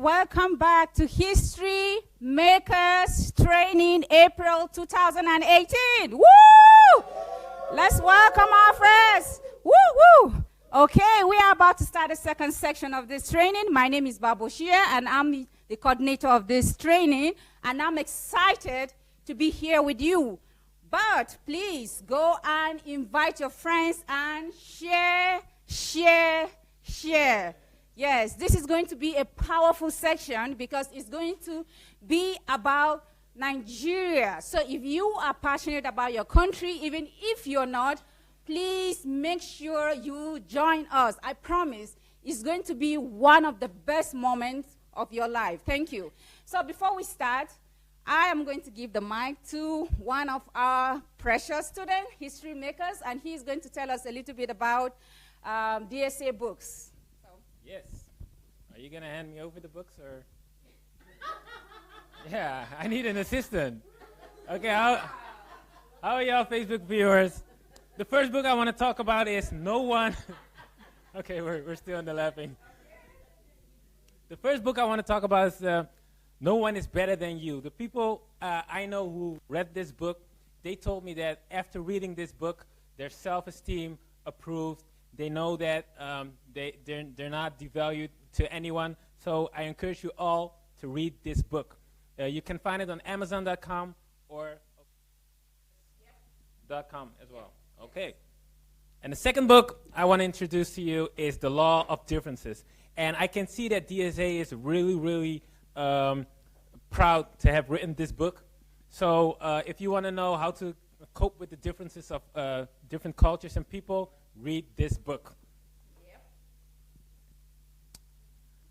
welcome back to History Makers Training April 2018. Woo! Let's welcome our friends. Woo, woo! Okay, we are about to start the second section of this training. My name is Baboshia, and I'm the coordinator of this training, and I'm excited to be here with you. But please go and invite your friends and share. Yes, this is going to be a powerful section because it's going to be about Nigeria. So if you are passionate about your country, even if you're not, please make sure you join us. I promise it's going to be one of the best moments of your life. Thank you. So before we start, I am going to give the mic to one of our precious students, history makers, and he's going to tell us a little bit about DSA books. Yes. Are you going to hand me over the books or? Yeah, I need an assistant. Okay, how are y'all Facebook viewers? The first book I want to talk about is No One. Okay, we're still in the laughing. The first book I want to talk about is No One is Better Than You. The people I know who read this book, they told me that after reading this book, their self-esteem improved. They know that they're not devalued to anyone. So I encourage you all to read this book. You can find it on Amazon.com or .com as well. Okay. And the second book I want to introduce to you is The Law of Differences. And I can see that DSA is really, really proud to have written this book. So if you want to know how to cope with the differences of different cultures and people, read this book. Yep.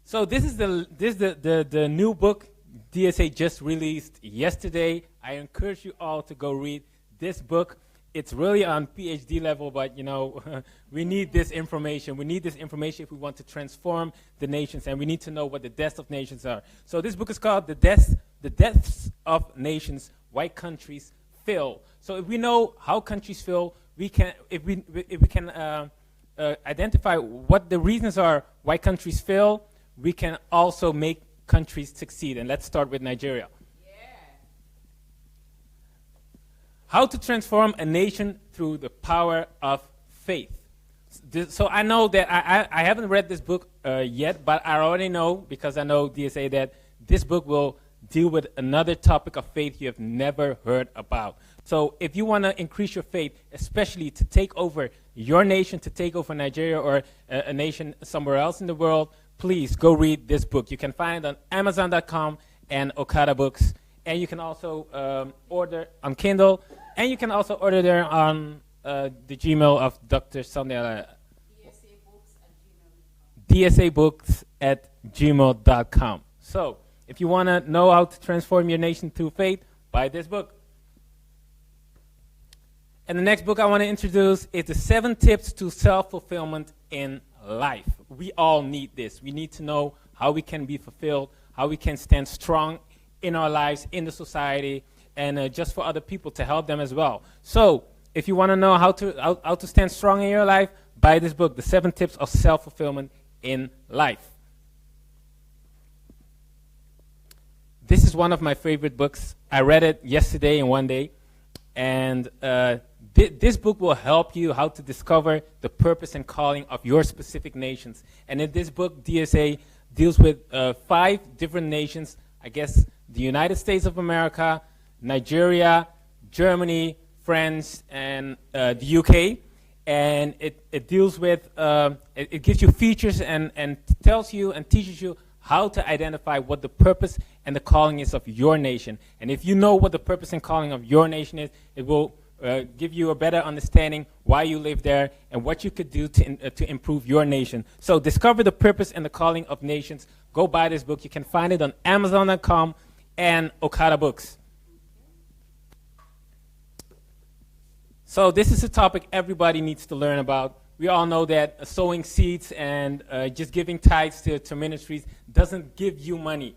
So this is the new book DSA just released yesterday. I encourage you all to go read this book. It's really on PhD level, but you know, we need this information. We need this information if we want to transform the nations, and we need to know what the deaths of nations are. So this book is called The Deaths of Nations, Why Countries Fail. So if we know how countries fail, we can identify what the reasons are why countries fail, we can also make countries succeed. And let's start with Nigeria. How to transform a nation through the power of faith. So I know that I haven't read this book yet, but I already know, because I know DSA, that this book will deal with another topic of faith you have never heard about. So if you want to increase your faith, especially to take over your nation, to take over Nigeria or a nation somewhere else in the world, please go read this book. You can find it on Amazon.com and Okada Books. And you can also order on Kindle. And you can also order there on the Gmail of Dr. Sandhya. DSAbooks@gmail.com. So if you want to know how to transform your nation through faith, buy this book. And the next book I want to introduce is The 7 Tips to Self-Fulfillment in Life. We all need this. We need to know how we can be fulfilled, how we can stand strong in our lives, in the society, and just for other people to help them as well. So if you want to know how to stand strong in your life, buy this book, The 7 Tips of Self-Fulfillment in Life. This is one of my favorite books. I read it yesterday in one day. And this book will help you how to discover the purpose and calling of your specific nations. And in this book, DSA deals with 5 different nations. I guess the United States of America, Nigeria, Germany, France, and the UK. And it deals with, it gives you features and tells you and teaches you how to identify what the purpose and the calling is of your nation. And if you know what the purpose and calling of your nation is, it will give you a better understanding why you live there and what you could do to improve your nation. So discover the purpose and the calling of nations. Go buy this book. You can find it on Amazon.com and Okada Books. So this is a topic everybody needs to learn about. We all know that sowing seeds and just giving tithes to ministries doesn't give you money.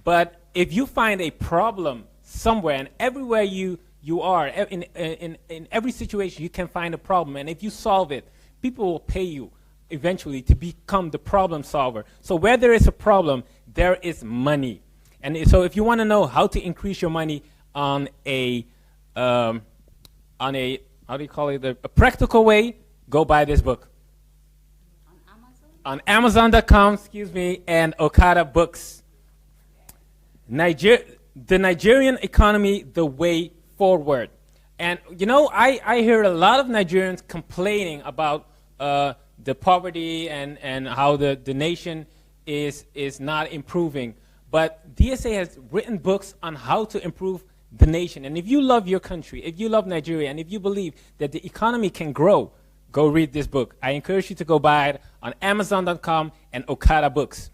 But if you find a problem somewhere, and everywhere you are, in every situation you can find a problem, and if you solve it, people will pay you eventually to become the problem solver. So where there is a problem, there is money. And so if you want to know how to increase your money on a how do you call it, a practical way, go buy this book. On Amazon.com, excuse me, and Okada Books. The Nigerian economy, the way forward. And you know, I hear a lot of Nigerians complaining about the poverty and how the nation is not improving. But DSA has written books on how to improve the nation. And if you love your country, if you love Nigeria, and if you believe that the economy can grow, go read this book. I encourage you to go buy it on Amazon.com and Okada Books.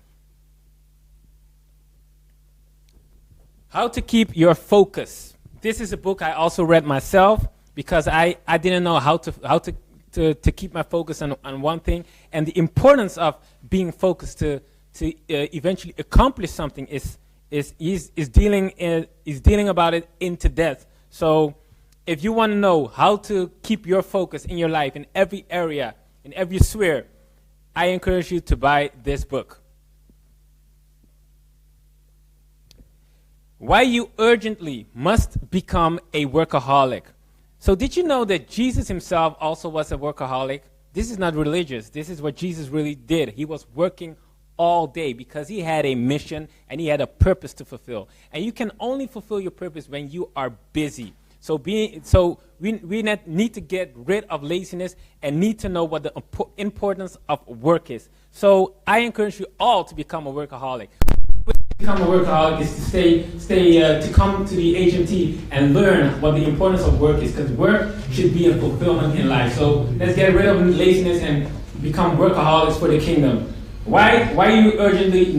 How to keep your focus. This is a book I also read myself because I didn't know how to keep my focus on one thing. And the importance of being focused to eventually accomplish something is dealing about it into depth. So if you want to know how to keep your focus in your life, in every area, in every sphere, I encourage you to buy this book. Why you urgently must become a workaholic. So did you know that Jesus himself also was a workaholic? This is not religious. This is what Jesus really did. He was working all day because he had a mission and he had a purpose to fulfill. And you can only fulfill your purpose when you are busy. So we need to get rid of laziness and need to know what the importance of work is. So I encourage you all to become a workaholic. Become a workaholic is to come to the HMT and learn what the importance of work is, because work should be a fulfillment in life. So let's get rid of laziness and become workaholics for the kingdom. Why you urgently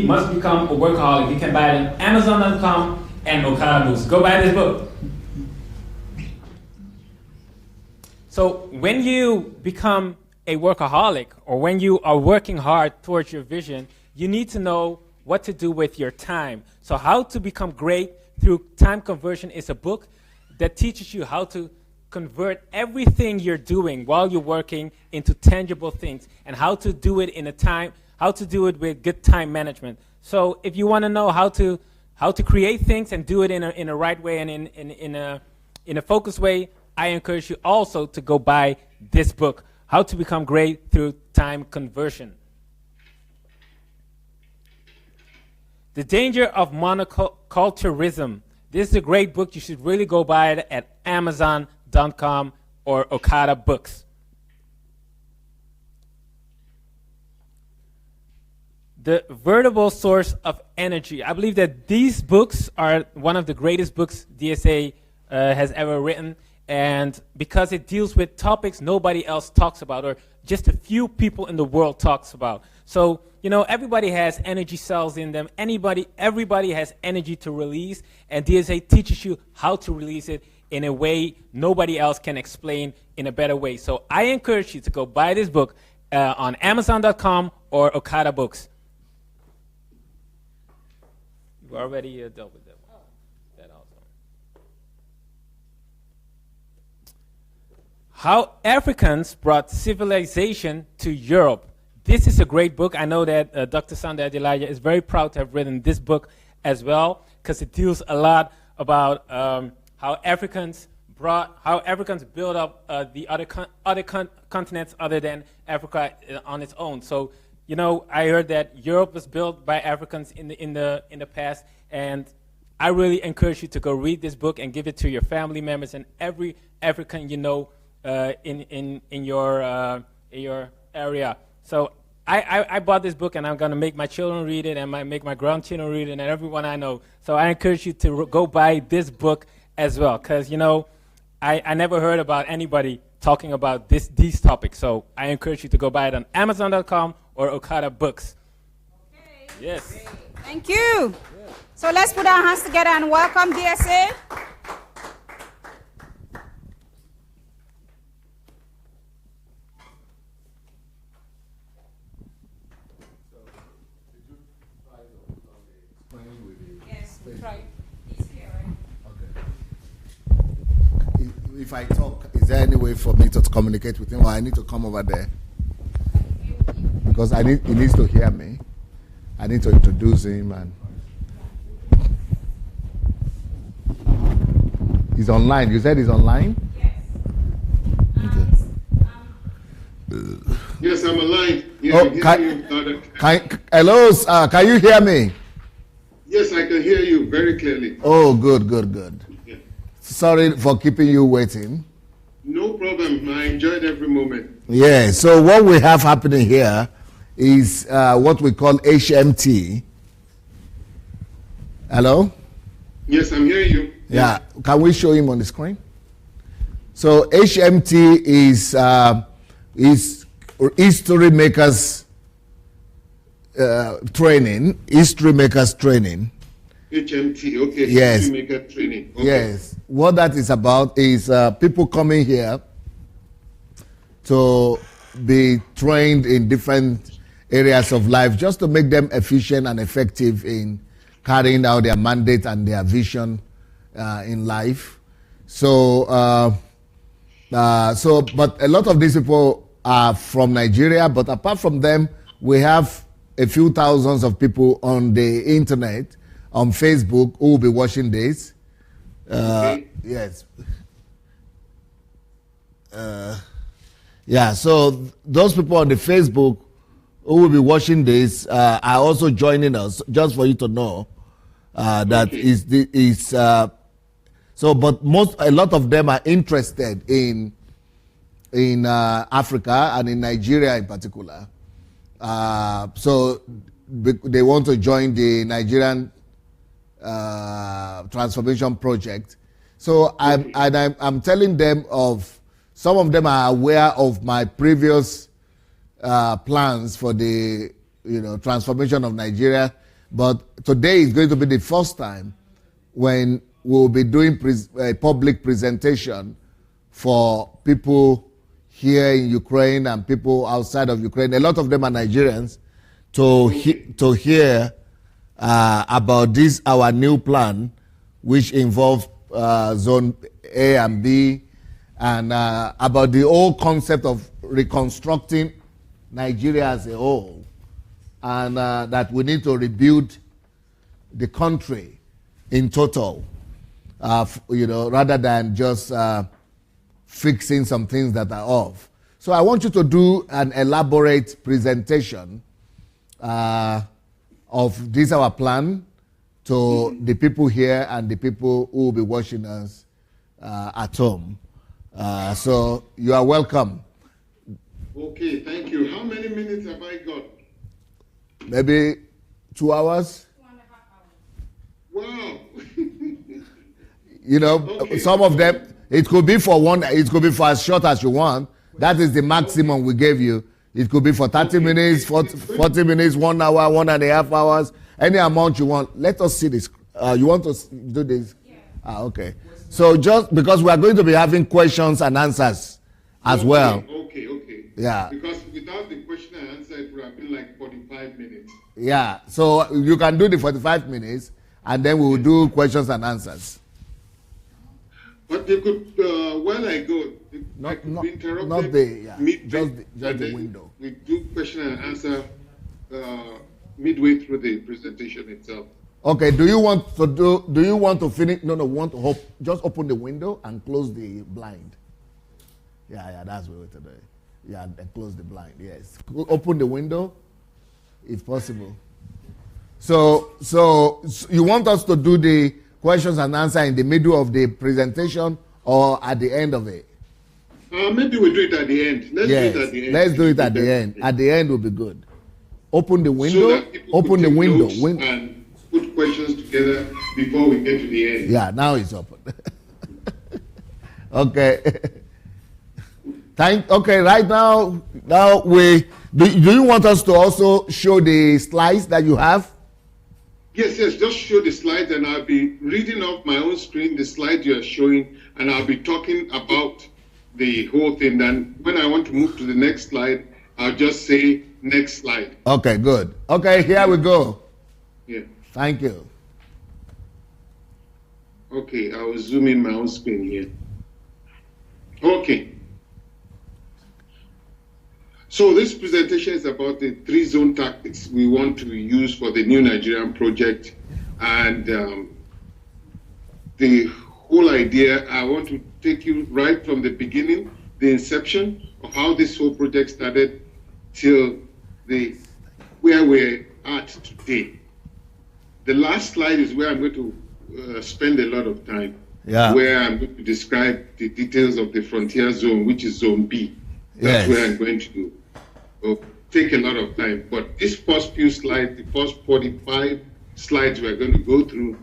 must become a workaholic? You can buy it on Amazon.com and Okada Books. Go buy this book. So when you become a workaholic, or when you are working hard towards your vision, you need to know what to do with your time. So How to Become Great Through Time Conversion is a book that teaches you how to convert everything you're doing while you're working into tangible things, and how to do it how to do it with good time management. So if you want to know how to create things and do it in a right way and in a focused way, I encourage you also to go buy this book, How to Become Great Through Time Conversion. The Danger of Monoculturism. This is a great book. You should really go buy it at Amazon.com or Okada Books. The Veritable Source of Energy. I believe that these books are one of the greatest books DSA has ever written, and because it deals with topics nobody else talks about, or just a few people in the world talks about. So, you know, everybody has energy cells in them. Everybody has energy to release, and DSA teaches you how to release it in a way nobody else can explain in a better way. So I encourage you to go buy this book on Amazon.com or Okada Books. You already dealt with that one. That also. How Africans Brought Civilization to Europe. This is a great book. I know that Dr. Sanda Adelaja is very proud to have written this book as well, because it deals a lot about how Africans built up the other continents other than Africa on its own. So, you know, I heard that Europe was built by Africans in the past, and I really encourage you to go read this book and give it to your family members and every African you know in your area. So I bought this book, and I'm going to make my children read it, and make my grandchildren read it, and everyone I know. So I encourage you to go buy this book as well, because, you know, I never heard about anybody talking about these topics. So I encourage you to go buy it on Amazon.com or Okada Books. Okay. Yes. Great. Thank you. Yeah. So let's put our hands together and welcome DSA. Yes, we try. He's here, right? Okay. If I talk, Is there any way for me to communicate with him, or I need to come over there? Because he needs to hear me. I need to introduce him, and he's online. You said he's online? Yes, I'm alive. Yes, Oh, hello, can you hear me? Yes, I can hear you very clearly. Oh, good. Yeah. Sorry for keeping you waiting. No problem. I enjoyed every moment. Yeah, so what we have happening here is what we call HMT. Hello? Yes, I'm hearing you. Yeah, can we show him on the screen? So HMT is history makers training. History makers training. HMT, okay. Yes. History maker training. Okay. Yes. What that is about is people coming here to be trained in different areas of life, just to make them efficient and effective in carrying out their mandate and their vision in life. So, but a lot of these people are from Nigeria, but apart from them, we have a few thousands of people on the internet, on Facebook, who will be watching this. Okay. Yes. Yeah, so those people on the Facebook who will be watching this are also joining us, just for you to know that okay. But a lot of them are interested in Africa and in Nigeria in particular. So they want to join the Nigerian transformation project. So I'm telling them of, some of them are aware of my previous plans for the transformation of Nigeria, but today is going to be the first time when we'll be doing a public presentation for people here in Ukraine and people outside of Ukraine. A lot of them are Nigerians, to hear about this, our new plan, which involves Zone A and B, and about the whole concept of reconstructing Nigeria as a whole, and that we need to rebuild the country in total, rather than just fixing some things that are off. So I want you to do an elaborate presentation of this, our plan, to the people here and the people who will be watching us at home. So you are welcome. Okay, thank you. How many minutes have I got? Maybe 2 hours. 2.5 hours. Wow. Okay. Some of them, it could be for it could be for as short as you want. That is the maximum we gave you. It could be for 30 minutes, 40 minutes, 1 hour, 1.5 hours, any amount you want. Let us see this. You want to do this? Yeah. Okay. So just because we are going to be having questions and answers as well. Okay. Yeah. Because without the question and answer, it would have been like 45 minutes. Yeah. So you can do the 45 minutes, and then we will do questions and answers. But they could, while I go, I could be interrupted. Not just the window. We do question and answer midway through the presentation itself. Okay. Do you want to finish? No. We want to just open the window and close the blind. Yeah. That's what we're today. Yeah, and close the blind. Yes. Open the window, if possible. So you want us to do the questions and answer in the middle of the presentation or at the end of it? Maybe we'll do it at the end. Let's do it at the end. Let's do it at the end. At the end will be good. Open the window. Open the window. And put questions together before we get to the end. Yeah, now it's open. Okay. Okay, right now do you want us to also show the slides that you have? Yes, just show the slides, and I'll be reading off my own screen the slides you're showing, and I'll be talking about the whole thing. And when I want to move to the next slide, I'll just say next slide. Okay, good. Okay, here we go. Yeah. Thank you. Okay, I will zoom in my own screen here. Okay. So this presentation is about the 3-zone tactics we want to use for the new Nigerian project. And the whole idea, I want to take you right from the beginning, the inception of how this whole project started till where we're at today. The last slide is where I'm going to spend a lot of time, where I'm going to describe the details of the frontier zone, which is Zone B. That's where I'm going to take a lot of time. But this first few slides, the first 45 slides we're going to go through,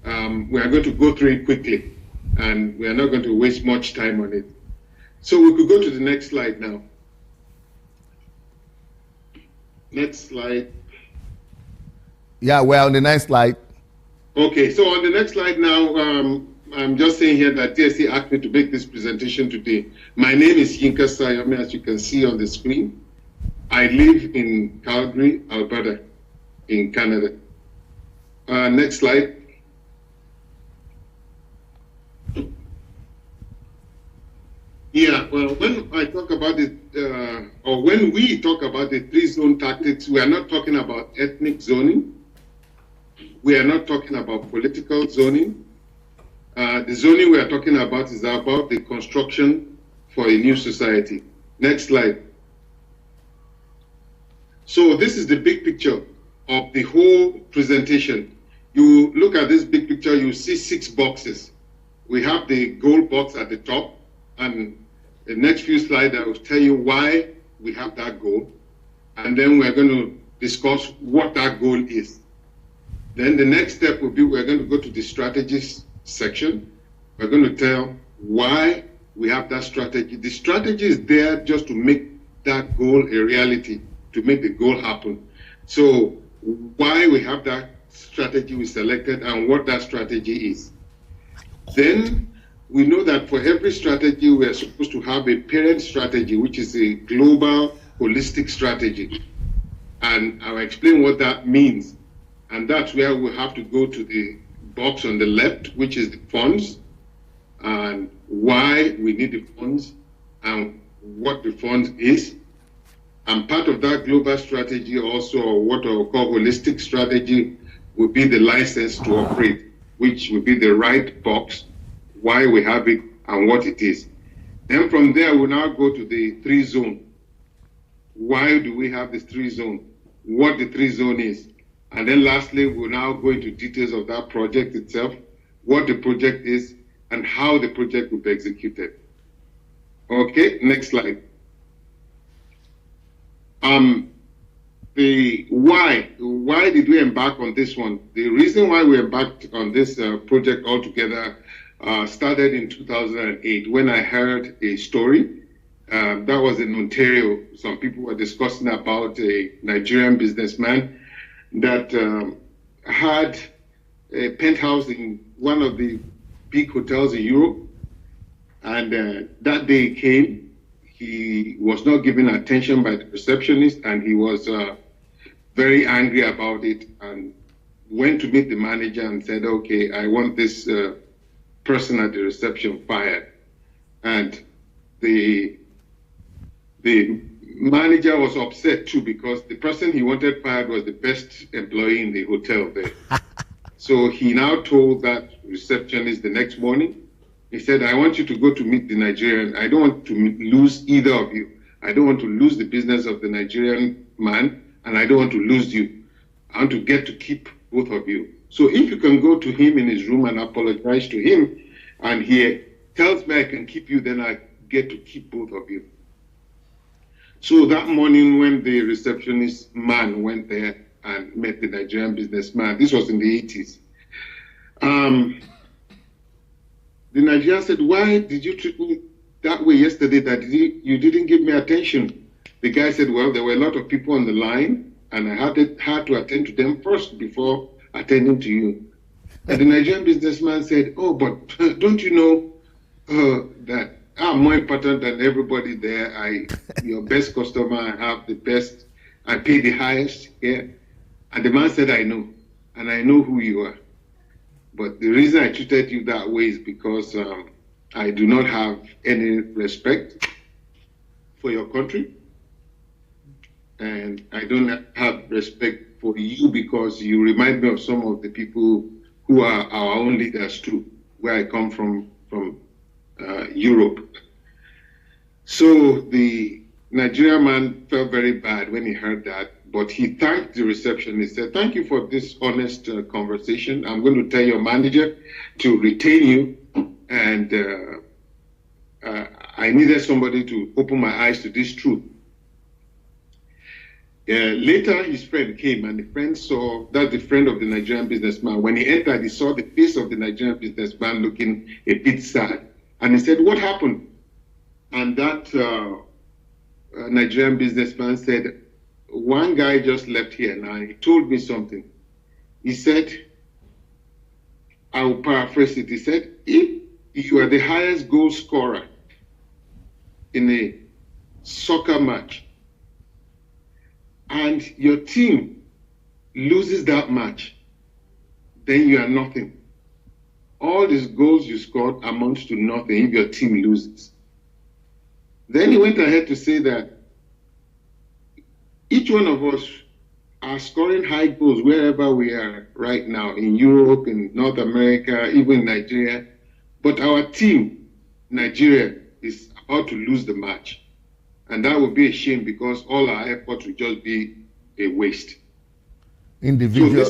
we are going to go through it quickly, and we are not going to waste much time on it. So we could go to the next slide now. Next slide. Yeah, we're on the next slide. Okay, so on the next slide now, I'm just saying here that DSC asked me to make this presentation today. My name is Yinka Sayome, as you can see on the screen. I live in Calgary, Alberta, in Canada. Next slide. Yeah, well, when I talk about it, or when we talk about the 3-zone tactics, we are not talking about ethnic zoning. We are not talking about political zoning. The zoning we are talking about is about the construction for a new society. Next slide. So this is the big picture of the whole presentation. You look at this big picture, you see 6 boxes. We have the goal box at the top, and the next few slides I will tell you why we have that goal, and then we're going to discuss what that goal is. Then the next step will be we're going to go to the strategies section. We're going to tell why we have that strategy. The strategy is there just to make that goal a reality, to make the goal happen. So why we have that strategy we selected and what that strategy is. Then we know that for every strategy, we are supposed to have a parent strategy, which is a global, holistic strategy. And I'll explain what that means. And that's where we have to go to the box on the left, which is the funds, and why we need the funds, and what the funds is. And part of that global strategy also, or what I call holistic strategy, will be the license to operate, which will be the right box, why we have it, and what it is. Then from there, we'll now go to the 3-zone. Why do we have this 3-zone? What the 3-zone is. And then lastly, we'll now go into details of that project itself, what the project is, and how the project will be executed. Okay, next slide. The why did we embark on this one? The reason why we embarked on this project altogether started in 2008 when I heard a story. That was in Ontario. Some people were discussing about a Nigerian businessman that had a penthouse in one of the big hotels in Europe. And that day came, he was not given attention by the receptionist, and he was very angry about it, and went to meet the manager and said, okay, I want this person at the reception fired. And the manager was upset too, because the person he wanted fired was the best employee in the hotel there. So he now told that receptionist the next morning, he said, I want you to go to meet the Nigerian. I don't want to lose either of you. I don't want to lose the business of the Nigerian man, and I don't want to lose you. I want to get to keep both of you. So if you can go to him in his room and apologize to him, and he tells me I can keep you, then I get to keep both of you. So that morning when the receptionist man went there and met the Nigerian businessman, this was in the 80s, the Nigerian said, why did you treat me that way yesterday that you didn't give me attention? The guy said, well, there were a lot of people on the line, and I had to attend to them first before attending to you. And the Nigerian businessman said, oh, but don't you know that I'm more important than everybody there. Your best customer, I have the best, I pay the highest here. And the man said, I know, and I know who you are. But the reason I treated you that way is because I do not have any respect for your country. And I don't have respect for you because you remind me of some of the people who are our own leaders too, where I come from Europe. So the Nigerian man felt very bad when he heard that, but he thanked the reception. He said, "Thank you for this honest conversation. I'm going to tell your manager to retain you, and I needed somebody to open my eyes to this truth." Later, his friend came, and the friend saw that the friend of the Nigerian businessman. When he entered, he saw the face of the Nigerian businessman looking a bit sad. And he said, "What happened?" And that Nigerian businessman said, "One guy just left here now. He told me something." He said, I will paraphrase it. He said, "If you are the highest goal scorer in a soccer match, and your team loses that match, then you are nothing. All these goals you scored amount to nothing if your team loses." Then he went ahead to say that each one of us are scoring high goals wherever we are right now, in Europe, in North America, even Nigeria. But our team, Nigeria, is about to lose the match. And that would be a shame because all our efforts would just be a waste. Individual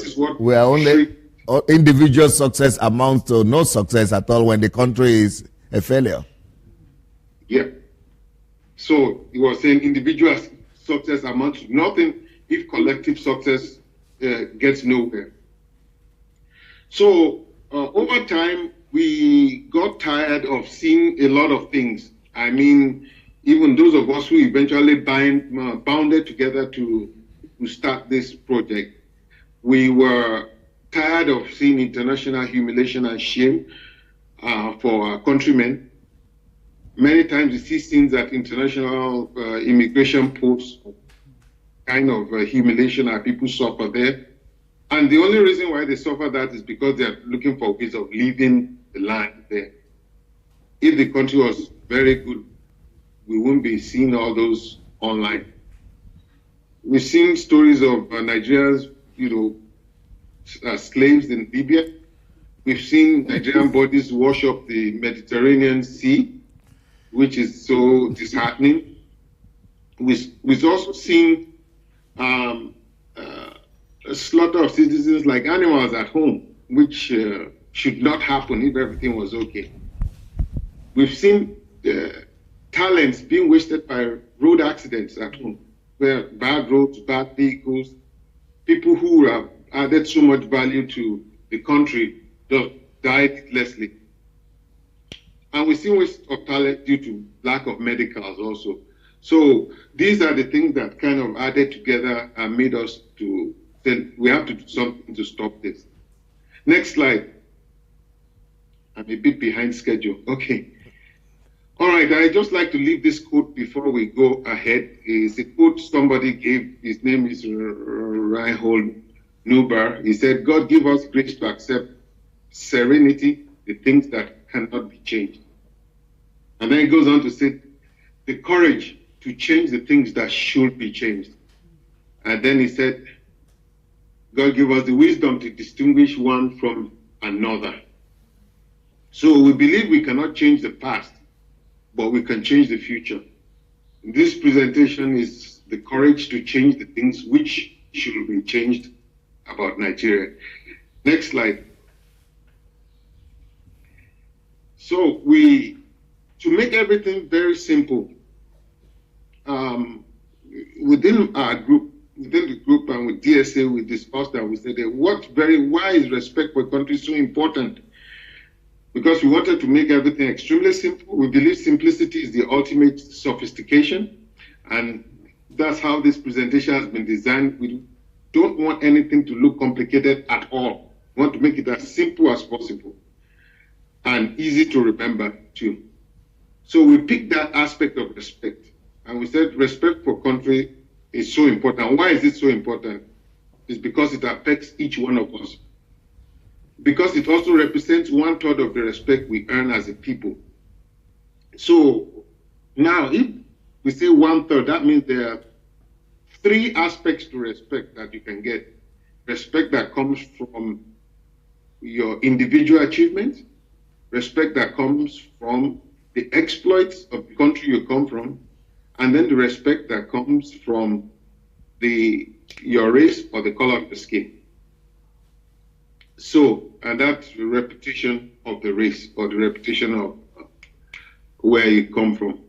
success amounts to no success at all when the country is a failure. Yeah. So he was saying individual success amounts to nothing if collective success gets nowhere. So over time, we got tired of seeing a lot of things. I mean, even those of us who eventually bounded together to start this project, we were tired of seeing international humiliation and shame for our countrymen. Many times you see scenes at international immigration posts, kind of humiliation that people suffer there. And the only reason why they suffer that is because they're looking for ways of leaving the land there. If the country was very good, we wouldn't be seeing all those online. We've seen stories of Nigerians, slaves in Libya. We've seen Nigerian bodies wash up the Mediterranean Sea, which is so disheartening. We've also seen a slaughter of citizens like animals at home, which should not happen if everything was okay. We've seen talents being wasted by road accidents at home, where bad roads, bad vehicles, people who have added so much value to the country just died needlessly. And we've seen waste of talent due to lack of medicals also. So these are the things that kind of added together and made us to say we have to do something to stop this. Next slide. I'm a bit behind schedule. Okay. All right, I'd just like to leave this quote before we go ahead. It's a quote somebody gave. His name is Reinhold Neuber. He said, "God give us grace to accept serenity, the things that cannot be changed." And then he goes on to say, the courage to change the things that should be changed. And then he said, God give us the wisdom to distinguish one from another. So we believe we cannot change the past, but we can change the future. This presentation is the courage to change the things which should be changed about Nigeria. Next slide. So to make everything very simple, within the group and with DSA, we discussed that. We said, why is respect for country so important? Because we wanted to make everything extremely simple. We believe simplicity is the ultimate sophistication. And that's how this presentation has been designed. We don't want anything to look complicated at all. We want to make it as simple as possible and easy to remember too. So we picked that aspect of respect. And we said respect for country is so important. Why is it so important? It's because it affects each one of us. Because it also represents 1/3 of the respect we earn as a people. So now, if we say 1/3, that means there are 3 aspects to respect that you can get. Respect that comes from your individual achievements, respect that comes from the exploits of the country you come from, and then the respect that comes from your race or the color of the skin. So, and that's the reputation of the race or the reputation of where you come from.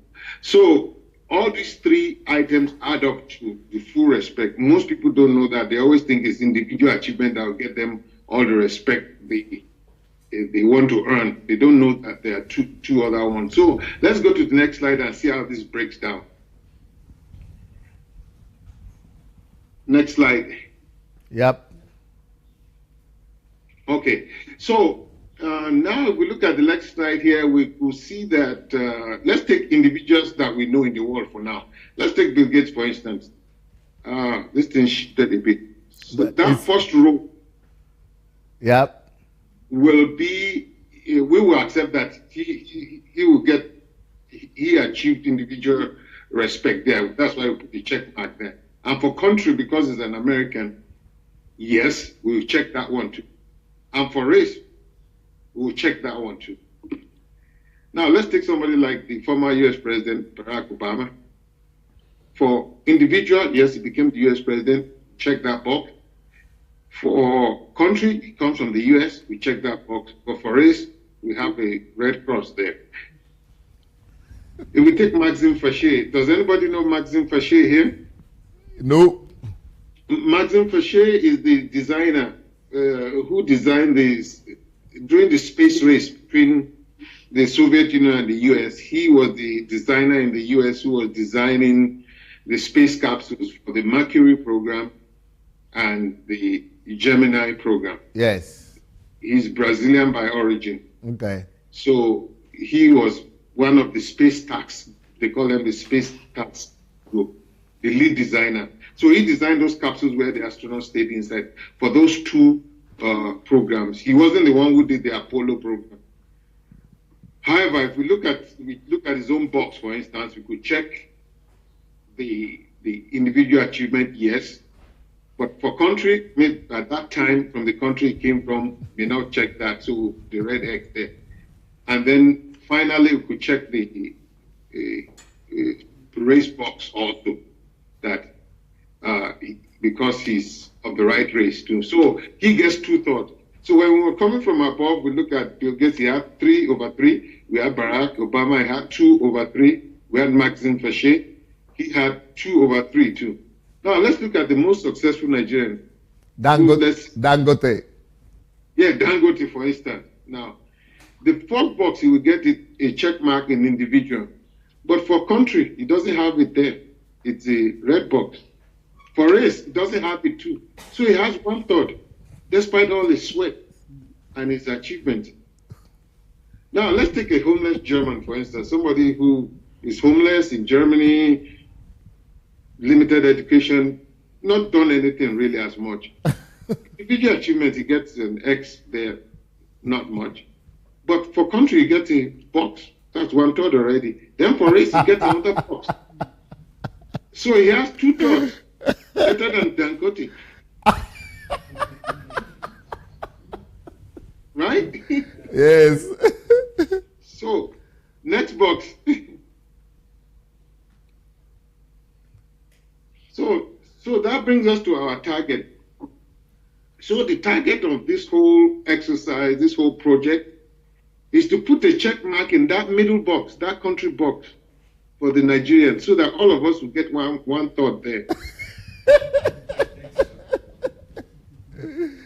So, all these 3 items add up to the full respect. Most people don't know that. They always think it's individual achievement that will get them all the respect they want to earn. They don't know that there are two other ones. So let's go to the next slide and see how this breaks down. Next slide. Yep. Okay. So now if we look at the next slide here, we will see that, let's take individuals that we know in the world for now. Let's take Bill Gates, for instance. This thing shifted a bit. So that first row will be, we will accept that he achieved individual respect there. That's why we put the check mark there. And for country, because he's an American, yes, we'll check that one too. And for race, we'll check that one too. Now, let's take somebody like the former US President, Barack Obama. For individual, yes, he became the US President, check that box. For country, he comes from the US, we check that box. But for race, we have a red cross there. If we take Maxime Faché, does anybody know Maxime Faché here? No. Maxime Faché is the designer who designed this during the space race between the Soviet Union and the US. He was the designer in the US who was designing the space capsules for the Mercury program and the Gemini program. Yes. He's Brazilian by origin. Okay. So he was one of the space tax. They call them the space tax group, the lead designer. So he designed those capsules where the astronauts stayed inside for those 2 programs. He wasn't the one who did the Apollo program. However, if we look at his own box, for instance, we could check the individual achievement, yes. But for country, at that time, from the country he came from, we now check that, so the red X there. And then finally, we could check the race box also, that because he's of the right race too. So he gets 2/3. So when we were coming from above, we look at Bill Gates, he had 3/3. We had Barack Obama, he had 2/3. We had Maxime Faché, he had 2/3 too. Now let's look at the most successful Nigerian. Dangote. Yeah, Dangote, for instance. Now, the 4th box, he will get a check mark in individual. But for country, he doesn't have it there. It's a red box. For race, he doesn't have it too. So he has 1/3, despite all his sweat and his achievement. Now, let's take a homeless German, for instance, somebody who is homeless in Germany, limited education, not done anything really as much. Individual achievement, he gets an X there, not much. But for country, he gets a box. That's 1/3 already. Then for race, he gets another box. So he has 2/3, better than Dangote. Right? Yes. So, next box. So that brings us to our target. So the target of this whole exercise, this whole project, is to put a check mark in that middle box, that country box, for the Nigerians, so that all of us will get 1/3 there.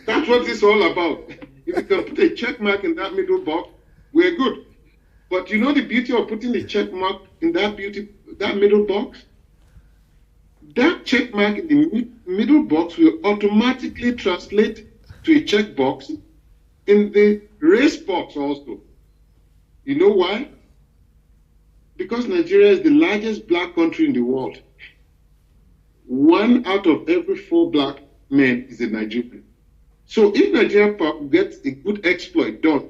That's what it's all about. If we can put a check mark in that middle box, we're good. But you know the beauty of putting a check mark in that middle box? That check mark in the middle box will automatically translate to a check box in the race box also. You know why? Because Nigeria is the largest black country in the world. 1 out of every 4 black men is a Nigerian. So if Nigeria gets a good exploit done,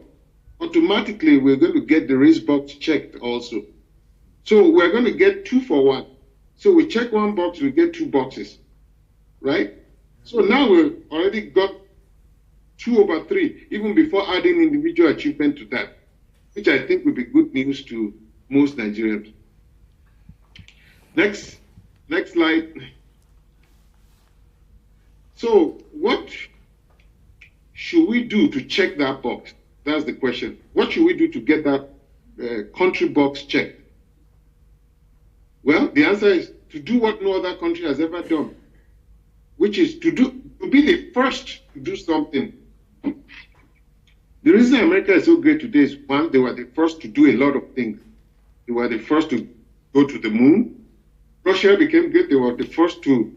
automatically we're going to get the race box checked also. So we're going to get 2 for 1. So we check 1 box, we get 2 boxes, right? So now we've already got 2/3, even before adding individual achievement to that, which I think will be good news to most Nigerians. Next slide. So what should we do to check that box? That's the question. What should we do to get that country box checked? Well, the answer is to do what no other country has ever done, which is to be the first to do something. The reason America is so great today is, one, they were the first to do a lot of things. They were the first to go to the moon. Russia became great. They were the first to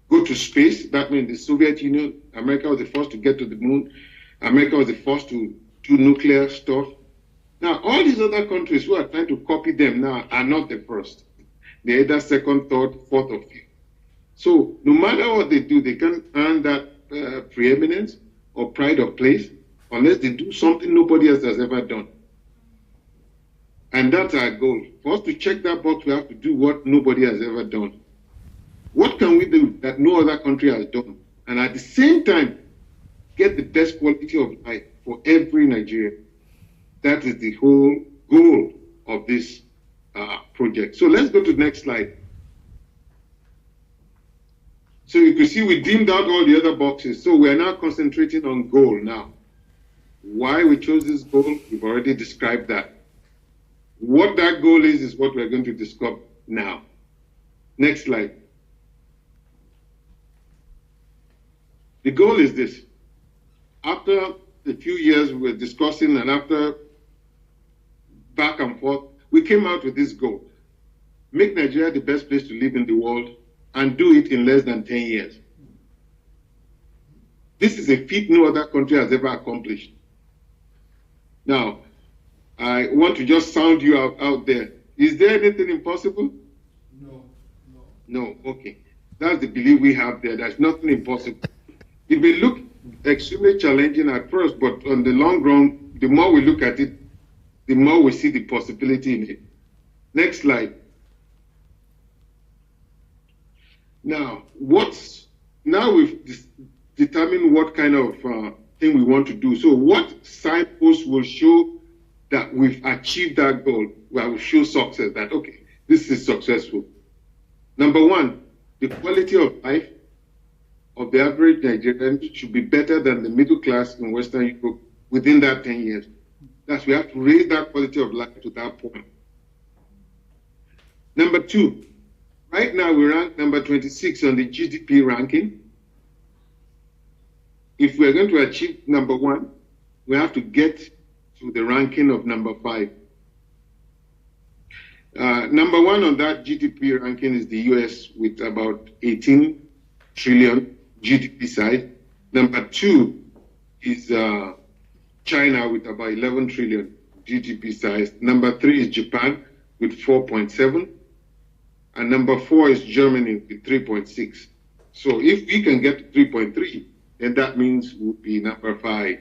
go to space. That means the Soviet Union, America was the first to get to the moon. America was the first to do nuclear stuff. Now, all these other countries who are trying to copy them now are not the first. They're either second, third, fourth, or fifth. So no matter what they do, they can't earn that preeminence or pride of place unless they do something nobody else has ever done. And that's our goal. For us to check that box, we have to do what nobody has ever done. What can we do that no other country has done? And at the same time, get the best quality of life for every Nigerian. That is the whole goal of this project. So let's go to the next slide. So you can see we dimmed out all the other boxes. So we are now concentrating on goal now. Why we chose this goal, we've already described that. What that goal is what we're going to discuss now. Next slide. The goal is this. After a few years we were discussing, and after back and forth, we came out with this goal. Make Nigeria the best place to live in the world and do it in less than 10 years. This is a feat no other country has ever accomplished. Now, I want to just sound you out there. Is there anything impossible? No, okay. That's the belief we have there. There's nothing impossible. It may look extremely challenging at first, but on the long run, the more we look at it, the more we see the possibility in it. Next slide. Now, we've determined what kind of thing we want to do. So what signposts will show that we've achieved that goal, where we show success, that, okay, this is successful. Number one, the quality of life of the average Nigerian should be better than the middle class in Western Europe within that 10 years. That's, we have to raise that quality of life to that point. Number two, right now we rank number 26 on the GDP ranking. If we're going to achieve number one, we have to get to the ranking of number 5. Number one on that GDP ranking is the US with about 18 trillion GDP size. Number 2 is China with about 11 trillion GDP size. Number 3 is Japan with 4.7. And number 4 is Germany with 3.6. So if we can get to 3.3, then that means we'll be number 5.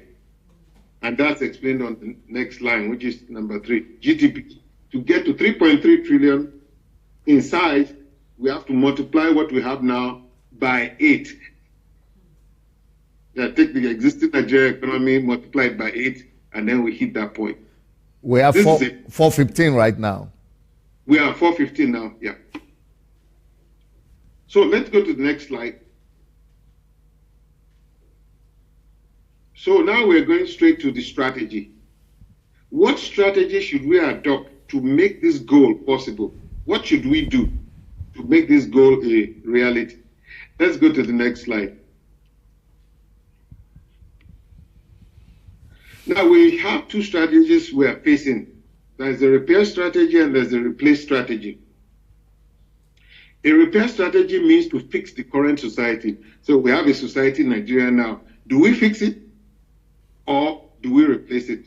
And that's explained on the next line, which is number 3, GDP. To get to 3.3 trillion in size, we have to multiply what we have now by 8. Take the existing Nigerian economy, multiply it by 8, and then we hit that point. We are 415 right now. We are 415 now, yeah. So let's go to the next slide. So now we're going straight to the strategy. What strategy should we adopt to make this goal possible? What should we do to make this goal a reality? Let's go to the next slide. Now we have 2 strategies we are facing. There's a repair strategy and there's a replace strategy. A repair strategy means to fix the current society. So we have a society in Nigeria now. Do we fix it or do we replace it?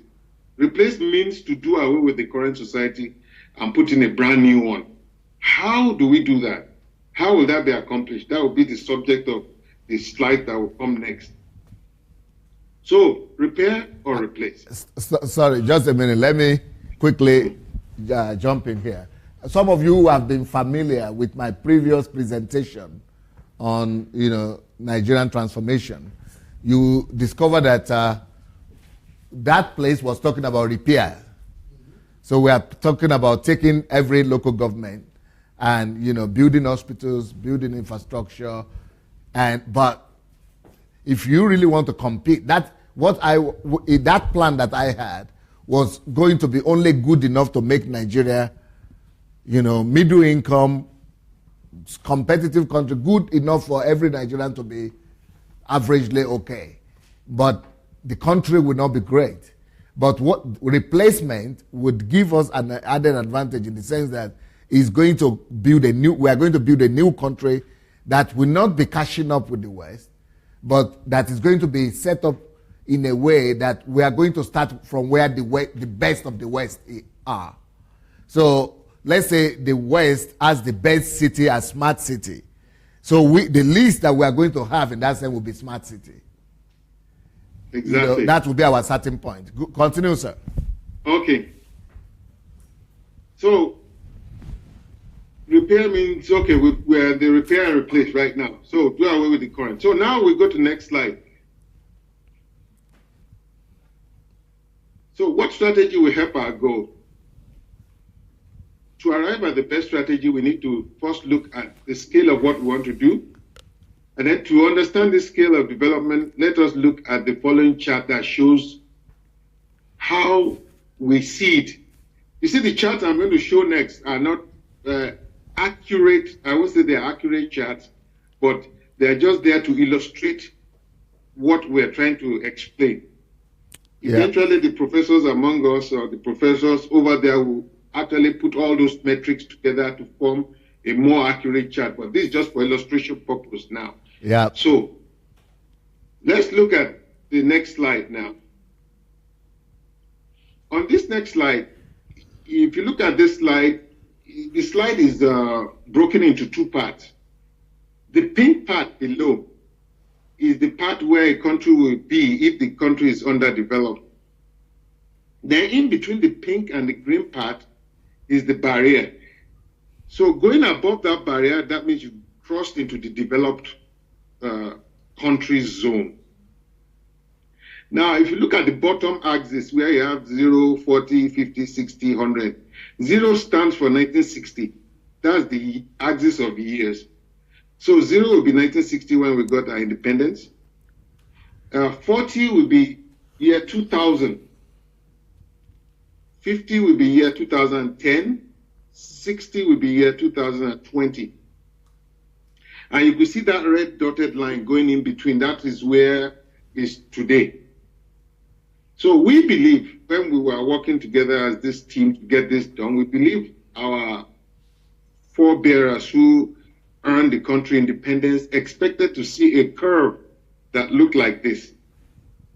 Replace means to do away with the current society and put in a brand new one. How do we do that? How will that be accomplished? That will be the subject of the slide that will come next. So, repair or replace? Sorry, just a minute. Let me quickly jump in here. some of you who have been familiar with my previous presentation on, Nigerian transformation, you discover that that place was talking about repair. So we are talking about taking every local government and, building hospitals, building infrastructure, but if you really want to compete, that plan that I had was going to be only good enough to make Nigeria, middle income, competitive country, good enough for every Nigerian to be averagely okay. But the country would not be great. But what replacement would give us an added advantage in the sense that we are going to build a new country that will not be catching up with the West, but that is going to be set up in a way that we are going to start from where the best of the West are. So let's say the West has the best city as smart city. So the least that we are going to have in that sense will be smart city. Exactly. That will be our starting point. Continue, sir. Okay. So repair means, okay, we're the repair and replace right now. So do away with the current. So now we go to the next slide. So what strategy will help our goal? To arrive at the best strategy, we need to first look at the scale of what we want to do. And then to understand the scale of development, let us look at the following chart that shows how we see it. You see, the charts I'm going to show next are not accurate. I won't say they're accurate charts, but they're just there to illustrate what we're trying to explain. Yeah. Eventually, the professors among us or the professors over there will actually put all those metrics together to form a more accurate chart. But this is just for illustration purpose now. Yeah. So let's look at the next slide now. On this next slide, if you look at this slide, the slide is broken into two parts. The pink part below is the part where a country will be if the country is underdeveloped. Then in between the pink and the green part is the barrier. So going above that barrier, that means you've crossed into the developed country zone. Now, if you look at the bottom axis where you have 0, 40, 50, 60, 100, 0 stands for 1960. That's the axis of years. So 0 will be 1960 when we got our independence. 40 will be year 2000. 50 will be year 2010. 60 will be year 2020. And you can see that red dotted line going in between. That is where is today. So we believe when we were working together as this team to get this done, we believe our forebearers who earned the country independence expected to see a curve that looked like this,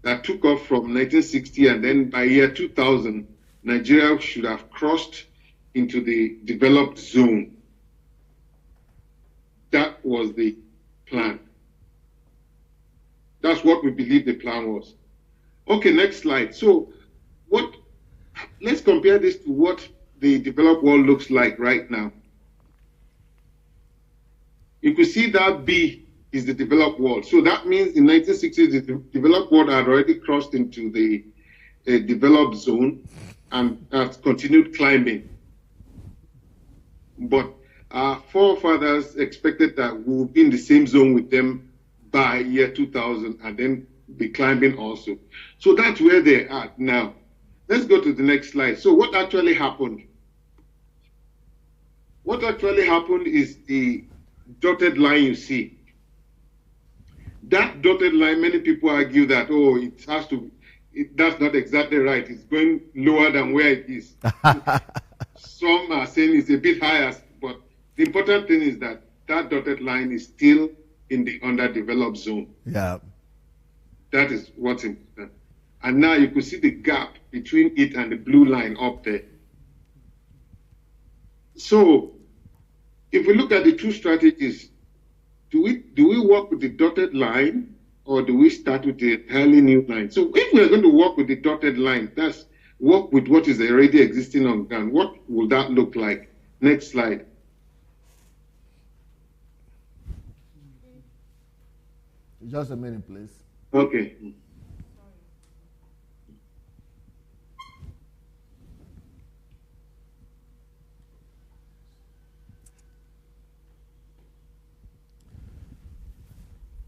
that took off from 1960, and then by year 2000, Nigeria should have crossed into the developed zone. That was the plan. That's what we believe the plan was. Okay, next slide. So let's compare this to what the developed world looks like right now. You can see that B is the developed world. So that means in 1960s, the developed world had already crossed into the developed zone and has continued climbing. But our forefathers expected that we would be in the same zone with them by year 2000 and then be climbing also. So that's where they're at now. Let's go to the next slide. So what actually happened? What actually happened is the dotted line you see. That dotted line, many people argue that, that's not exactly right. It's going lower than where it is. Some are saying it's a bit higher, but the important thing is that that dotted line is still in the underdeveloped zone. Yeah. That is what's important. And now you can see the gap between it and the blue line up there. So if we look at the two strategies, do we work with the dotted line or do we start with the entirely new line? So if we're going to work with the dotted line, that's work with what is already existing on ground. What will that look like? next slide. Just a minute, please. Okay.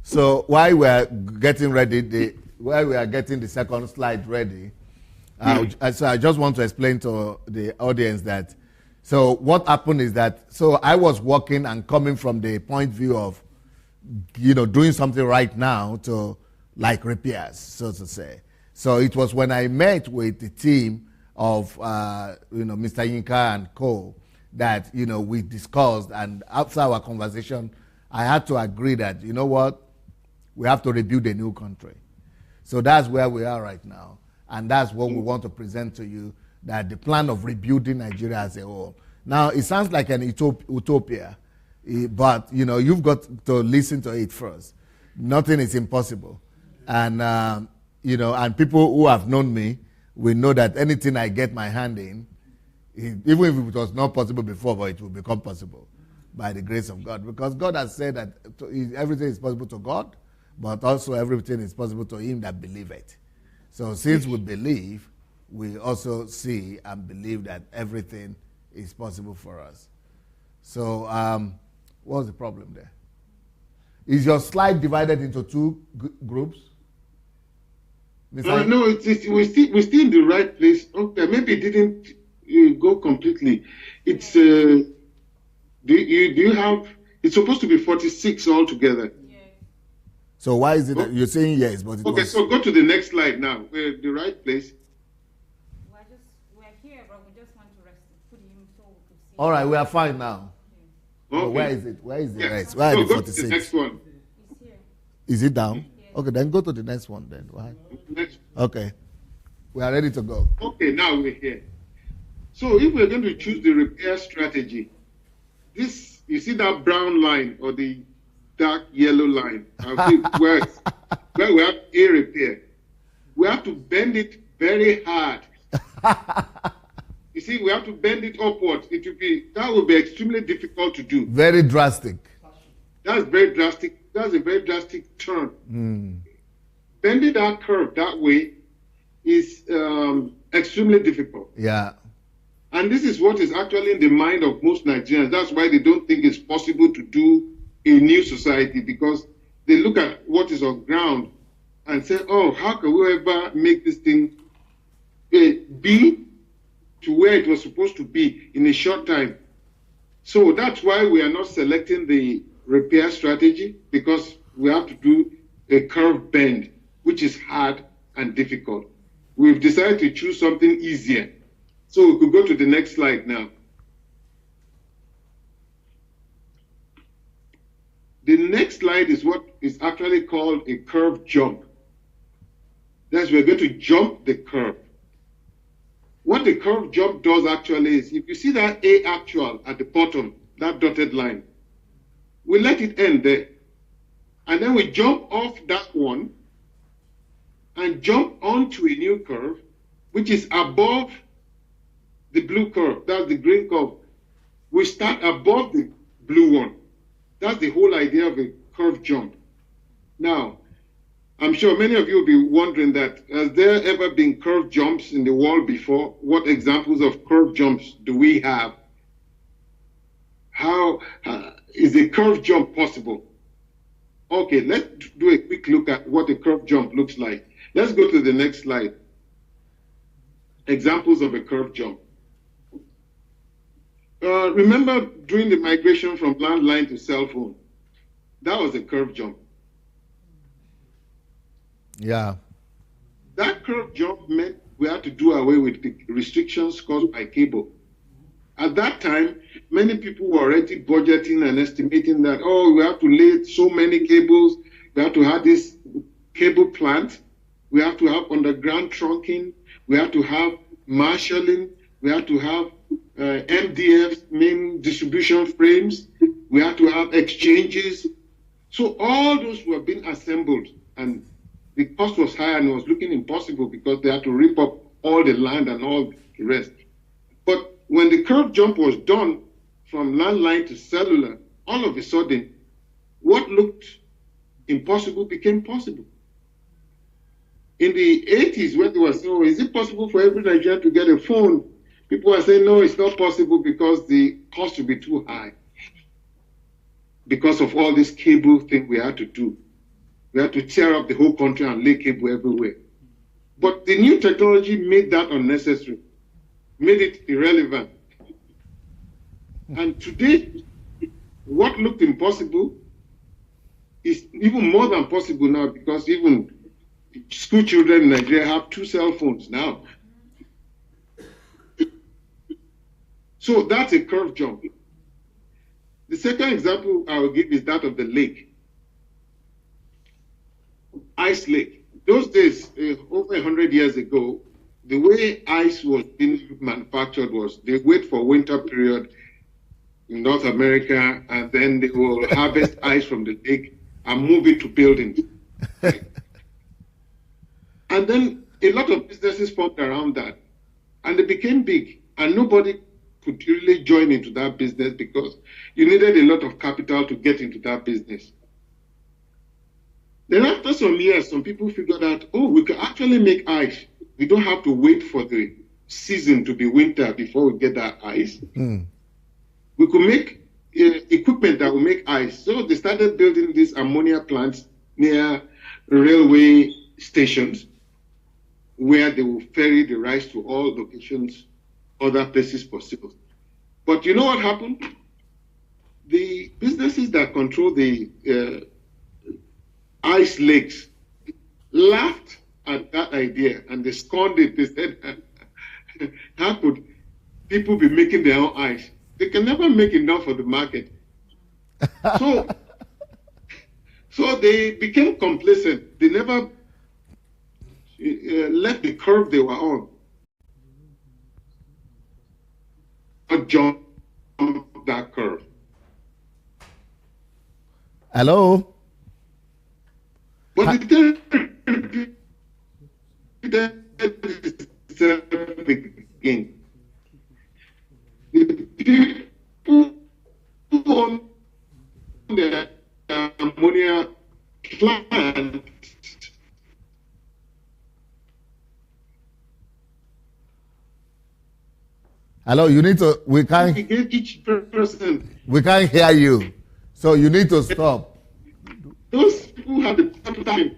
So while we are getting ready, while we are getting the second slide ready, so I just want to explain to the audience that, so what happened is that, so I was working and coming from the point of view of, doing something right now to like repairs, so to say. So it was when I met with the team of, Mr. Yinka and co, that, we discussed, and after our conversation, I had to agree that, you know what, we have to rebuild a new country. So that's where we are right now. And that's what we want to present to you, that the plan of rebuilding Nigeria as a whole. Now, it sounds like an utopia, but, you've got to listen to it first. Nothing is impossible. And, and people who have known me will know that anything I get my hand in, even if it was not possible before, but it will become possible by the grace of God. Because God has said that everything is possible to God, but also everything is possible to him that believeth. So since we believe, we also see and believe that everything is possible for us. So what's the problem there? Is your slide divided into two groups? No, we're still in the right place. Okay, maybe it didn't go completely. It's do you have? It's supposed to be 46 altogether. So why is it that you're saying yes, but okay, so go to the next slide now. We're the right place. We're here, but we just want to put him so we could see. All right, we are fine now. Okay. So where is it? Where is the Yes. rest? Where So are the go 46? to the next one. He's here. Is it down? Okay, then go to the next one then. Why? Next. Okay. We are ready to go. Okay, now we're here. So if we're going to choose the repair strategy, this, you see that brown line or the dark yellow line, where we have a repair. We have to bend it very hard. You see, we have to bend it upwards. That will be extremely difficult to do. Very drastic. That's very drastic. That's a very drastic turn. Bending that curve that way is extremely difficult. Yeah. And this is what is actually in the mind of most Nigerians. That's why they don't think it's possible to do a new society, because they look at what is on ground and say, oh, how can we ever make this thing be to where it was supposed to be in a short time? So that's why we are not selecting the repair strategy, because we have to do a curve bend, which is hard and difficult. We've decided to choose something easier. So we could go to the next slide now. The next slide is what is actually called a curve jump. That's we're going to jump the curve. What the curve jump does actually is, if you see that A actual at the bottom, that dotted line, we let it end there. And then we jump off that one and jump onto a new curve, which is above the blue curve. That's the green curve. We start above the blue one. That's the whole idea of a curve jump. Now, I'm sure many of you will be wondering that, has there ever been curve jumps in the world before? What examples of curve jumps do we have? How is a curve jump possible? Okay, let's do a quick look at what a curve jump looks like. Let's go to the next slide. Examples of a curve jump. Remember during the migration from landline to cell phone? That was a curve jump. Yeah. That curve jump meant we had to do away with the restrictions caused by cable. At that time, many people were already budgeting and estimating that, oh, we have to lay so many cables, we have to have this cable plant, we have to have underground trunking, we have to have marshalling, we have to have MDFs, main distribution frames, we have to have exchanges. So all those were being assembled, and the cost was high and it was looking impossible because they had to rip up all the land and all the rest. But when the curve jump was done, from landline to cellular, all of a sudden, what looked impossible became possible. In the 80s, when they were saying, oh, is it possible for every Nigerian to get a phone? People were saying, no, it's not possible because the cost will be too high. Because of all this cable thing we had to do. We had to tear up the whole country and lay cable everywhere. But the new technology made that unnecessary, made it irrelevant. And today, what looked impossible is even more than possible now, because even school children in Nigeria have 2 cell phones now. So that's a curve jump. The second example I will give is that of the lake. Ice lake. Those days, over 100 years ago, the way ice was being manufactured was they wait for winter period in North America, and then they will harvest ice from the lake and move it to buildings. And then a lot of businesses formed around that, and they became big, and nobody could really join into that business because you needed a lot of capital to get into that business. Then after some years, some people figured out, oh, we can actually make ice. We don't have to wait for the season to be winter before we get that ice. We could make equipment that will make ice. So they started building these ammonia plants near railway stations where they will ferry the rice to all locations, other places possible. But you know what happened? The businesses that control the ice lakes laughed at that idea and they scorned it. They said, how could people be making their own ice? They can never make enough for the market. So they became complacent. They never left the curve they were on. Jump that curve. Hello? But the begin. The people on the ammonia plant Hello, you need to, we can't each person. We can't hear you. So you need to stop. Those people have the time.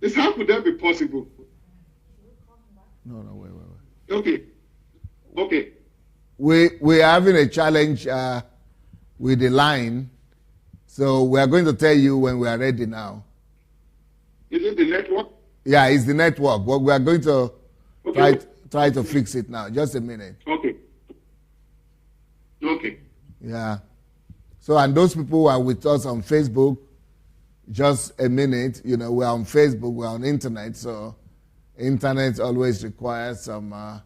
This, how could that be possible? No, wait. Okay. We're having a challenge with the line. So we are going to tell you when we are ready now. Is it the network? Yeah, it's the network. But we are going to try to fix it now. Just a minute. Okay. Yeah. So, and those people who are with us on Facebook, just a minute. You know, we're on Facebook, we're on internet. So, internet always requires some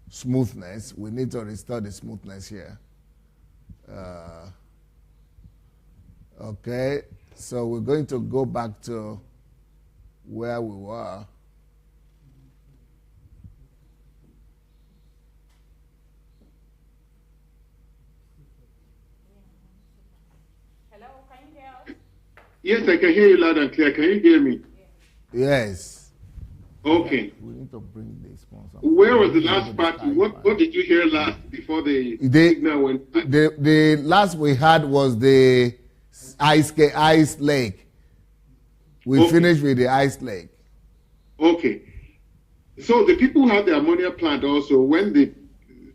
smoothness. We need to restore the smoothness here. Okay. So, we're going to go back to where we were. Yes, I can hear you loud and clear. Can you hear me? Yes. Okay. We need to bring the sponsor. Where was the last part? What did you hear last before the signal went back? The last we had was the ice lake. We finished with the ice lake. Okay. So the people who had the ammonia plant also, when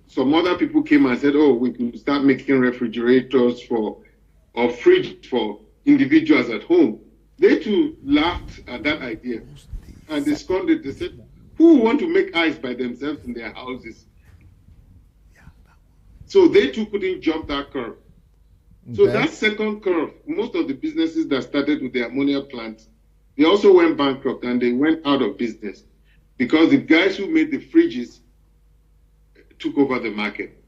some other people came and said, oh, we can start making refrigerators or fridge for individuals at home, they too laughed at that idea and they scorned it. They said, who want to make ice by themselves in their houses? So they too couldn't jump that curve. Okay. So that second curve, most of the businesses that started with the ammonia plants, they also went bankrupt and they went out of business because the guys who made the fridges took over the market.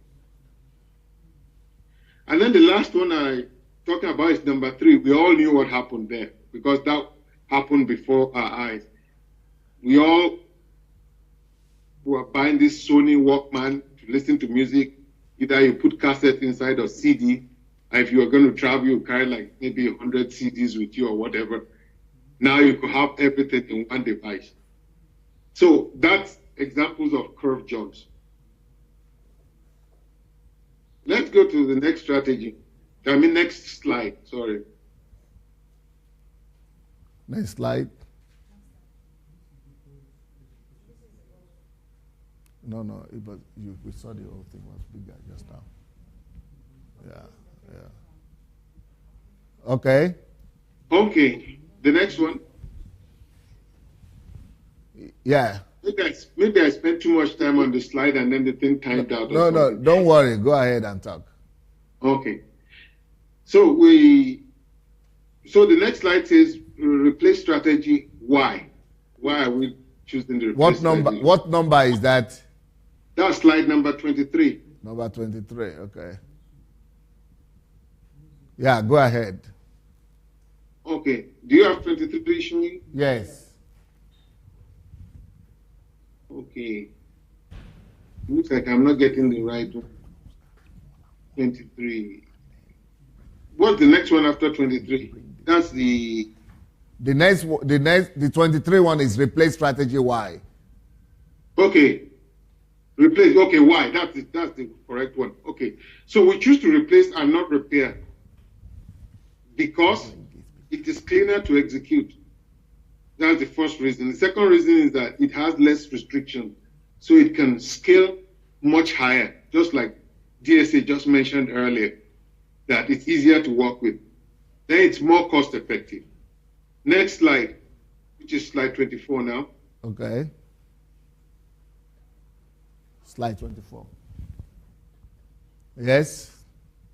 And then the last one I talking about is number 3. We all knew what happened there because that happened before our eyes. We all were buying this Sony Walkman to listen to music. Either you put cassette inside or CD. And if you are going to travel, you carry like maybe 100 CDs with you or whatever. Now you could have everything in one device. So that's examples of curved jobs. Let's go to the next strategy. Next slide, sorry. Next slide. No, but we saw the whole thing was bigger just now. Yeah. Okay. Okay, the next one. Yeah. Maybe I spent too much time on the slide and then the thing timed out. No, don't worry. Go ahead and talk. Okay. So the next slide says replace strategy. Why? Why are we choosing the replace strategy? What number is that? That's slide number 23. Number 23, okay. Yeah, go ahead. Okay. Do you have 23 showing? Yes. Okay. Looks like I'm not getting the right one. 23. What's the next one after 23? That's the 23 one is replace strategy Y. Okay. Replace. Okay, why? That's the correct one. Okay. So we choose to replace and not repair because it is cleaner to execute. That's the first reason. The second reason is that it has less restriction, so it can scale much higher, just like DSA just mentioned earlier, that it's easier to work with. Then it's more cost effective. Next slide, which is slide 24 now. Okay. Slide 24. Yes?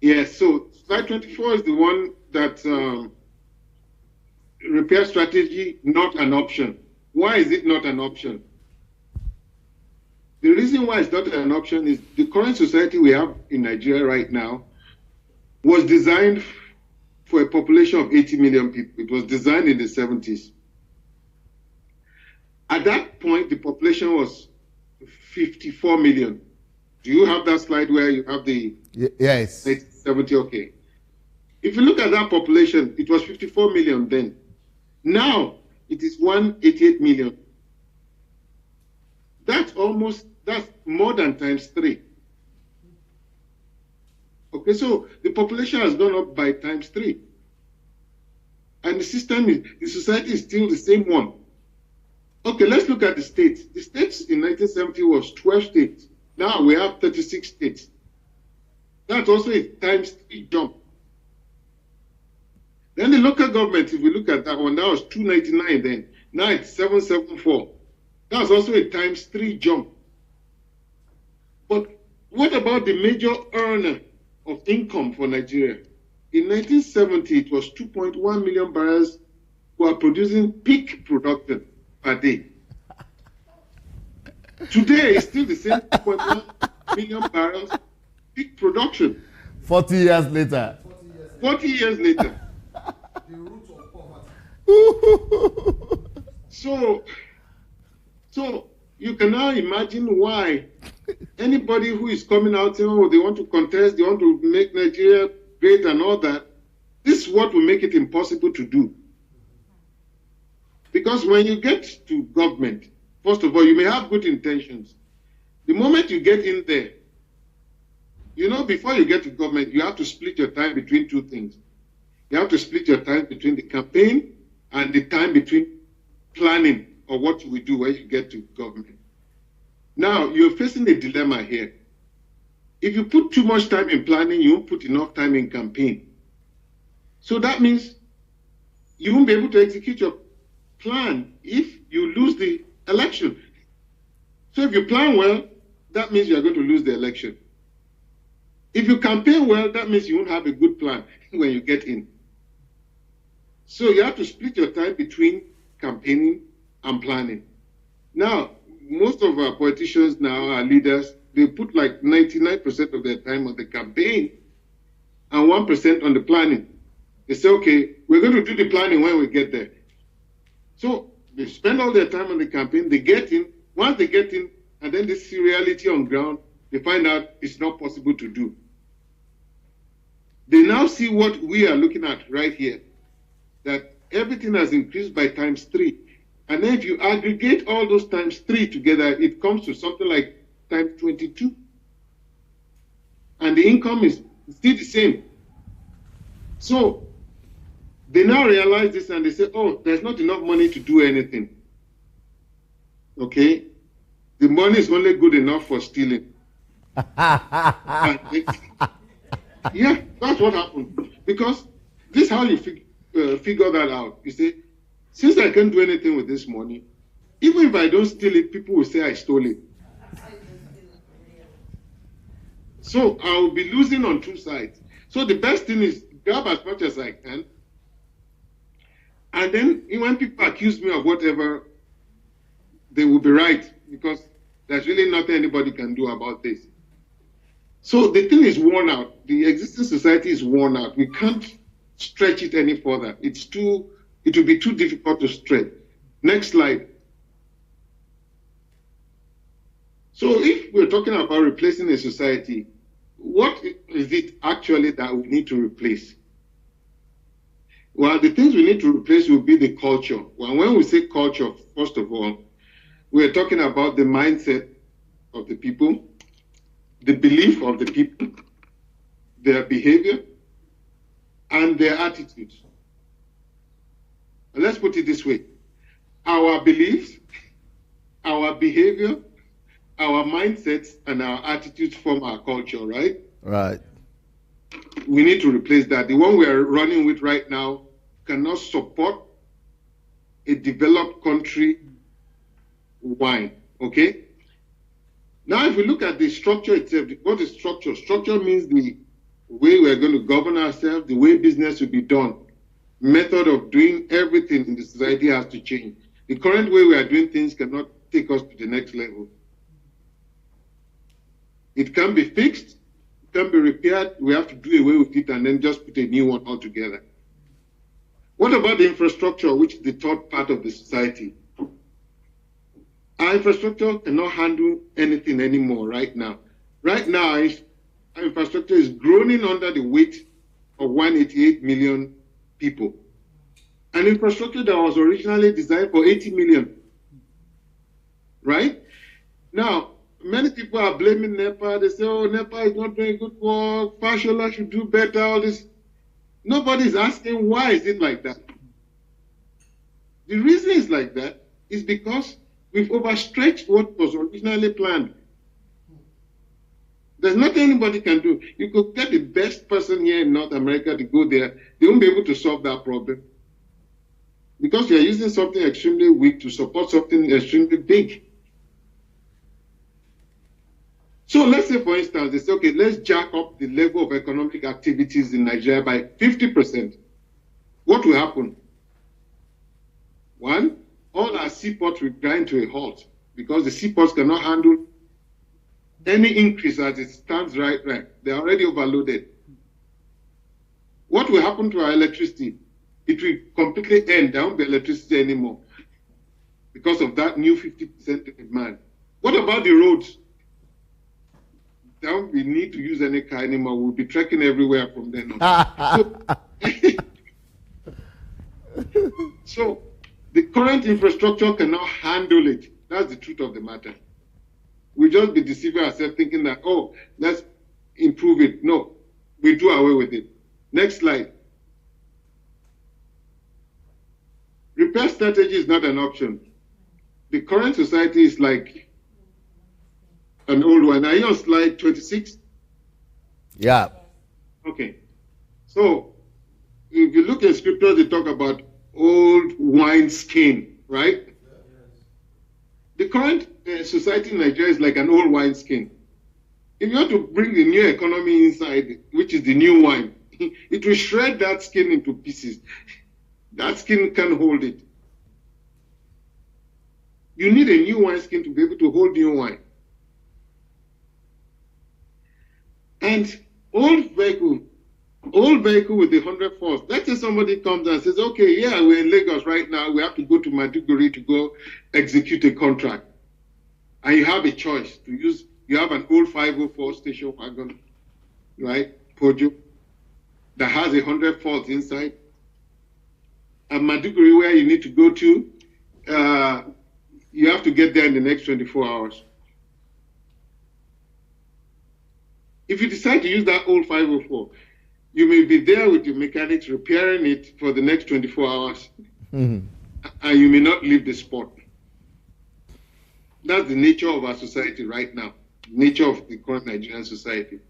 Yes, so slide 24 is the one that repair strategy, not an option. Why is it not an option? The reason why it's not an option is the current society we have in Nigeria right now was designed for a population of 80 million people. It was designed in the 70s. At that point, the population was 54 million. Do you have that slide where you have the yes 70? Okay. If you look at that population, it was 54 million then. Now it is 188 million. That's more than times 3. Okay, so the population has gone up by times 3. And the society is still the same one. Okay, let's look at the states. The states in 1970 was 12 states. Now we have 36 states. That's also a times 3 jump. Then the local government, if we look at that one, that was 299 then. Now it's 774. That's also a times 3 jump. But what about the major earner of income for Nigeria? In 1970, it was 2.1 million barrels who are producing peak production per day. Today, it's still the same 2.1 million barrels peak production. 40 years later. 40 years later. The root of poverty. So you can now imagine why anybody who is coming out saying, oh, they want to contest, they want to make Nigeria great and all that, this is what will make it impossible to do. Because when you get to government, first of all, you may have good intentions. The moment you get in there, before you get to government, you have to split your time between two things. You have to split your time between the campaign and the time between planning or what you will do when you get to government. Now, you're facing a dilemma here. If you put too much time in planning, you won't put enough time in campaign. So that means you won't be able to execute your plan if you lose the election. So if you plan well, that means you're going to lose the election. If you campaign well, that means you won't have a good plan when you get in. So you have to split your time between campaigning and planning. Now, most of our politicians now, our leaders, they put like 99% of their time on the campaign and 1% on the planning. They say, okay, we're going to do the planning when we get there. So they spend all their time on the campaign, they get in. Once they get in, and then they see reality on ground, they find out it's not possible to do. They now see what we are looking at right here, that everything has increased by times 3. And then if you aggregate all those times 3 together, it comes to something like times 22. And the income is still the same. So they now realize this and they say, oh, there's not enough money to do anything. Okay? The money is only good enough for stealing. Yeah, that's what happened. Because this is how you figure that out. You say, since I can't do anything with this money, even if I don't steal it, people will say I stole it. So I will be losing on 2 sides. So the best thing is grab as much as I can. And then when people accuse me of whatever, they will be right, because there's really nothing anybody can do about this. So the thing is worn out. The existing society is worn out. We can't stretch it any further. It will be too difficult to stretch. Next slide. So if we're talking about replacing a society, what is it actually that we need to replace? Well, the things we need to replace will be the culture. Well, when we say culture, first of all, we're talking about the mindset of the people, the belief of the people, their behavior, and their attitudes. And let's put it this way. Our beliefs, our behavior, our mindsets, and our attitudes form our culture, right? Right. We need to replace that. The one we are running with right now cannot support a developed country wine, okay? Now, if we look at the structure itself, what is structure? Structure means the way we're going to govern ourselves, the way business will be done. Method of doing everything in the society has to change. The current way we are doing things cannot take us to the next level. It can be fixed, it can be repaired, we have to do away with it and then just put a new one altogether. What about the infrastructure, which is the third part of the society? Our infrastructure cannot handle anything anymore right now. Right now, our infrastructure is groaning under the weight of 188 million people. An infrastructure that was originally designed for 80 million. Right? Now, many people are blaming NEPA. They say, oh, NEPA is not doing good work. Fashola should do better, all this. Nobody is asking why is it like that. The reason it's like that is because we've overstretched what was originally planned. There's nothing anybody can do. You could get the best person here in North America to go there. They won't be able to solve that problem. Because you're using something extremely weak to support something extremely big. So let's say, for instance, they say, okay, let's jack up the level of economic activities in Nigeria by 50%. What will happen? One, all our seaports will grind to a halt because the seaports cannot handle any increase as it stands right now. They're already overloaded. What will happen to our electricity? It will completely end. There won't be electricity anymore because of that new 50% demand. What about the roads? There won't be need to use any car anymore. We'll be trekking everywhere from then on. So the current infrastructure cannot handle it. That's the truth of the matter. We'll just be deceiving ourselves thinking that, oh, let's improve it. No, we do away with it. Next slide. Repair strategy is not an option. The current society is like an old one. Are you on slide 26? Yeah. Okay. So, if you look at scripture, they talk about old wine skin, right? The current society in Nigeria is like an old wine skin. If you want to bring the new economy inside, which is the new wine, it will shred that skin into pieces. That skin can't hold it. You need a new wine skin to be able to hold new wine. And old vehicle with the 100 force. Let's say somebody comes and says, okay, yeah, we're in Lagos right now. We have to go to Maiduguri to go execute a contract. And you have a choice to use You have an old 504 station wagon, right? Projec, that has 100 faults inside. And Maiduguri, where you need to go to, you have to get there in the next 24 hours. If you decide to use that old 504, you may be there with your mechanics repairing it for the next 24 hours, and you may not leave the spot. That's the nature of our society right now, nature of the current Nigerian society.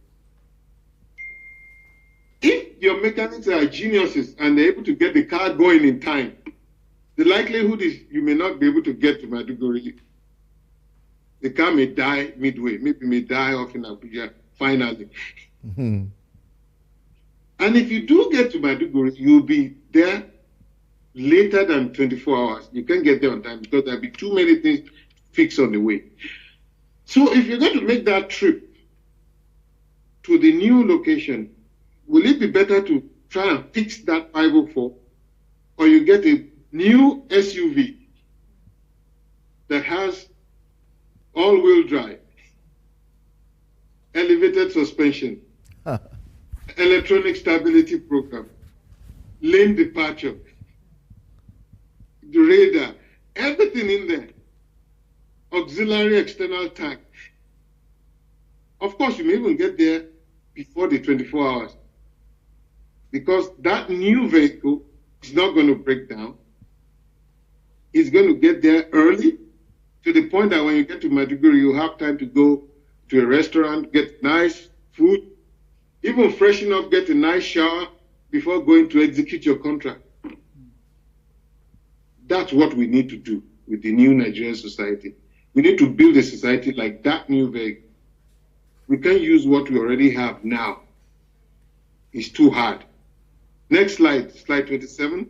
If your mechanics are geniuses and they're able to get the car going in time, the likelihood is you may not be able to get to Maiduguri. The car may die midway, maybe may die off in Abuja finally. And if you do get to Maiduguri, you'll be there later than 24 hours. You can't get there on time because there'll be too many things fixed on the way. So if you're going to make that trip to the new location, will it be better to try and fix that 504, or you get a new SUV that has all-wheel drive, elevated suspension, electronic stability program, lane departure, the radar, everything in there, auxiliary external tank. Of course, you may even get there before the 24 hours because that new vehicle is not going to break down. It's going to get there early to the point that when you get to Maiduguri, you have time to go to a restaurant, get nice food, even freshen up, get a nice shower before going to execute your contract. That's what we need to do with the new Nigerian society. We need to build a society like that new vehicle. We can't use what we already have now. It's too hard. Next slide, slide 27.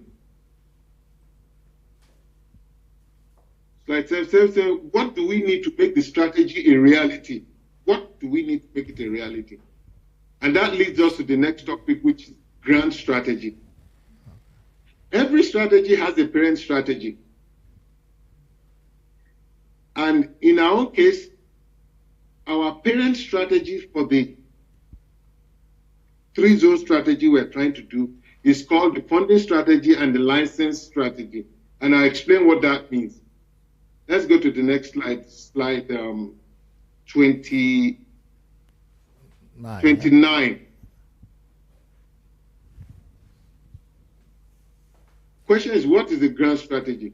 Slide 7, what do we need to make the strategy a reality? What do we need to make it a reality? And that leads us to the next topic, which is grand strategy. Every strategy has a parent strategy. And in our own case, our parent strategy for the 3-zone strategy we're trying to do is called the funding strategy and the license strategy. And I'll explain what that means. Let's go to the next slide, slide 29. Question is, what is the grand strategy?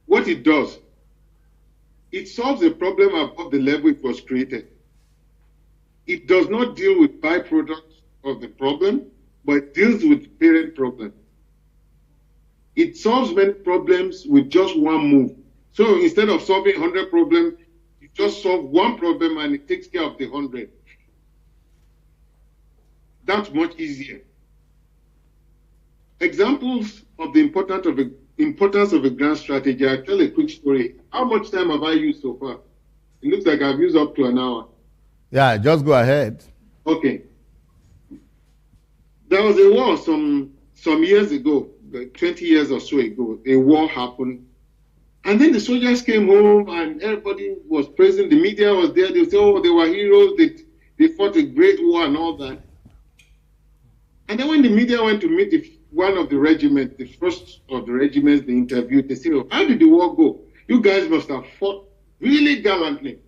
What it does, it solves a problem above the level it was created. It does not deal with byproducts of the problem, but it deals with the parent problem. It solves many problems with just one move. So instead of solving 100 problems, you just solve one problem and it takes care of the 100. That's much easier. Examples of the importance of a grand strategy. I'll tell a quick story. How much time have I used so far? It looks like I've used up to an hour. Yeah, just go ahead. Okay. There was a war some years ago, like 20 years or so ago. A war happened. And then the soldiers came home and everybody was praising. The media was there. They said, oh, they were heroes. They fought a great war and all that. And then when the media went to meet one of the regiments, the first of the regiments they interviewed, they said, oh, how did the war go? You guys must have fought really gallantly.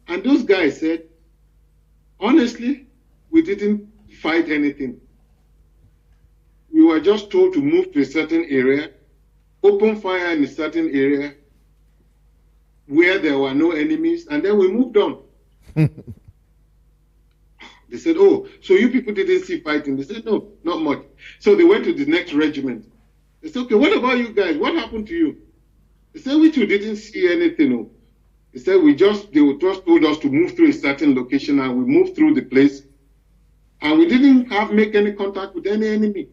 And those guys said, honestly, we didn't fight anything. We were just told to move to a certain area, open fire in a certain area where there were no enemies, and then we moved on. They said, oh, so you people didn't see fighting? They said, no, not much. So they went to the next regiment. They said, okay, what about you guys? What happened to you? They said, we too didn't see anything. No. They said, they just told us to move through a certain location, and we moved through the place, and we didn't make any contact with any enemy.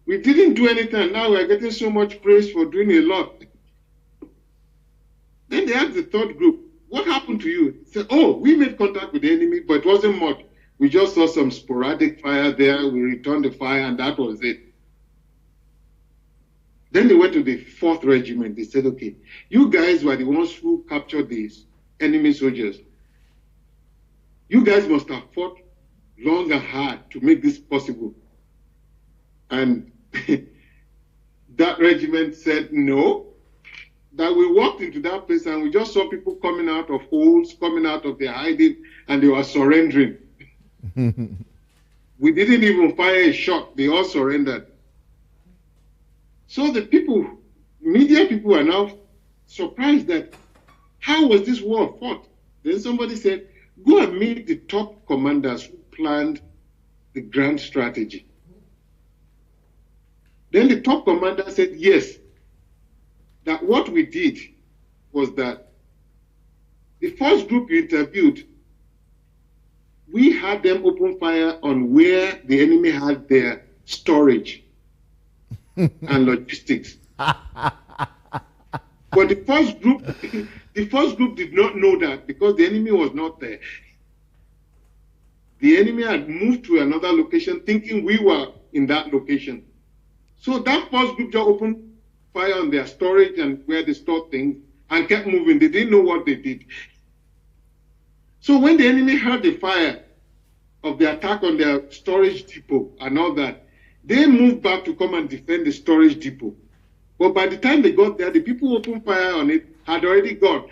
We didn't do anything, and now we're getting so much praise for doing a lot. Then they asked the third group, what happened to you? They said, oh, we made contact with the enemy, but it wasn't much. We just saw some sporadic fire there, we returned the fire, and that was it. Then they went to the 4th Regiment. They said, okay, you guys were the ones who captured these enemy soldiers. You guys must have fought long and hard to make this possible. And that regiment said no, that we walked into that place and we just saw people coming out of holes, coming out of their hiding, and they were surrendering. We didn't even fire a shot. They all surrendered. So the people, media people, are now surprised that how was this war fought? Then somebody said, go and meet the top commanders who planned the grand strategy. Then the top commander said, yes, that what we did was that the first group you interviewed, we had them open fire on where the enemy had their storage and logistics. But the first group did not know that because the enemy was not there. The enemy had moved to another location thinking we were in that location. So that first group just opened fire on their storage and where they stored things and kept moving. They didn't know what they did. So when the enemy heard the fire of the attack on their storage depot and all that, they moved back to come and defend the storage depot. But by the time they got there, the people who opened fire on it had already gone.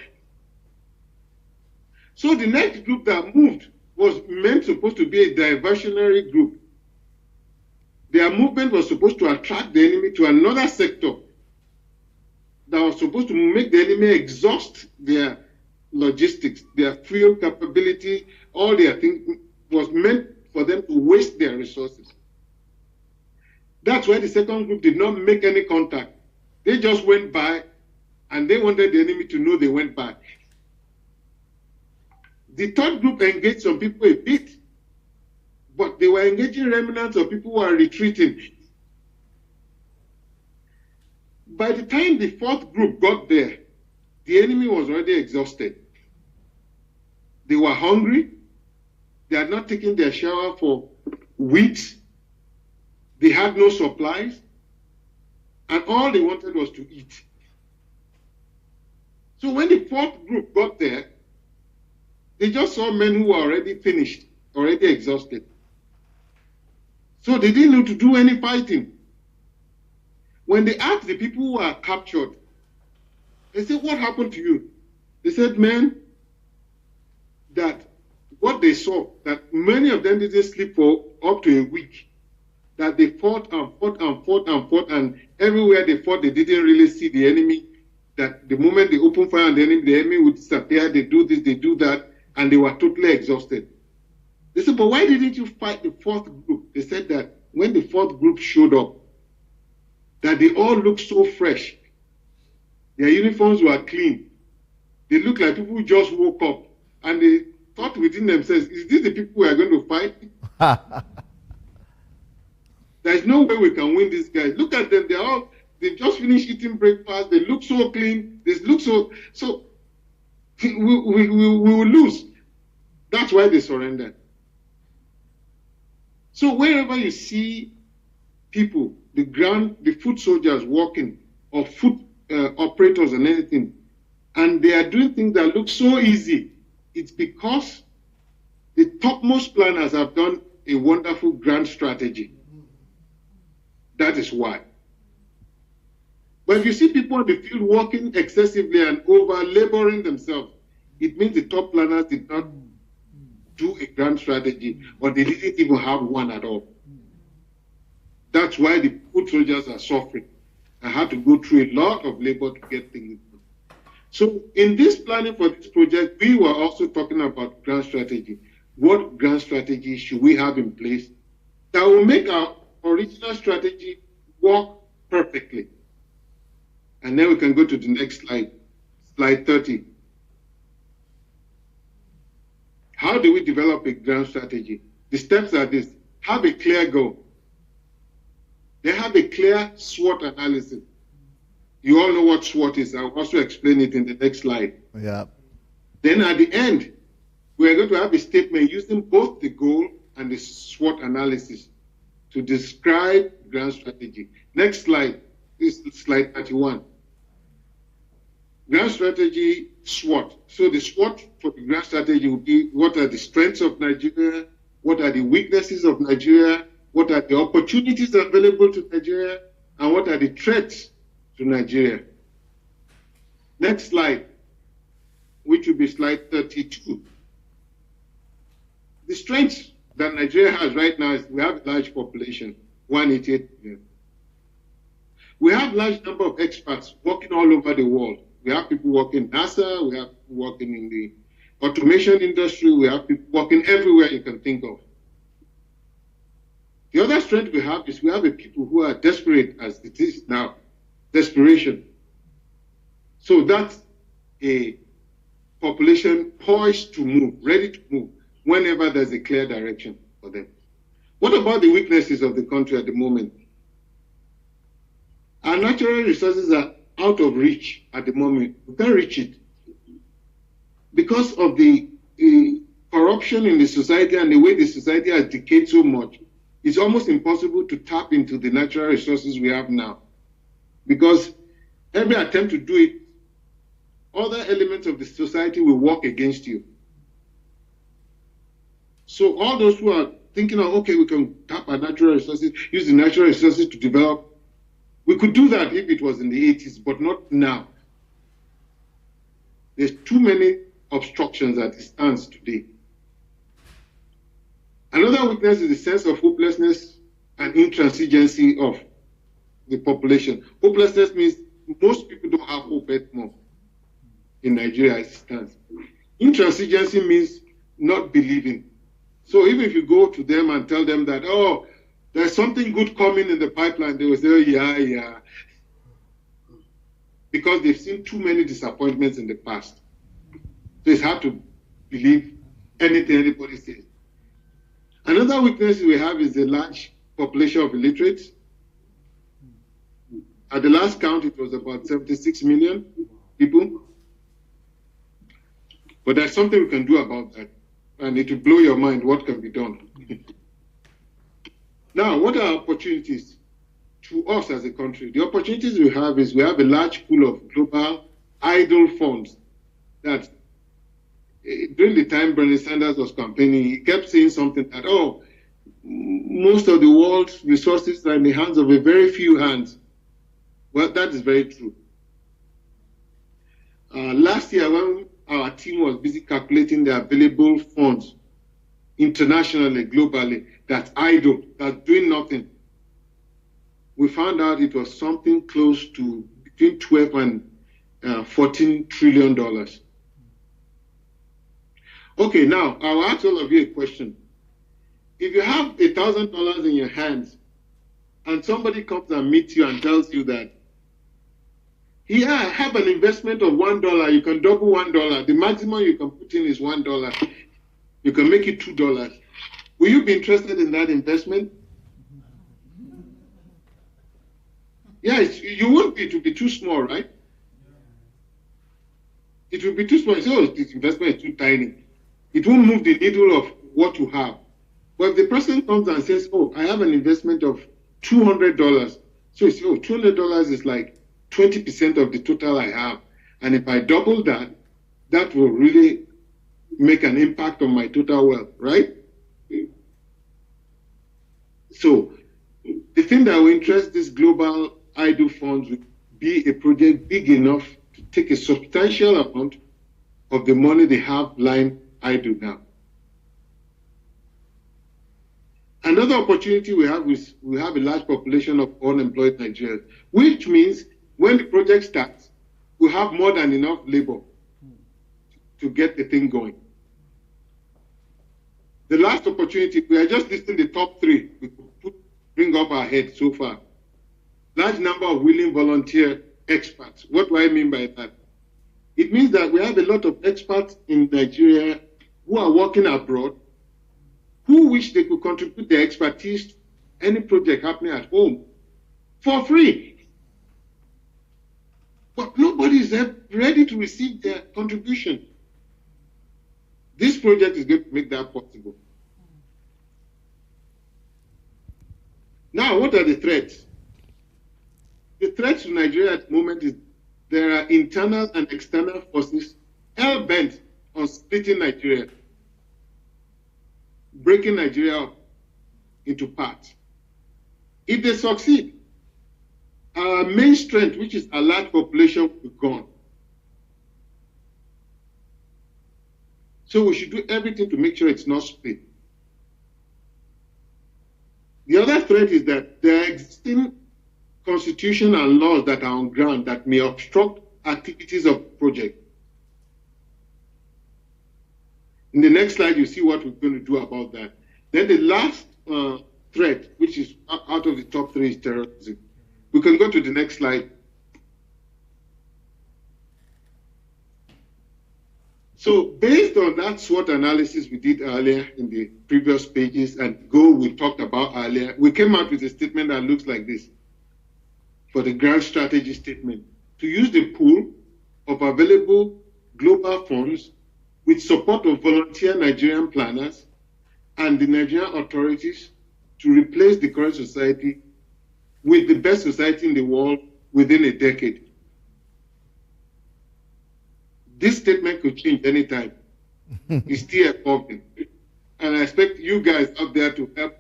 So the next group that moved was supposed to be a diversionary group. Their movement was supposed to attract the enemy to another sector that was supposed to make the enemy exhaust their logistics, their fuel capability, all their things was meant for them to waste their resources. That's why the second group did not make any contact. They just went by and they wanted the enemy to know they went by. The third group engaged some people a bit, but they were engaging remnants of people who are retreating. By the time the fourth group got there, the enemy was already exhausted. They were hungry. They had not taken their shower for weeks. They had no supplies. And all they wanted was to eat. So when the fourth group got there, they just saw men who were already finished, already exhausted. So they didn't need to do any fighting. When they asked the people who were captured, they said, what happened to you? They said, man, that what they saw, that many of them didn't sleep for up to a week, that they fought and fought and fought and fought, and everywhere they fought, they didn't really see the enemy, that the moment they opened fire on the enemy would disappear, they do this, they do that, and they were totally exhausted. They said, but why didn't you fight the fourth group? They said that when the fourth group showed up, that they all looked so fresh. Their uniforms were clean. They looked like people who just woke up, and they thought within themselves, is this the people we are going to fight? There's no way we can win these guys. Look at them, they just finished eating breakfast, they look so clean, they look so we will lose. That's why they surrendered. So wherever you see people, the foot soldiers walking, or foot operators and anything, and they are doing things that look so easy, it's because the topmost planners have done a wonderful grand strategy. That is why. But if you see people in the field working excessively and over-laboring themselves, it means the top planners did not do a grand strategy, or they didn't even have one at all. That's why the foot soldiers are suffering and had to go through a lot of labor to get things done. So in this planning for this project, we were also talking about grand strategy. What grand strategy should we have in place that will make our original strategy work perfectly? And then we can go to the next slide, slide 30. How do we develop a grand strategy? The steps are this: have a clear goal. They have a clear SWOT analysis. You all know what SWOT is. I'll also explain it in the next slide. Yeah. Then at the end, we're going to have a statement using both the goal and the SWOT analysis to describe grand strategy. Next slide. This is slide 31. Grand strategy SWOT. So the SWOT for the grand strategy will be what are the strengths of Nigeria, what are the weaknesses of Nigeria, what are the opportunities available to Nigeria, and what are the threats to Nigeria. Next slide, which will be slide 32. The strengths that Nigeria has right now is we have a large population, 188 million. We have a large number of experts working all over the world. We have people working in NASA, we have people working in the automation industry, we have people working everywhere you can think of. The other strength we have is we have a people who are desperate as it is now, desperation. So that's a population poised to move, ready to move, whenever there's a clear direction for them. What about the weaknesses of the country at the moment? Our natural resources are out of reach at the moment. We can't reach it. Because of the corruption in the society and the way the society has decayed so much, it's almost impossible to tap into the natural resources we have now. Because every attempt to do it, other elements of the society will work against you. So all those who are thinking of, okay, we can tap our natural resources, use the natural resources to develop, we could do that if it was in the 80s, but not now. There's too many obstructions as it stands today. Another weakness is the sense of hopelessness and intransigency of the population. Hopelessness means most people don't have hope anymore in Nigeria as it stands. Intransigency means not believing. So even if you go to them and tell them that, oh, there's something good coming in the pipeline, they will say, oh, yeah. Because they've seen too many disappointments in the past. So it's hard to believe anything anybody says. Another weakness we have is the large population of illiterates. At the last count, it was about 76 million people. But there's something we can do about that. And it will blow your mind what can be done. Now, what are opportunities to us as a country? The opportunities we have is we have a large pool of global idle funds that during the time Bernie Sanders was campaigning, he kept saying something that, oh, most of the world's resources are in the hands of a very few hands. Well, that is very true. Last year, when our team was busy calculating the available funds internationally, globally, that's idle, that's doing nothing, we found out it was something close to between 12 and $14 trillion. Okay, now I'll ask all of you a question. If you have $1,000 in your hands and somebody comes and meets you and tells you that, yeah, I have an investment of $1, you can double $1, the maximum you can put in is $1, you can make it $2. Will you be interested in that investment? Yes, you won't be, it will be too small, right? It will be too small. So this investment is too tiny. It won't move the needle of what you have. But if the person comes and says, oh, I have an investment of $200, so you say, oh, $200 is like 20% of the total I have. And if I double that, that will really make an impact on my total wealth, right? So the thing that will interest these global idle funds would be a project big enough to take a substantial amount of the money they have lying idle now. Another opportunity we have is we have a large population of unemployed Nigerians, which means when the project starts, we have more than enough labor to get the thing going. The last opportunity, we are just listing the top three we could bring up our head so far. Large number of willing volunteer experts. What do I mean by that? It means that we have a lot of experts in Nigeria who are working abroad, who wish they could contribute their expertise to any project happening at home for free. But nobody is ready to receive their contribution. This project is going to make that possible. Now, what are the threats? the threat to Nigeria at the moment is there are internal and external forces hell-bent on splitting Nigeria, breaking Nigeria up into parts. If they succeed, our main strength, which is a large population, will be gone. So we should do everything to make sure it's not split. The other threat is that there are existing constitution and laws that are on ground that may obstruct activities of Projec. In the next slide, you see what we're going to do about that. Then the last threat, which is out of the top three, is terrorism. We can go to the next slide. So based on that SWOT analysis we did earlier in the previous pages and goal we talked about earlier, we came out with a statement that looks like this for the grand strategy statement: to use the pool of available global funds with support of volunteer Nigerian planners and the Nigerian authorities to replace the current society with the best society in the world within a decade. This statement could change anytime. It's still evolving. And I expect you guys out there to help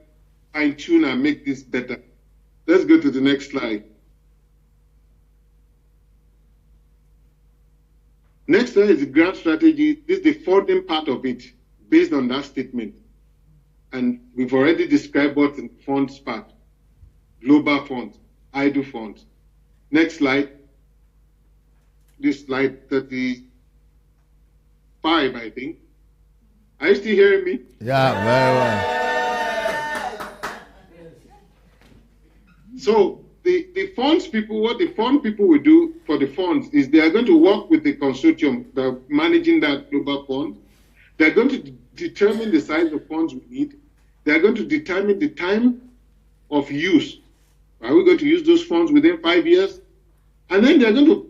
fine-tune and make this better. Let's go to the next slide. Next slide is the grand strategy. This is the funding part of it, based on that statement. And we've already described what's in the funds part. Global funds, idle funds. Next slide. This slide 35, I think. Are you still hearing me? Yeah, very well. So the funds people, what the fund people will do for the funds is they are going to work with the consortium managing that global fund. They're going to determine the size of funds we need. They're going to determine the time of use. Are we going to use those funds within 5 years? And then they're going to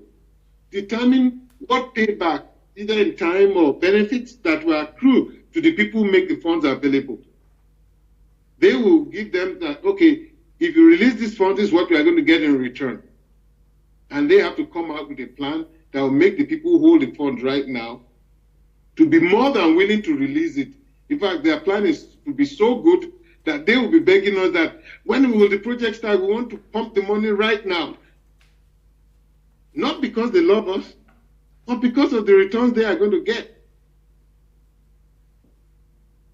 determine what payback, either in time or benefits, that will accrue to the people who make the funds available. They will give them that, okay, if you release these funds, this is what we are going to get in return. And they have to come out with a plan that will make the people who hold the funds right now to be more than willing to release it. In fact, their plan is to be so good that they will be begging us that when will the project start, we want to pump the money right now. Not because they love us, but because of the returns they are going to get.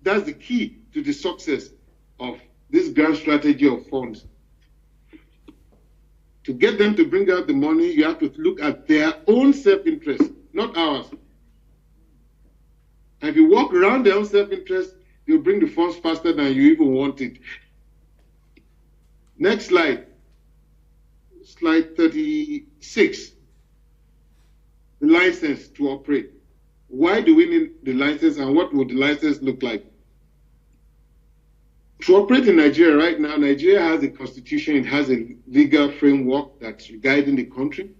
That's the key to the success of this grand strategy of funds. To get them to bring out the money, you have to look at their own self-interest, not ours. And if you walk around their own self-interest, you'll bring the funds faster than you even want it. Next slide. Slide 36. The license to operate. Why do we need the license and what would the license look like? To operate in Nigeria right now, Nigeria has a constitution, it has a legal framework that's guiding the country.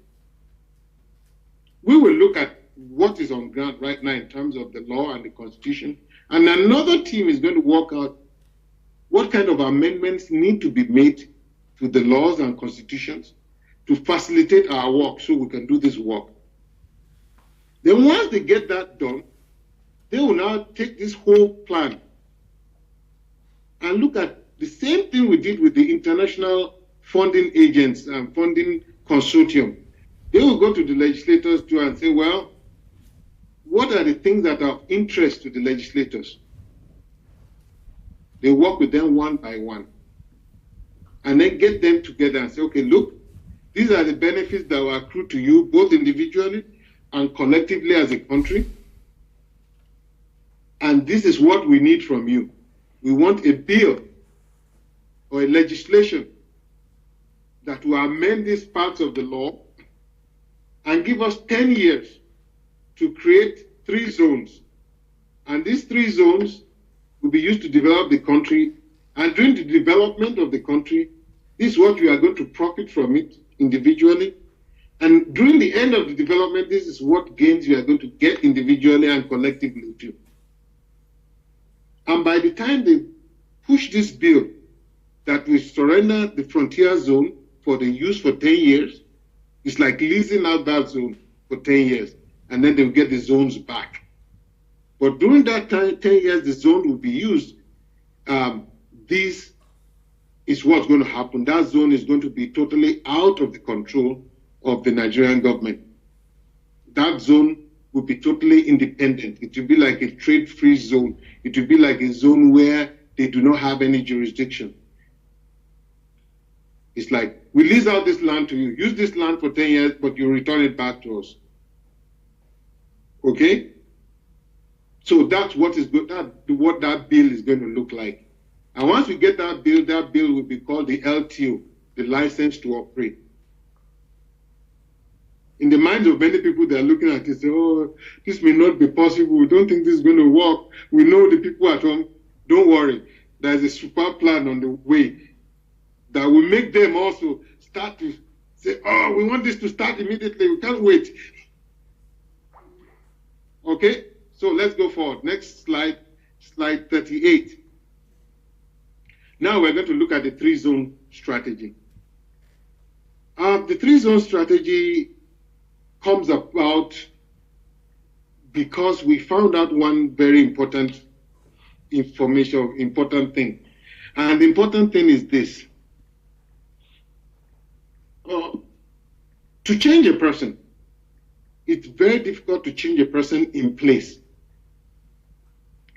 We will look at what is on ground right now in terms of the law and the constitution. And another team is going to work out what kind of amendments need to be made to the laws and constitutions to facilitate our work so we can do this work. Then once they get that done, they will now take this whole plan and look at the same thing we did with the international funding agents and funding consortium. They will go to the legislators too and say, well, what are the things that are of interest to the legislators? They work with them one by one and then get them together and say, okay, look, these are the benefits that will accrue to you both individually and collectively as a country. And this is what we need from you. We want a bill or a legislation that will amend these parts of the law and give us 10 years to create 3 zones. And these 3 zones will be used to develop the country. And during the development of the country, this is what we are going to profit from it individually. And during the end of the development, this is what gains we are going to get individually and collectively too. And by the time they push this bill that will surrender the frontier zone for the use for 10 years. It's like leasing out that zone for 10 years, and then they'll get the zones back. But during that time, 10 years, the zone will be used. This is what's going to happen. That zone is going to be totally out of the control of the Nigerian government. That zone will be totally independent. It will be like a trade-free zone. It will be like a zone where they do not have any jurisdiction. It's like, we lease out this land to you. Use this land for 10 years, but you return it back to us. Okay? So that's what that bill is going to look like. And once we get that bill will be called the LTO, the license to operate. In the minds of many people, they're looking at it, say, oh, this may not be possible. We don't think this is going to work. We know the people at home. Don't worry. There's a super plan on the way that will make them also start to say, oh, we want this to start immediately. We can't wait. Okay? So let's go forward. Next slide, slide 38. Now we're going to look at the three-zone strategy. The three-zone strategy comes about because we found out one very important important thing. And the important thing is this. To change a person, it's very difficult to change a person in place.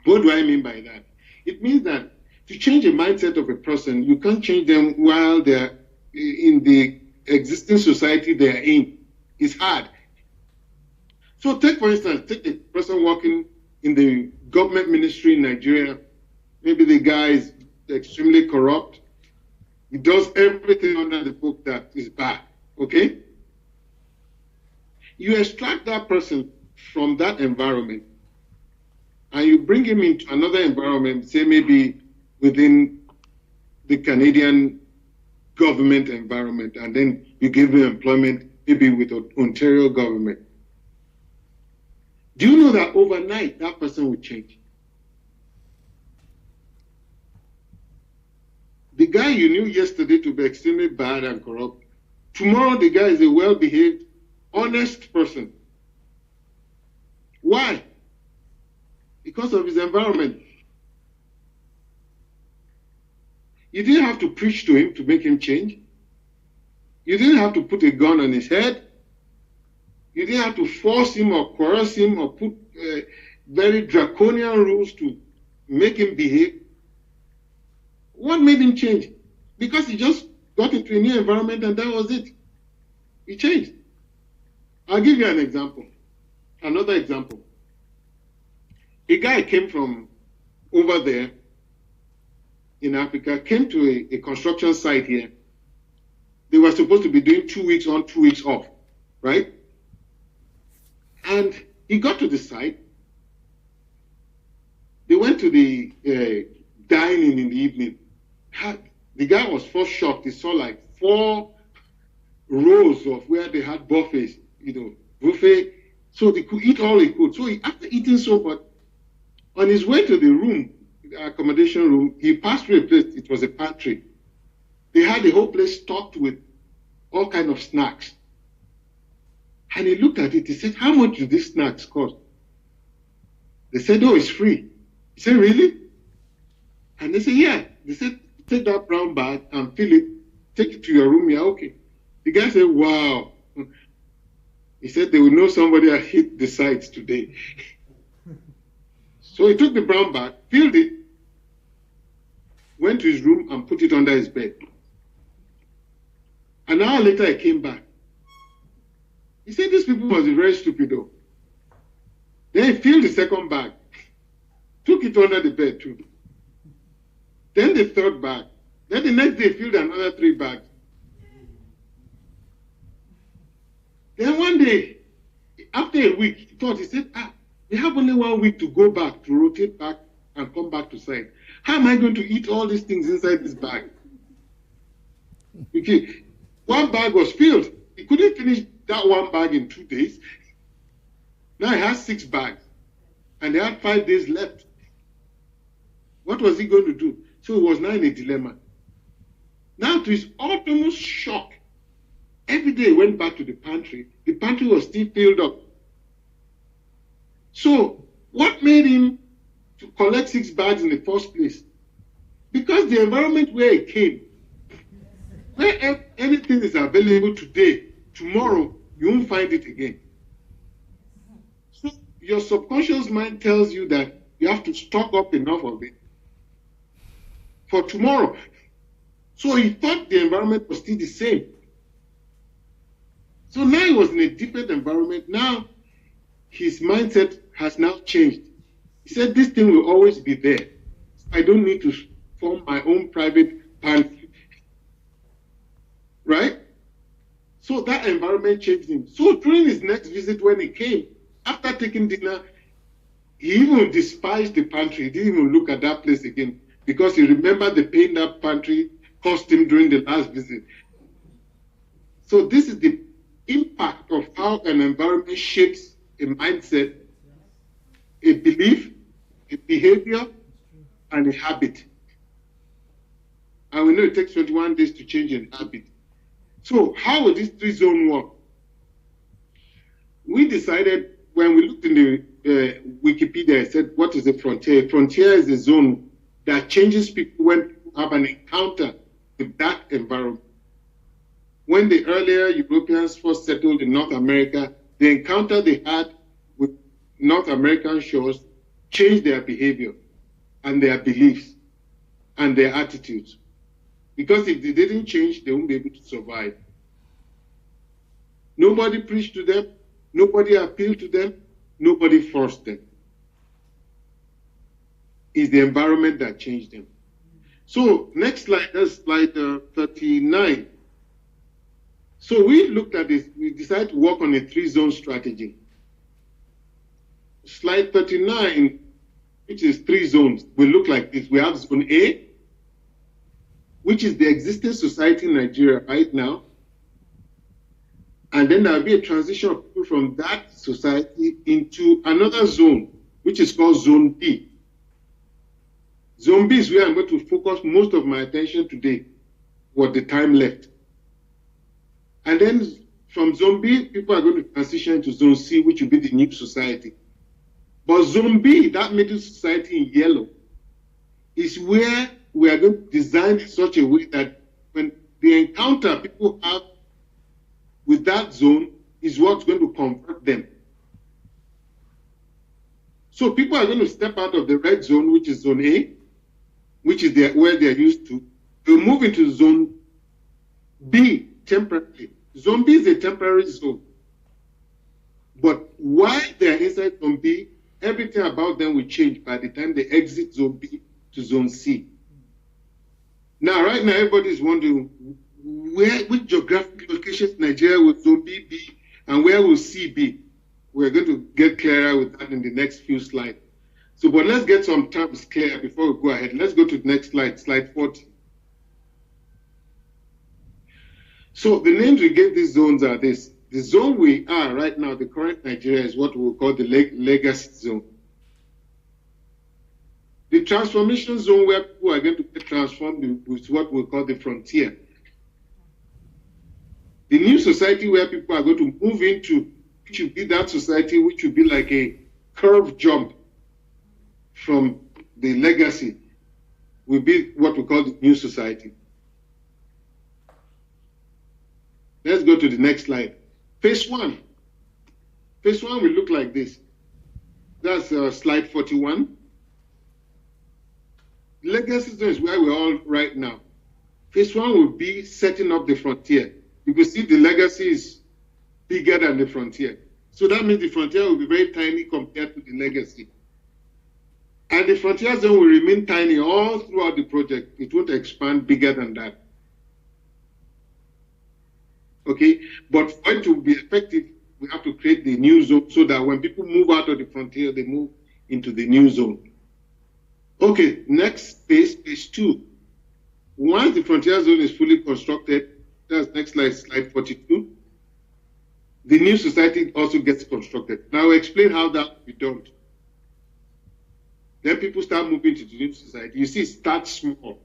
What do I mean by that? It means that to change the mindset of a person, you can't change them while they're in the existing society they're in. It's hard. So for instance, take a person working in the government ministry in Nigeria. Maybe the guy is extremely corrupt. He does everything under the book that is bad, okay? You extract that person from that environment and you bring him into another environment, say maybe within the Canadian government environment, and then you give him employment maybe with the Ontario government. Do you know that overnight that person will change? The guy you knew yesterday to be extremely bad and corrupt, tomorrow the guy is a well-behaved, honest person. Why? Because of his environment. You didn't have to preach to him to make him change. You didn't have to put a gun on his head. You didn't have to force him or coerce him or put very draconian rules to make him behave. What made him change? Because he just got into a new environment and that was it. He changed. I'll give you an example. Another example. A guy came from over there in Africa, came to a construction site here. They were supposed to be doing 2 weeks on, 2 weeks off, right? And he got to the site. They went to the dining in the evening. The guy was first shocked. He saw like 4 rows of where they had buffets, buffet. So they could eat all he could. So after eating so much, on his way to the room, the accommodation room, he passed through a place. It was a pantry. They had the whole place stocked with all kinds of snacks. And he looked at it. He said, how much do these snacks cost? They said, oh, it's free. He said, really? And they said, yeah. They said, take that brown bag and fill it. Take it to your room. Yeah, okay. The guy said, wow. He said, they will know somebody had hit the sites today. So he took the brown bag, filled it, went to his room and put it under his bed. An hour later, he came back. He said, these people must be very stupid though. Then he filled the second bag, took it under the bed too. Then the third bag. Then the next day, he filled another 3 bags. Then one day, after a week, he said, we have only 1 week to go back, to rotate back and come back to site. How am I going to eat all these things inside this bag? Okay, 1 bag was filled. He couldn't finish that 1 bag in 2 days. Now he has 6 bags. And they had 5 days left. What was he going to do? So he was now in a dilemma. Now, to his utmost shock, every day he went back to the pantry was still filled up. So, what made him to collect 6 bags in the first place? Because the environment where he came, where anything is available today, tomorrow, you won't find it again. So, your subconscious mind tells you that you have to stock up enough of it for tomorrow. So he thought the environment was still the same. So now he was in a different environment. Now his mindset has now changed. He said, this thing will always be there. I don't need to form my own private pantry. Right? So that environment changed him. So during his next visit when he came, after taking dinner, he even despised the pantry. He didn't even look at that place again because he remembered the pain that pantry cost him during the last visit. So this is the impact of how an environment shapes a mindset, a belief, a behavior, and a habit. And we know it takes 21 days to change a habit. So how will this 3-zone work? We decided when we looked in the Wikipedia, it said, what is a frontier? A frontier is a zone that changes people when people have an encounter with that environment. When the earlier Europeans first settled in North America, the encounter they had with North American shores changed their behavior and their beliefs and their attitudes. Because if they didn't change, they won't be able to survive. Nobody preached to them, nobody appealed to them, nobody forced them. It's the environment that changed them. So next slide, that's slide 39. So we looked at this, we decided to work on a 3-zone strategy. Slide 39, which is 3 zones, will look like this. We have zone A, which is the existing society in Nigeria right now. And then there'll be a transition of people from that society into another zone, which is called zone B. Zone B is where I'm going to focus most of my attention today, what the time left. And then from zone B, people are going to transition into zone C, which will be the new society. But zone B, that middle society in yellow, is where we are going to design in such a way that when the encounter people have with that zone is what's going to convert them. So people are going to step out of the red zone, which is zone A, which is where they're used to. They'll move into zone B temporarily. Zone B is a temporary zone. But while they're inside zone B, everything about them will change by the time they exit zone B to zone C. Now, right now, everybody's wondering which geographic locations in Nigeria will zone B be and where will C be? We're going to get clearer with that in the next few slides. So, but let's get some terms clear before we go ahead. Let's go to the next slide, slide 40. So the names we gave these zones are this. The zone we are right now, the current Nigeria, is what we'll call the legacy zone. The transformation zone where people are going to get transformed is what we'll call the frontier. The new society where people are going to move into, which will be that society which will be like a curve jump from the legacy, will be what we call the new society. Let's go to the next slide. Phase 1. Phase 1 will look like this. That's slide 41. Legacy zone is where we're all right now. Phase 1 will be setting up the frontier. You can see the legacy is bigger than the frontier. So that means the frontier will be very tiny compared to the legacy. And the frontier zone will remain tiny all throughout the project. It won't expand bigger than that. Okay, but for it to be effective, we have to create the new zone so that when people move out of the frontier, they move into the new zone. Okay, next phase, phase 2. Once the frontier zone is fully constructed, that's next slide, slide 42, the new society also gets constructed. Now I'll explain how that will be done. Then people start moving to the new society. You see, it starts small.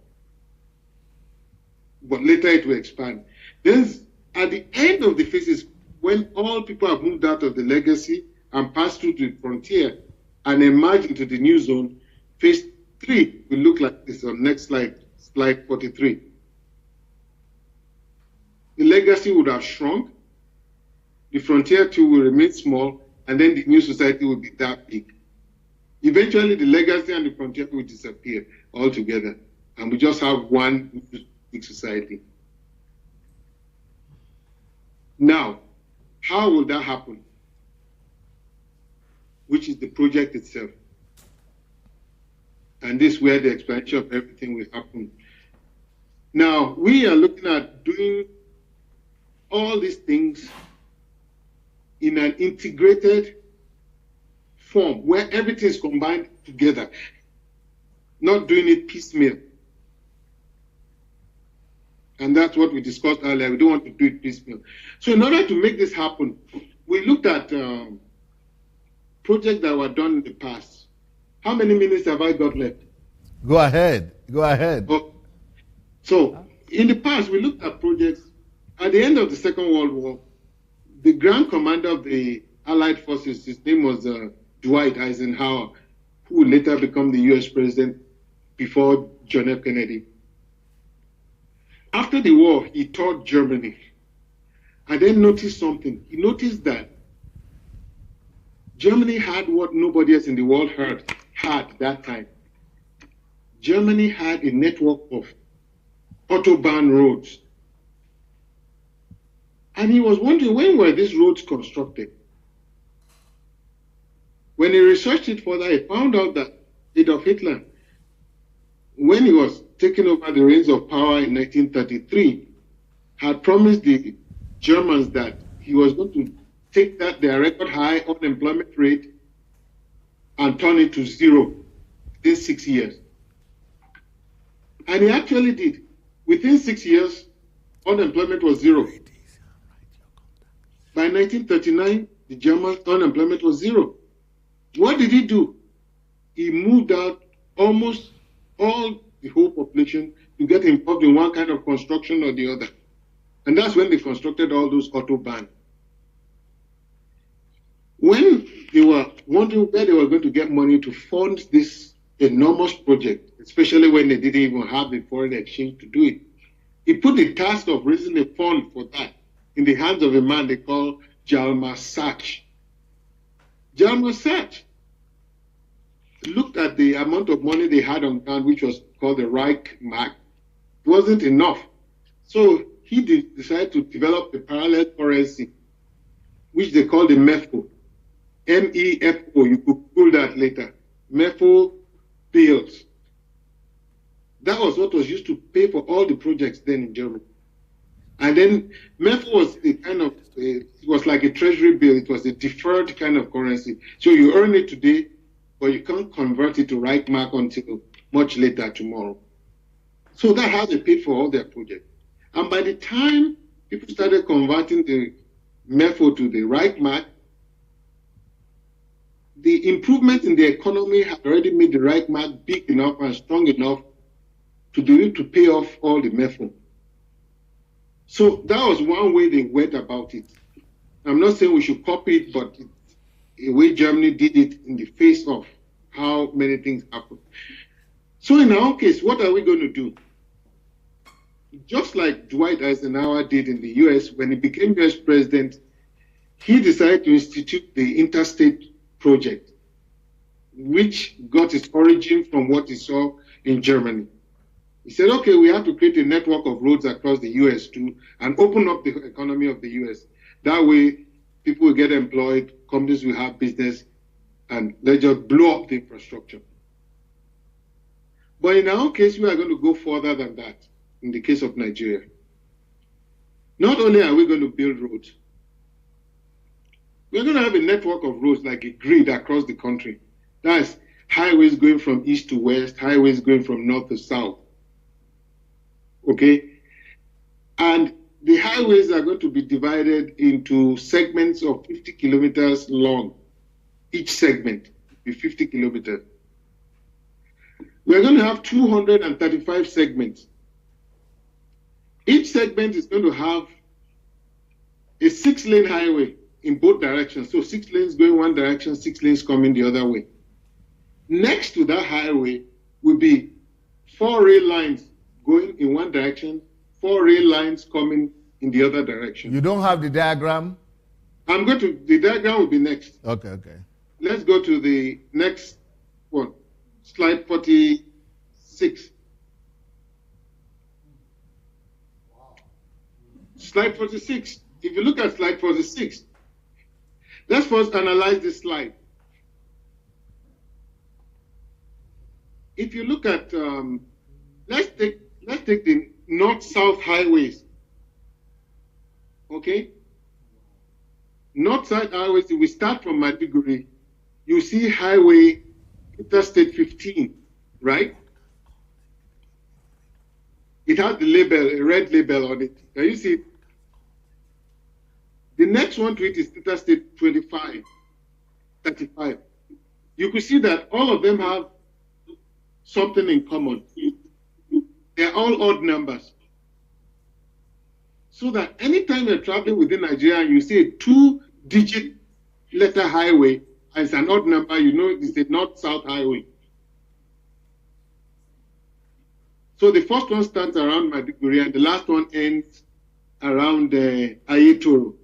but later it will expand. Then at the end of the phases, when all people have moved out of the legacy and passed through the frontier and emerged into the new zone, phase 3 will look like this on next slide, slide 43. The legacy would have shrunk, the frontier too will remain small, and then the new society will be that big. Eventually, the legacy and the frontier will disappear altogether, and we just have one big society. Now, how will that happen? Which is the project itself. And this is where the explanation of everything will happen. Now, we are looking at doing all these things in an integrated form where everything is combined together, not doing it piecemeal. And that's what we discussed earlier. We don't want to do it piecemeal. So in order to make this happen, we looked at projects that were done in the past. How many minutes have I got left? Go ahead. Go ahead. Oh. So in the past, we looked at projects. At the end of the Second World War, the Grand Commander of the Allied Forces, his name was Dwight Eisenhower, who would later become the US president before John F. Kennedy. After the war, he toured Germany and then noticed something. He noticed that Germany had what nobody else in the world had that time. Germany had a network of autobahn roads. And he was wondering, when were these roads constructed? When he researched it further, he found out that Adolf Hitler, when he was taking over the reins of power in 1933, had promised the Germans that he was going to take their record high unemployment rate and turn it to zero within 6 years. And he actually did. Within 6 years, unemployment was zero. By 1939, the German unemployment was zero. What did he do? He moved out almost all the whole population to get involved in one kind of construction or the other. And that's when they constructed all those autobahns. When they were wondering where they were going to get money to fund this enormous project, especially when they didn't even have the foreign exchange to do it, he put the task of raising a fund for that in the hands of a man they call Hjalmar Sachs. Hjalmar Sachs looked at the amount of money they had on ground, which was called the Reichsmark. It wasn't enough. So he decided to develop a parallel currency, which they call the MEFO. MEFO, you could Google that later. MEFO bills. That was what was used to pay for all the projects then in Germany. And then MEFO was a kind of, it was like a treasury bill. It was a deferred kind of currency. So you earn it today, but you can't convert it to Reichsmark until much later tomorrow. So that's how they paid for all their projects. And by the time people started converting the MEFO to the Reichsmark, the improvement in the economy had already made the Reichsmark big enough and strong enough to be able to pay off all the MEFO. So that was one way they went about it. I'm not saying we should copy it, but it's a way Germany did it in the face of how many things happened. So in our case, what are we going to do? Just like Dwight Eisenhower did in the US, when he became US president, he decided to institute the Interstate Project, which got its origin from what he saw in Germany. He said, okay, we have to create a network of roads across the US too and open up the economy of the US. That way, people will get employed, companies will have business, and they just blow up the infrastructure. But in our case, we are going to go further than that in the case of Nigeria. Not only are we going to build roads, we're going to have a network of roads like a grid across the country. That's highways going from east to west, highways going from north to south. Okay? And the highways are going to be divided into segments of 50 kilometers long. Each segment will be 50 kilometers. We're going to have 235 segments. Each segment is going to have a 6-lane highway in both directions. So 6 lanes going one direction, 6 lanes coming the other way. Next to that highway will be 4 rail lines going in one direction, 4 rail lines coming in the other direction. You don't have the diagram? The diagram will be next. Okay. Let's go to the next one, slide 46. Slide 46. If you look at slide 46, let's first analyze this slide. If you look at, let's take the north-south highways. Okay? North-south highways, if we start from Maiduguri, you see highway Interstate 15, right? It has the label, a red label on it. Can you see it? The next one to it is Interstate 25, 35. You could see that all of them have something in common. They're all odd numbers. So that anytime you're traveling within Nigeria and you see a 2-digit letter highway and it's an odd number, you know it's a north-south highway. So the first one starts around Maiduguri and the last one ends around Ayetoro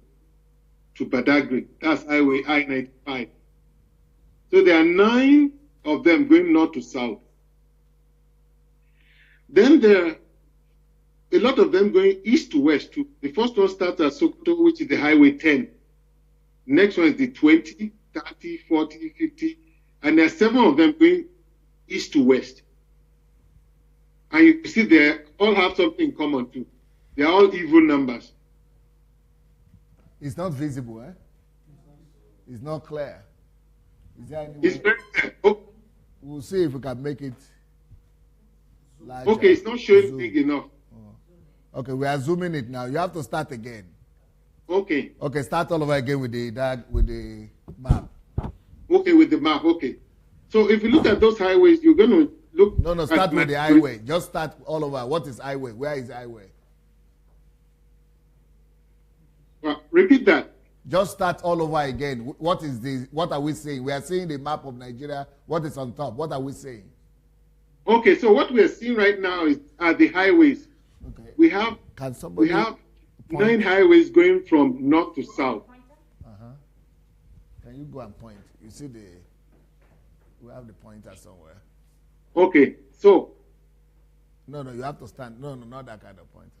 to Badagry. That's highway I-95. So there are 9 of them going north to south. Then there are a lot of them going east to west too. The first one starts at Sokoto, which is the highway 10. Next one is the 20, 30, 40, 50. And there are 7 of them going east to west. And you see they all have something in common too. They are all even numbers. It's not visible, eh? It's not clear. Is there any It's way? very clear. Oh, We'll see if we can make it larger. okay, it's not showing Zoom. big enough. Okay, we are zooming it now. You have to start again. Okay. Okay, start all over again with the map. Okay, with the map. Okay. So if you look at those highways, you're going to look. No, start with the highway. Just start all over. What is highway? Where is highway? Repeat that. Just start all over again. What are we saying? We are seeing the map of Nigeria. What is on top? What are we saying? Okay, so what we are seeing right now are the highways. Okay. We have Can somebody point? 9 point? highways going from north to south. Can you go and point? You see we have the pointer somewhere. Okay, so No, you have to stand. No, not that kind of pointer.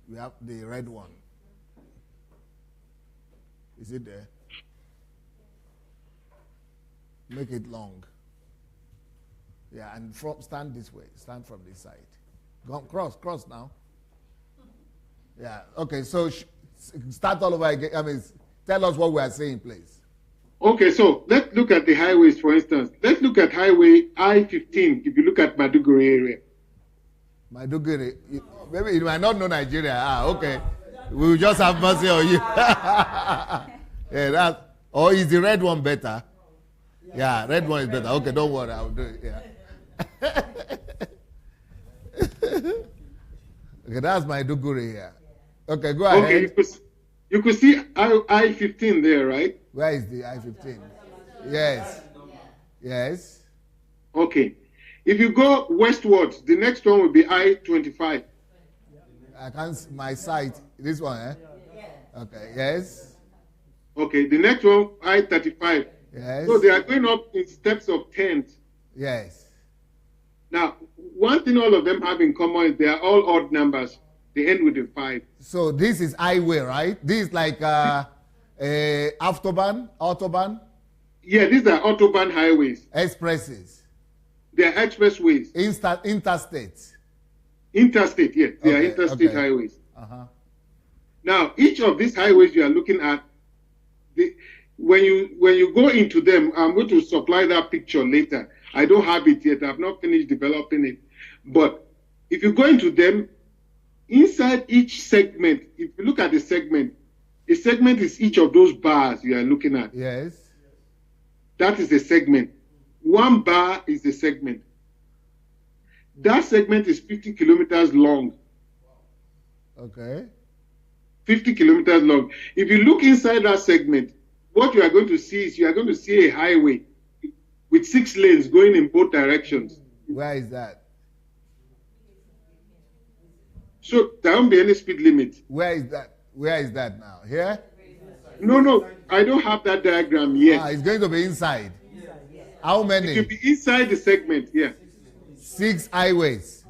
You have the red one. Is it there? Make it long. Yeah, and stand this way. Stand from this side. Go cross now. Yeah. Okay. So start all over again. Tell us what we are saying, please. okay, so let's look at the highways, for instance. Let's look at highway I-15, if you look at Maiduguri area. Maiduguri, maybe you might not know Nigeria. Okay. We will just have mercy on you. Yeah, or is the red one better? Yeah, red one is better. Okay, don't worry, I'll do it. Yeah. Okay, that's Maiduguri here. Okay, go ahead. Okay, you could see I-15 there, right? Where is the I-15? Yes. Okay. If you go westwards, the next one will be I-25. I can't see my site. This one, eh? Okay, yes. Okay, the next one, I-35. Yes. So they are going up in steps of 10s. Yes. Now, one thing all of them have in common is they are all odd numbers. They end with a 5. So this is highway, right? This is like autobahn? Yeah, these are autobahn highways. Expresses. They are expressways. Interstates. Interstate, yes. They are Okay, interstate okay. highways. Uh-huh. Now, each of these highways you are looking at, when you go into them, I'm going to supply that picture later. I don't have it yet. I've not finished developing it. But if you go into them, inside each segment, if you look at the segment, a segment is each of those bars you are looking at. Yes. That is the segment. One bar is the segment. That segment is 50 kilometers long. Okay. 50 kilometers long. If you look inside that segment, what you are going to see is you are going to see a highway with 6 lanes going in both directions. Where is that? So there won't be any speed limit. Where is that? Where is that now? Here? No, I don't have that diagram yet. It's going to be inside. How It many? will be inside the segment, yeah. 6 highways.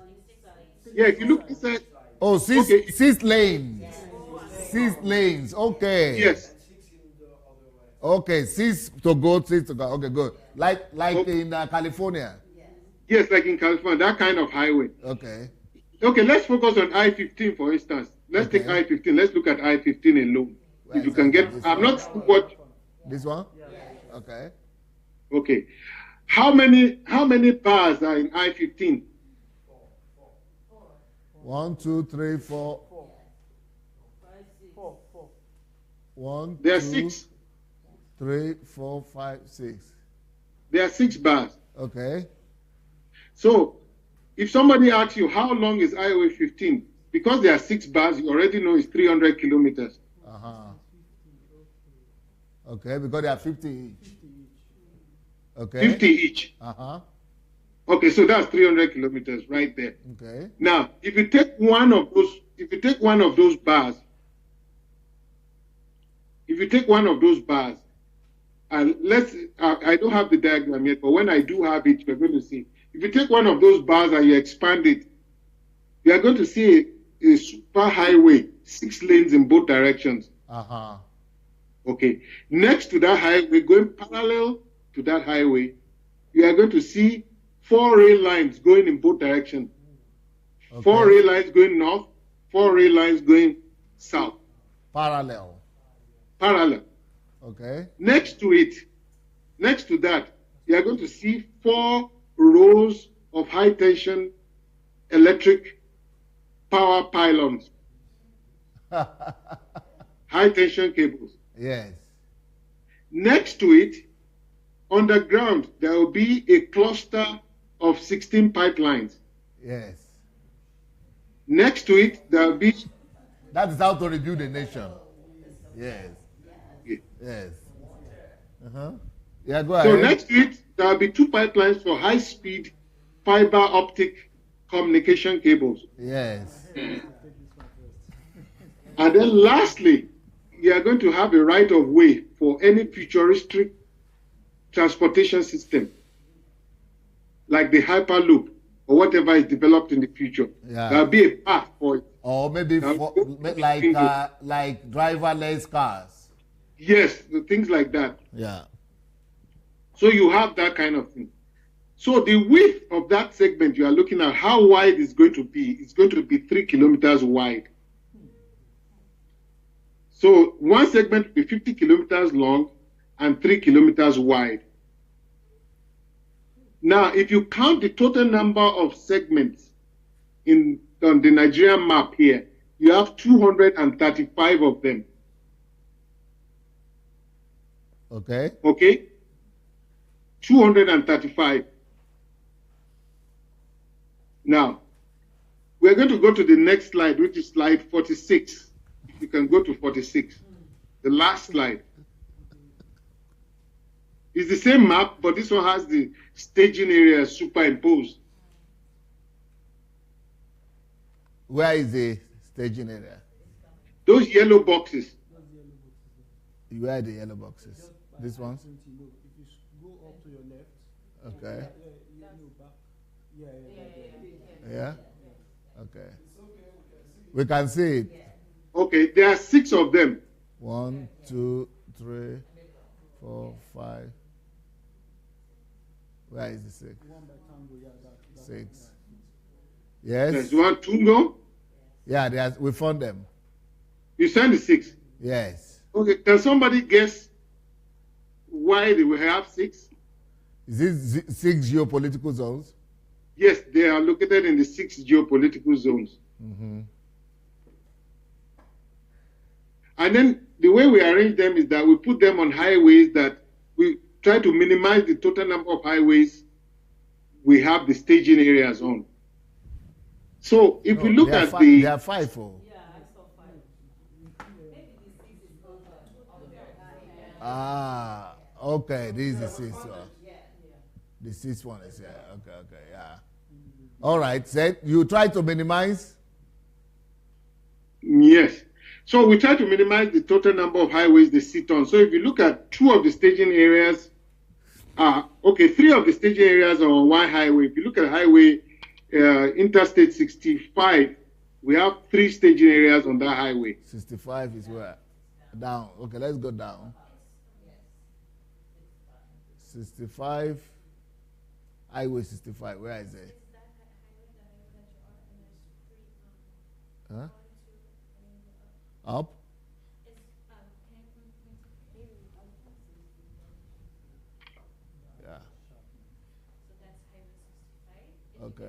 Yeah, if you look inside, Oh, six, Okay. 6 lanes. 6 lanes. Okay. yes. Okay, 6 to go, 6 to go. Okay, good. Like Okay. in California. Yes, like in California, that kind of highway. Okay. Okay, let's focus on I-15, for instance. Let's take Okay. I-15. Let's look at I-15 alone. Where If you is can that? get, This I'm one? not sure what, This one? Okay. okay. How many bars are in I-15? 1, 2, 3, 4. 1, There are 2, 6. 3, 4, 5, 6. There are 6 bars. Okay. So, if somebody asks you how long is Highway 15, because there are 6 bars, you already know it's 300 kilometers. Okay, because they are 50 each. Okay. 50 each. Okay, so that's 300 kilometers right there. Okay. Now, if you take one of those bars, and I don't have the diagram yet, but when I do have it, you're going to see. If you take one of those bars and you expand it, you are going to see a super highway, 6 lanes in both directions. Okay. Next to that highway, going parallel to that highway, you are going to see 4 rail lines going in both directions. Okay. 4 rail lines going north, 4 rail lines going south. Parallel. Okay. Next to that, you are going to see 4 rows of high tension electric power pylons, high tension cables. Yes. Next to it, underground, there will be a cluster of 16 pipelines. Yes. Next to it, there will be. That is how to rebuild a nation. Yes. Yes. Yeah, go ahead. So next to it, there will be 2 pipelines for high-speed fiber optic communication cables. Yes. And then lastly, you are going to have a right-of-way for any futuristic transportation system, like the Hyperloop or whatever is developed in the future. Yeah. There will be a path for it. Or maybe like driverless cars. Yes, the things like that. Yeah. So you have that kind of thing. So the width of that segment you are looking at, how wide it's going to be, it's going to be 3 kilometers wide. So one segment will be 50 kilometers long and 3 kilometers wide. Now, if you count the total number of segments on the Nigerian map here, you have 235 of them. Okay. Okay? 235. Now, we're going to go to the next slide, which is slide 46. If you can go to 46, the last slide. It's the same map, but this one has the staging area superimposed. Where is the staging area? Those yellow boxes. Where are the yellow boxes? This one? If you go up to your left. Okay. Back. Yeah? Okay. We can see it. Okay, there are 6 of them. 1, 2, 3, 4, 5. Where is the 6? 6. Yes. There's one Tungo. Yeah, we found them. You send the 6. Yes. Okay, can somebody guess why they will have 6? Is this 6 geopolitical zones? Yes, they are located in the 6 geopolitical zones. Mm-hmm. And then the way we arrange them is that we put them on highways that we try to minimize the total number of highways we have the staging areas on. So if we look at there are 5. Oh. Ah, okay. This is the sixth one. The sixth one is here. Okay, yeah. All right. So you try to minimize. Yes. So we try to minimize the total number of highways they sit on. So if you look at two of the staging areas, three of the staging areas are on one highway. If you look at highway Interstate 65, we have three staging areas on that highway. 65 is where? Down. Okay, let's go down. 65. Highway 65. Where is it? Huh? Up? Yeah. Okay.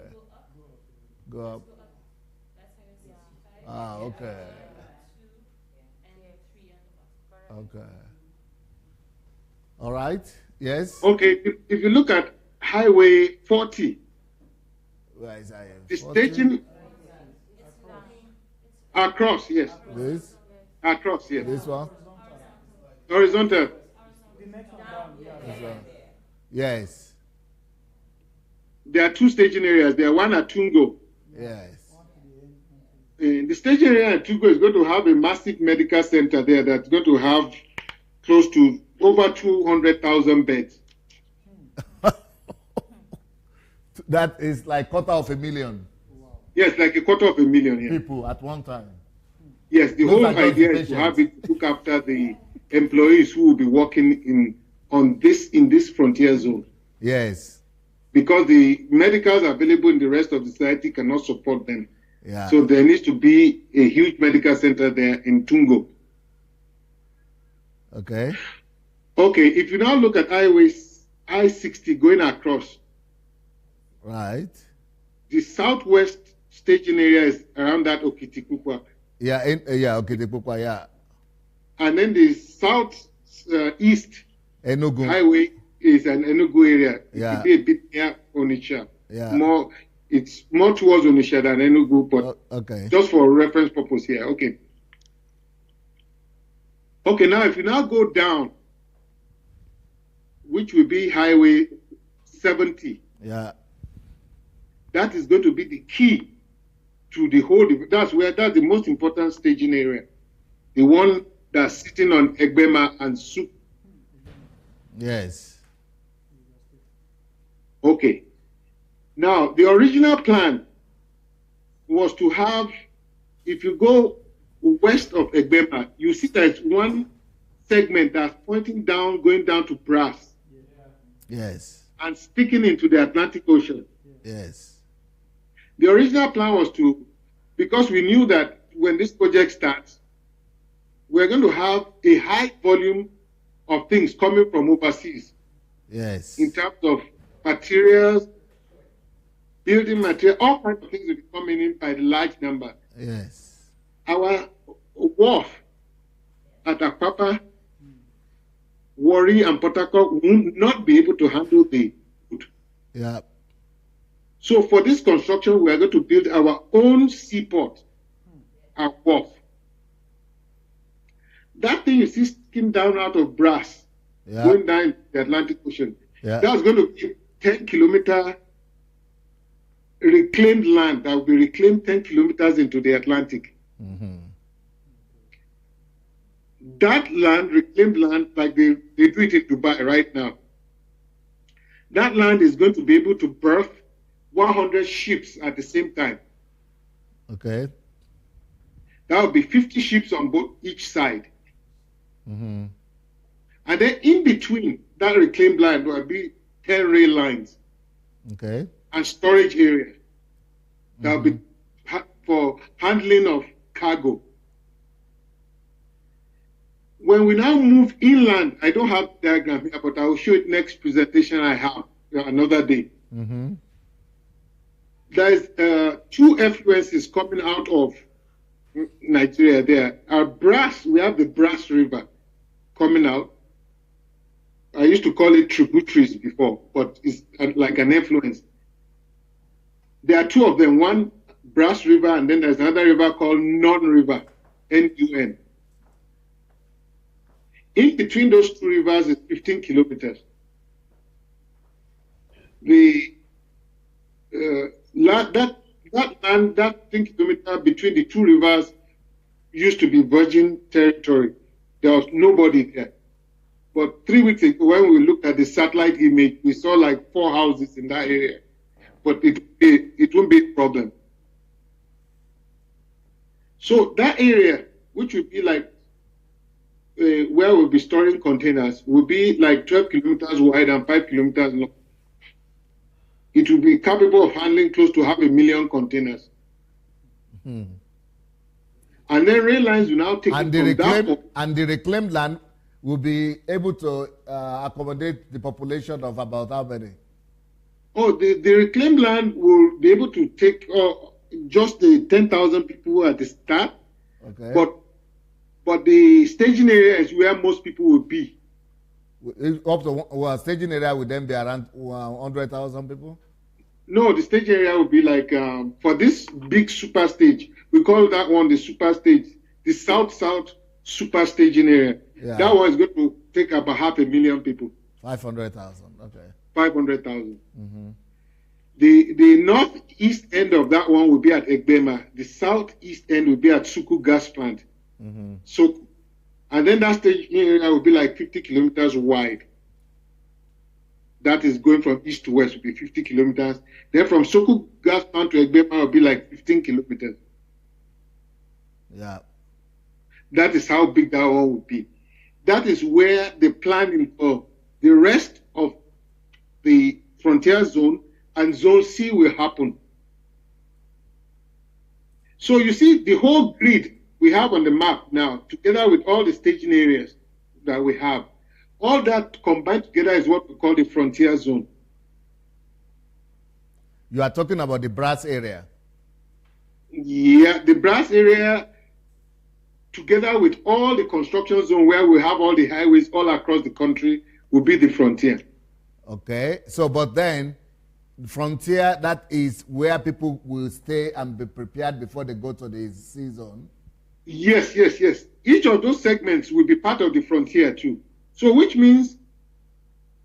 Go up. Ah, okay. Okay. All right. Yes. Okay. If you look at highway 40, Where is I? the staging across, yes. This? Across, yes. This one? Horizontal. This one? Yes. There are two staging areas. There are one at Tungo. Yes. The staging area at Tungo is going to have a massive medical center there that's going to have close to over 200,000 beds. That is like 250,000 Yes, like 250,000. Yeah. people at one time. Yes, the Those whole are just idea the is to have patients. it look after the employees who will be working in this frontier zone, Yes. because the medicals available in the rest of the society cannot support them. Yeah. So there needs to be a huge medical center there in Tungo. Okay. Okay, if you now look at I-60 going across, Right. the southwest staging area is around that Okitikukwa. Yeah. Okay. The Pukwa. Yeah. And then the east Enugu. highway is an Enugu area. Yeah. It be a bit near Onitsha. Yeah. It's more towards Onitsha than Enugu, but Okay. just for reference purpose here. Okay. Okay, now if you now go down, which will be highway 70, Yeah. that is going to be the key to the whole, that's the most important staging area. The one that's sitting on Egbema and Soup. Yes. Okay. Now, the original plan was to have, if you go west of Egbema, you see there's one segment that's pointing down, going down to Brass Yes. and sticking into the Atlantic Ocean. Yes. The original plan was to, because we knew that when this project starts, we're going to have a high volume of things coming from overseas Yes. in terms of materials, building material, all kinds of things will be coming in by the large number. Yes. Our wharf at Apapa, Warri, and Port Harcourt will not be able to handle the wood. Yeah. So for this construction, we are going to build our own seaport, our wharf. That thing you see sticking down out of Brass, Yeah. going down the Atlantic Ocean, Yeah. that's going to be 10-kilometer reclaimed land that will be reclaimed 10 kilometers into the Atlantic. Mm-hmm. That land, reclaimed land, like they do it in Dubai right now, that land is going to be able to berth 100 ships at the same time. Okay. That would be 50 ships on both each side. Mm-hmm. And then in between that reclaimed land will be 10 rail lines Okay. and storage area that will be for handling of cargo. When we now move inland, I don't have diagram here, but I will show it next presentation I have another day. Mm-hmm. There's two effluences coming out of Nigeria there. We have the Brass River coming out. I used to call it tributaries before, but it's like an effluence. There are two of them, one Brass River, and then there's another river called Non River, Nun. In between those two rivers is 15 kilometers. The that land, that 15 kilometers between the two rivers used to be virgin territory. There was nobody there. But 3 weeks ago, when we looked at the satellite image, we saw like 4 houses in that area. But it won't be a problem. So that area, which would be like where we'll be storing containers, will be like 12 kilometers wide and 5 kilometers long. It will be capable of handling close to 500,000 containers. Hmm. And then rail lines will now take And it from that point. and the reclaimed land will be able to accommodate the population of about how many? Oh, the reclaimed land will be able to take just the 10,000 people at the start. Okay. But the staging area is where most people will be. Up to staging area would then be around 100,000 people? No, the stage area will be like, for this big super stage, we call that one the super stage, the south-south super staging area. Yeah. That one is going to take about 500,000 people. 500,000, okay. 500,000. Mm-hmm. The northeast end of that one will be at Egbema. The southeast end will be at Suku gas plant. Mm-hmm. So, and then that staging area will be like 50 kilometers wide. That is going from east to west will be 50 kilometers. Then from Soku gas plant to Egbema will be like 15 kilometers. Yeah. That is how big that one will be. That is where the planning for the rest of the frontier zone and zone C will happen. So you see the whole grid we have on the map now, together with all the staging areas that we have, all that combined together is what we call the frontier zone. You are talking about the brass area? Yeah, the brass area, together with all the construction zone where we have all the highways all across the country, will be the frontier. Okay, so but then the frontier, that is where people will stay and be prepared before they go to the C zone. Yes. Each of those segments will be part of the frontier too. So which means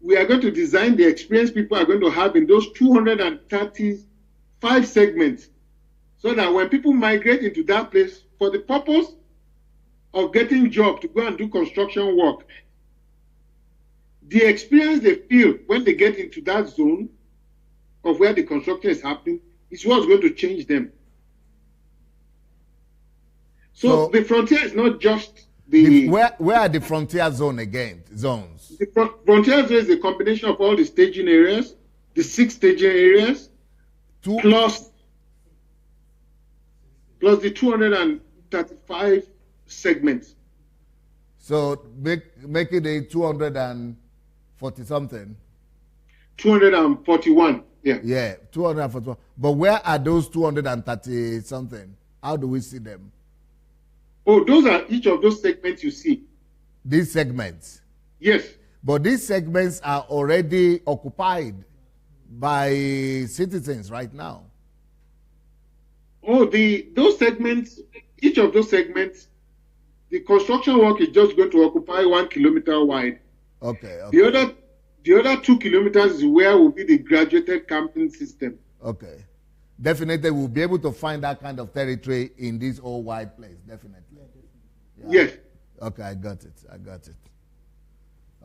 we are going to design the experience people are going to have in those 235 segments, so that when people migrate into that place for the purpose of getting job to go and do construction work, the experience they feel when they get into that zone of where the construction is happening is what's going to change them. So the frontier is not just where are the frontier zones? The frontier zone is a combination of all the staging areas, the 6 staging areas, plus the 235 segments. So make it a 240 something. 241, yeah. Yeah, 241. But where are those 230 something? How do we see them? Oh, those are each of those segments you see. These segments? Yes. But these segments are already occupied by citizens right now. Oh, those segments, each of those segments, the construction work is just going to occupy 1 kilometer wide. Okay. The other 2 kilometers is where will be the graduated camping system. Okay. Definitely we'll be able to find that kind of territory in this all wide place, definitely. Yeah. Yes. Okay, I got it.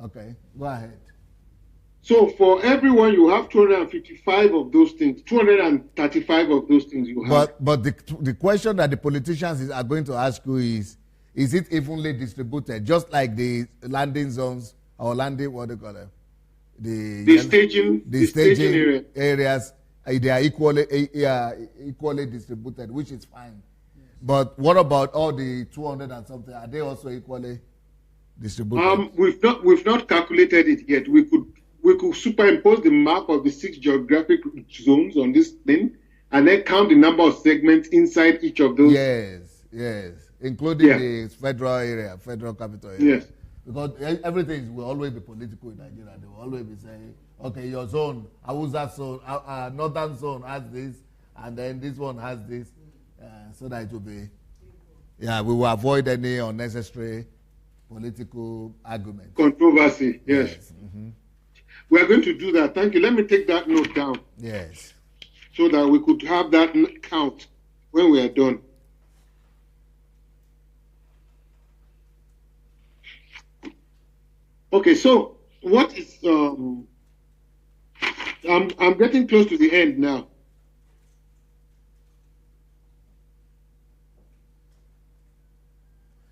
Okay, go ahead. So for everyone, you have 255 of those things, 235 of those things you have. But the question that the politicians are going to ask you is it evenly distributed, just like the landing zones or landing, what do you call them? The staging areas, they are equally distributed, which is fine. But what about all the 200 and something? Are they also equally distributed? We've not calculated it yet. We could superimpose the map of the 6 geographic zones on this thing, and then count the number of segments inside each of those. Yes, including the federal capital area. Yes. Because everything will always be political in Nigeria. They will always be saying, okay, your zone, Hausa zone, northern zone has this, and then this one has this, so that it will be, we will avoid any unnecessary political argument. Controversy, yes. Mm-hmm. We are going to do that. Thank you. Let me take that note down. Yes. So that we could have that count when we are done. Okay, so what is I'm getting close to the end now.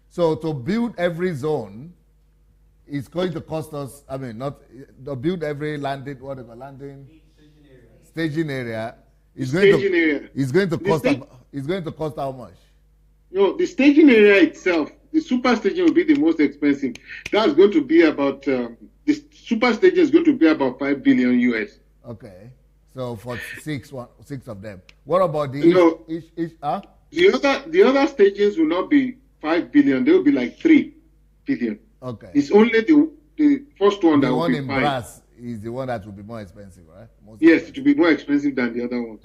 So to build every zone is going to cost us, not to build every landing, whatever, staging area is going to cost how much? The staging area itself, the super staging will be the most expensive. That's going to be about the super staging is going to be about 5 billion US. Okay, so for six of them. What about the the other stages will not be 5 billion. They will be like 3 billion. Okay, it's only the first one that will be in brass is the one that will be more expensive, right? Yes, it will be more expensive than the other one.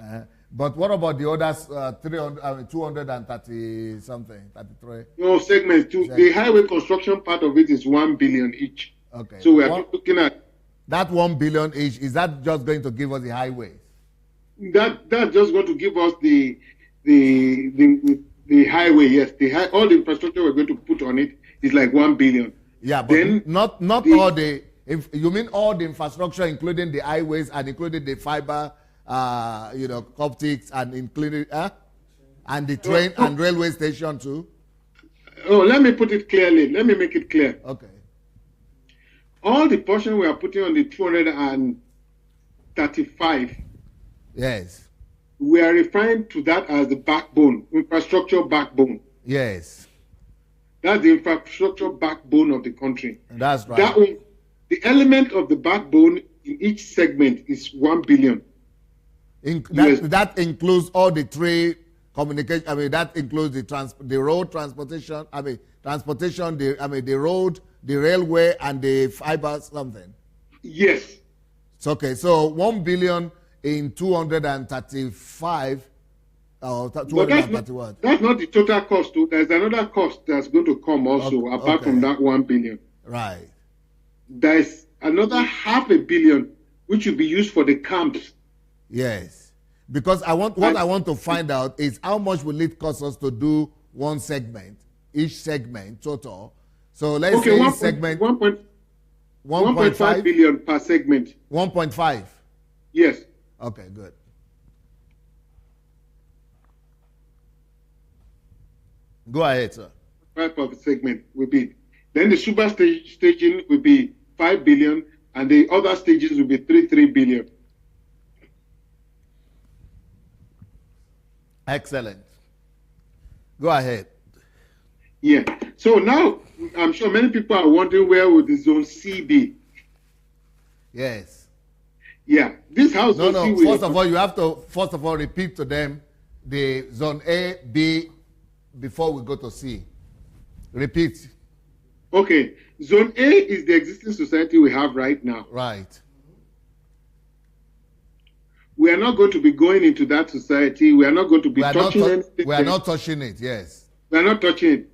But what about the others? 230 something, 33. No segments. The highway construction part of it is 1 billion each. Okay. So we are looking at that 1 billion each. Is that just going to give us the highways? That's just going to give us the highway. Yes, all the infrastructure we're going to put on it is like 1 billion. Yeah, but then not all the. If you mean all the infrastructure, including the highways and including the fiber, optics, and including and the train and railway station too. Oh, let me put it clearly. Let me make it clear. Okay. All the portion we are putting on the 235. Yes. We are referring to that as the backbone, infrastructure backbone. Yes. That's the infrastructure backbone of the country. That's right. That one, the element of the backbone in each segment is 1 billion. That includes all the three communication. That includes the road transportation. Transportation. The road, the railway, and the fiber something. Yes. It's okay. So 1 billion in 235. Or 231. That's not the total cost. There's another cost that's going to come also apart from that 1 billion. Right. There's another 500 million which will be used for the camps. Yes, because I want to find out is how much will it cost us to do one segment, each segment total. So let's say each segment 1.5 billion per segment. 1.5. Yes. Okay, good. Go ahead, sir. 5 of the segment will be. Then the super staging will be 5 billion, and the other stages will be 3 billion. Excellent. Go ahead. Yeah. So now, I'm sure many people are wondering where would the zone C be? Yes. Yeah. This house. No. First of all, you have to repeat to them the zone A, B, before we go to C. Repeat. Okay. Zone A is the existing society we have right now. Right. We are not going to be going into that society. We are not going to be touching anything. We are not touching it, yes. We are not touching it.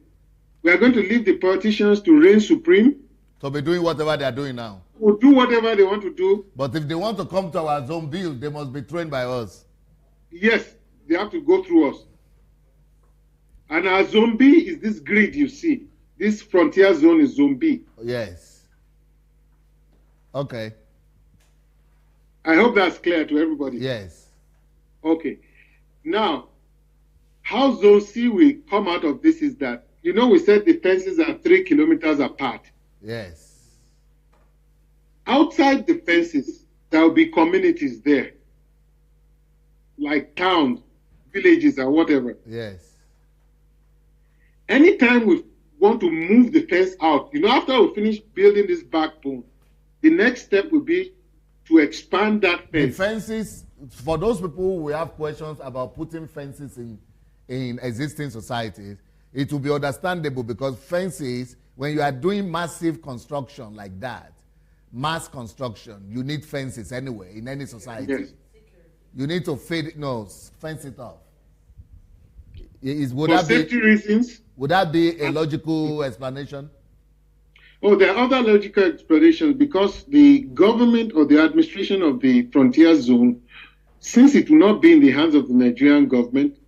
We are going to leave the politicians to reign supreme. To be doing whatever they are doing now. We'll do whatever they want to do. But if they want to come to our zone bill, they must be trained by us. Yes, they have to go through us. And our zone B is this grid you see. This frontier zone is zone B. Yes. Okay. I hope that's clear to everybody. Yes. Okay. Now, how zone C will come out of this is that, we said the fences are 3 kilometers apart. Yes. Outside the fences, there will be communities there, like towns, villages, or whatever. Yes. Anytime we want to move the fence out, after we finish building this backbone, the next step will be to expand that fence. The fences, for those people who have questions about putting fences in existing societies, it will be understandable because fences, when you are doing massive construction like that, mass construction, you need fences anyway in any society. Yes. You need to fence it off. For safety reasons. Would that be a logical explanation? Oh, there are other logical explanations because the government or the administration of the frontier zone, since it will not be in the hands of the Nigerian government,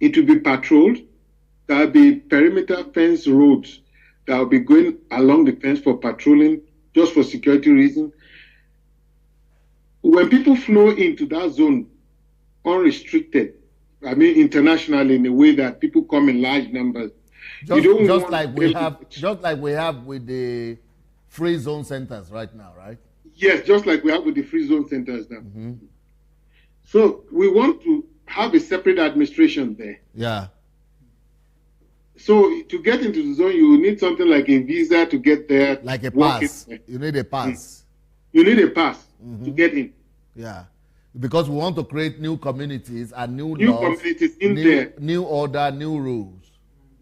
it will be patrolled. There will be perimeter fence roads that will be going along the fence for patrolling, just for security reasons. When people flow into that zone unrestricted, I mean internationally, in a way that people come in large numbers, just like we have with the free zone centers right now, right? Yes, just like we have with the free zone centers now. So we want to have a separate administration there. Yeah. So to get into the zone, you will need something like a visa to get there. Like a pass. You need a pass. You need a pass to get in. Yeah. Because we want to create new communities and new laws, communities in there. New order, new rules.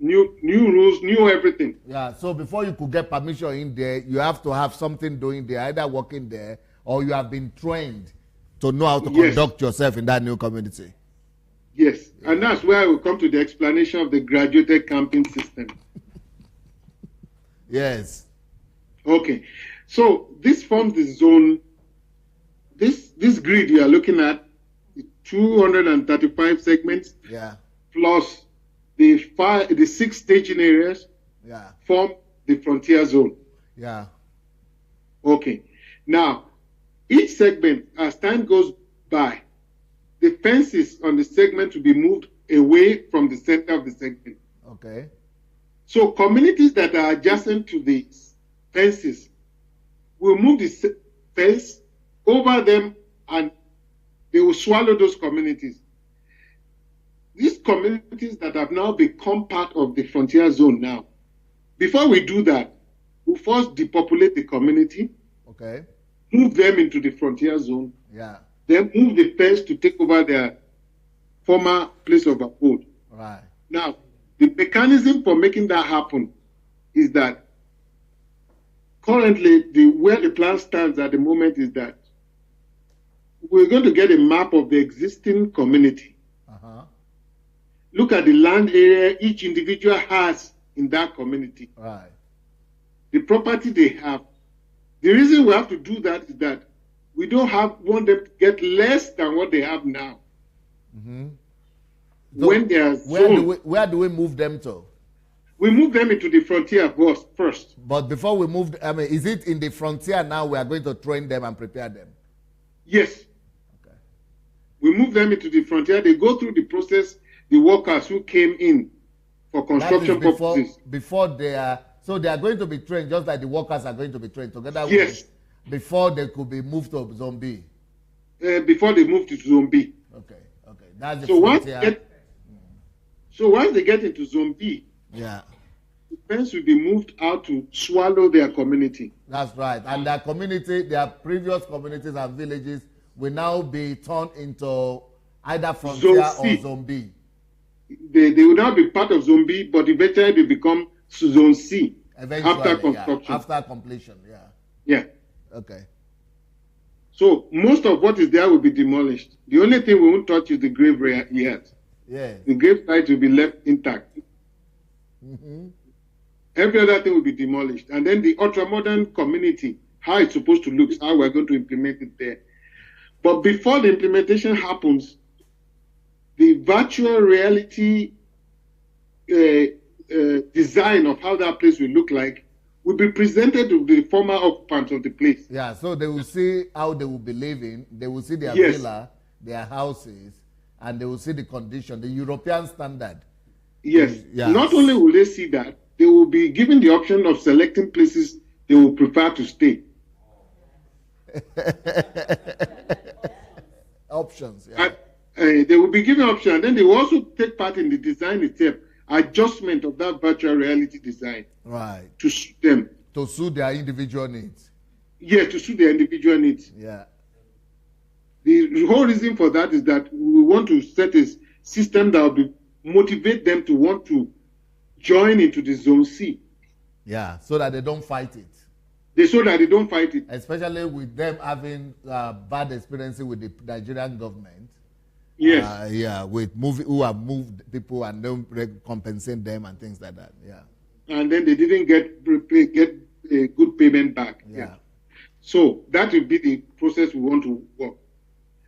New rules, new everything. Yeah, so before you could get permission in there, you have to have something doing there, either working there or you have been trained to know how to conduct yourself in that new community. Yes, and that's where I will come to the explanation of the graduated camping system. Yes. Okay, so this forms the zone. This grid you are looking at, 235 segments, plus the 6 staging areas, form the frontier zone. Yeah. Okay. Now, each segment, as time goes by, the fences on the segment will be moved away from the center of the segment. Okay. So communities that are adjacent to the fences will move the fence over them and they will swallow those communities. These communities that have now become part of the frontier zone now, before we do that, we'll first depopulate the community, move them into the frontier zone, then move the fence to take over their former place of abode. Right. Now, the mechanism for making that happen is that currently where the plan stands at the moment is that we're going to get a map of the existing community. Look at the land area each individual has in that community. Right. The property they have. The reason we have to do that is that we don't want them to get less than what they have now. So when they are where do we move them to? We move them into the frontier first. But before we move, is it in the frontier now we are going to train them and prepare them? Yes. Okay. We move them into the frontier. They go through the process. The workers who came in for construction purposes. Before they are going to be trained just like the workers are going to be trained together with before they could be moved to Zone B. Before they move to Zone B. Okay. That's the frontier. So once they get into Zone B, the fence will be moved out to swallow their community. That's right. And their community, their previous communities and villages will now be turned into either frontier or Zone B. They will now be part of Zone B, but eventually they become Zone C after construction. After completion, Yeah. Okay. So most of what is there will be demolished. The only thing we won't touch is the grave yet. Yeah. The grave site will be left intact. Every other thing will be demolished. And then the ultra-modern community, how it's supposed to look, how we're going to implement it there. But before the implementation happens, the virtual reality design of how that place will look like will be presented to the former occupants of the place. Yeah, so they will see how they will be living. They will see their villa, their houses, and they will see the condition, the European standard. Yes. Not only will they see that, they will be given the option of selecting places they will prefer to stay. Options, they will be given options, and then they will also take part in the design itself, adjustment of that virtual reality design. Right. To suit them. To suit their individual needs. Yes, to suit their individual needs. Yeah. The whole reason for that is that we want to set a system that will motivate them to want to join into the Zone C. Yeah, so that they don't fight it. So that they don't fight it. Especially with them having bad experiences with the Nigerian government. Yes. With who have moved people and don't compensate them and things like that. Yeah. and then they didn't get a good payment back. Yeah. So that will be the process we want to work.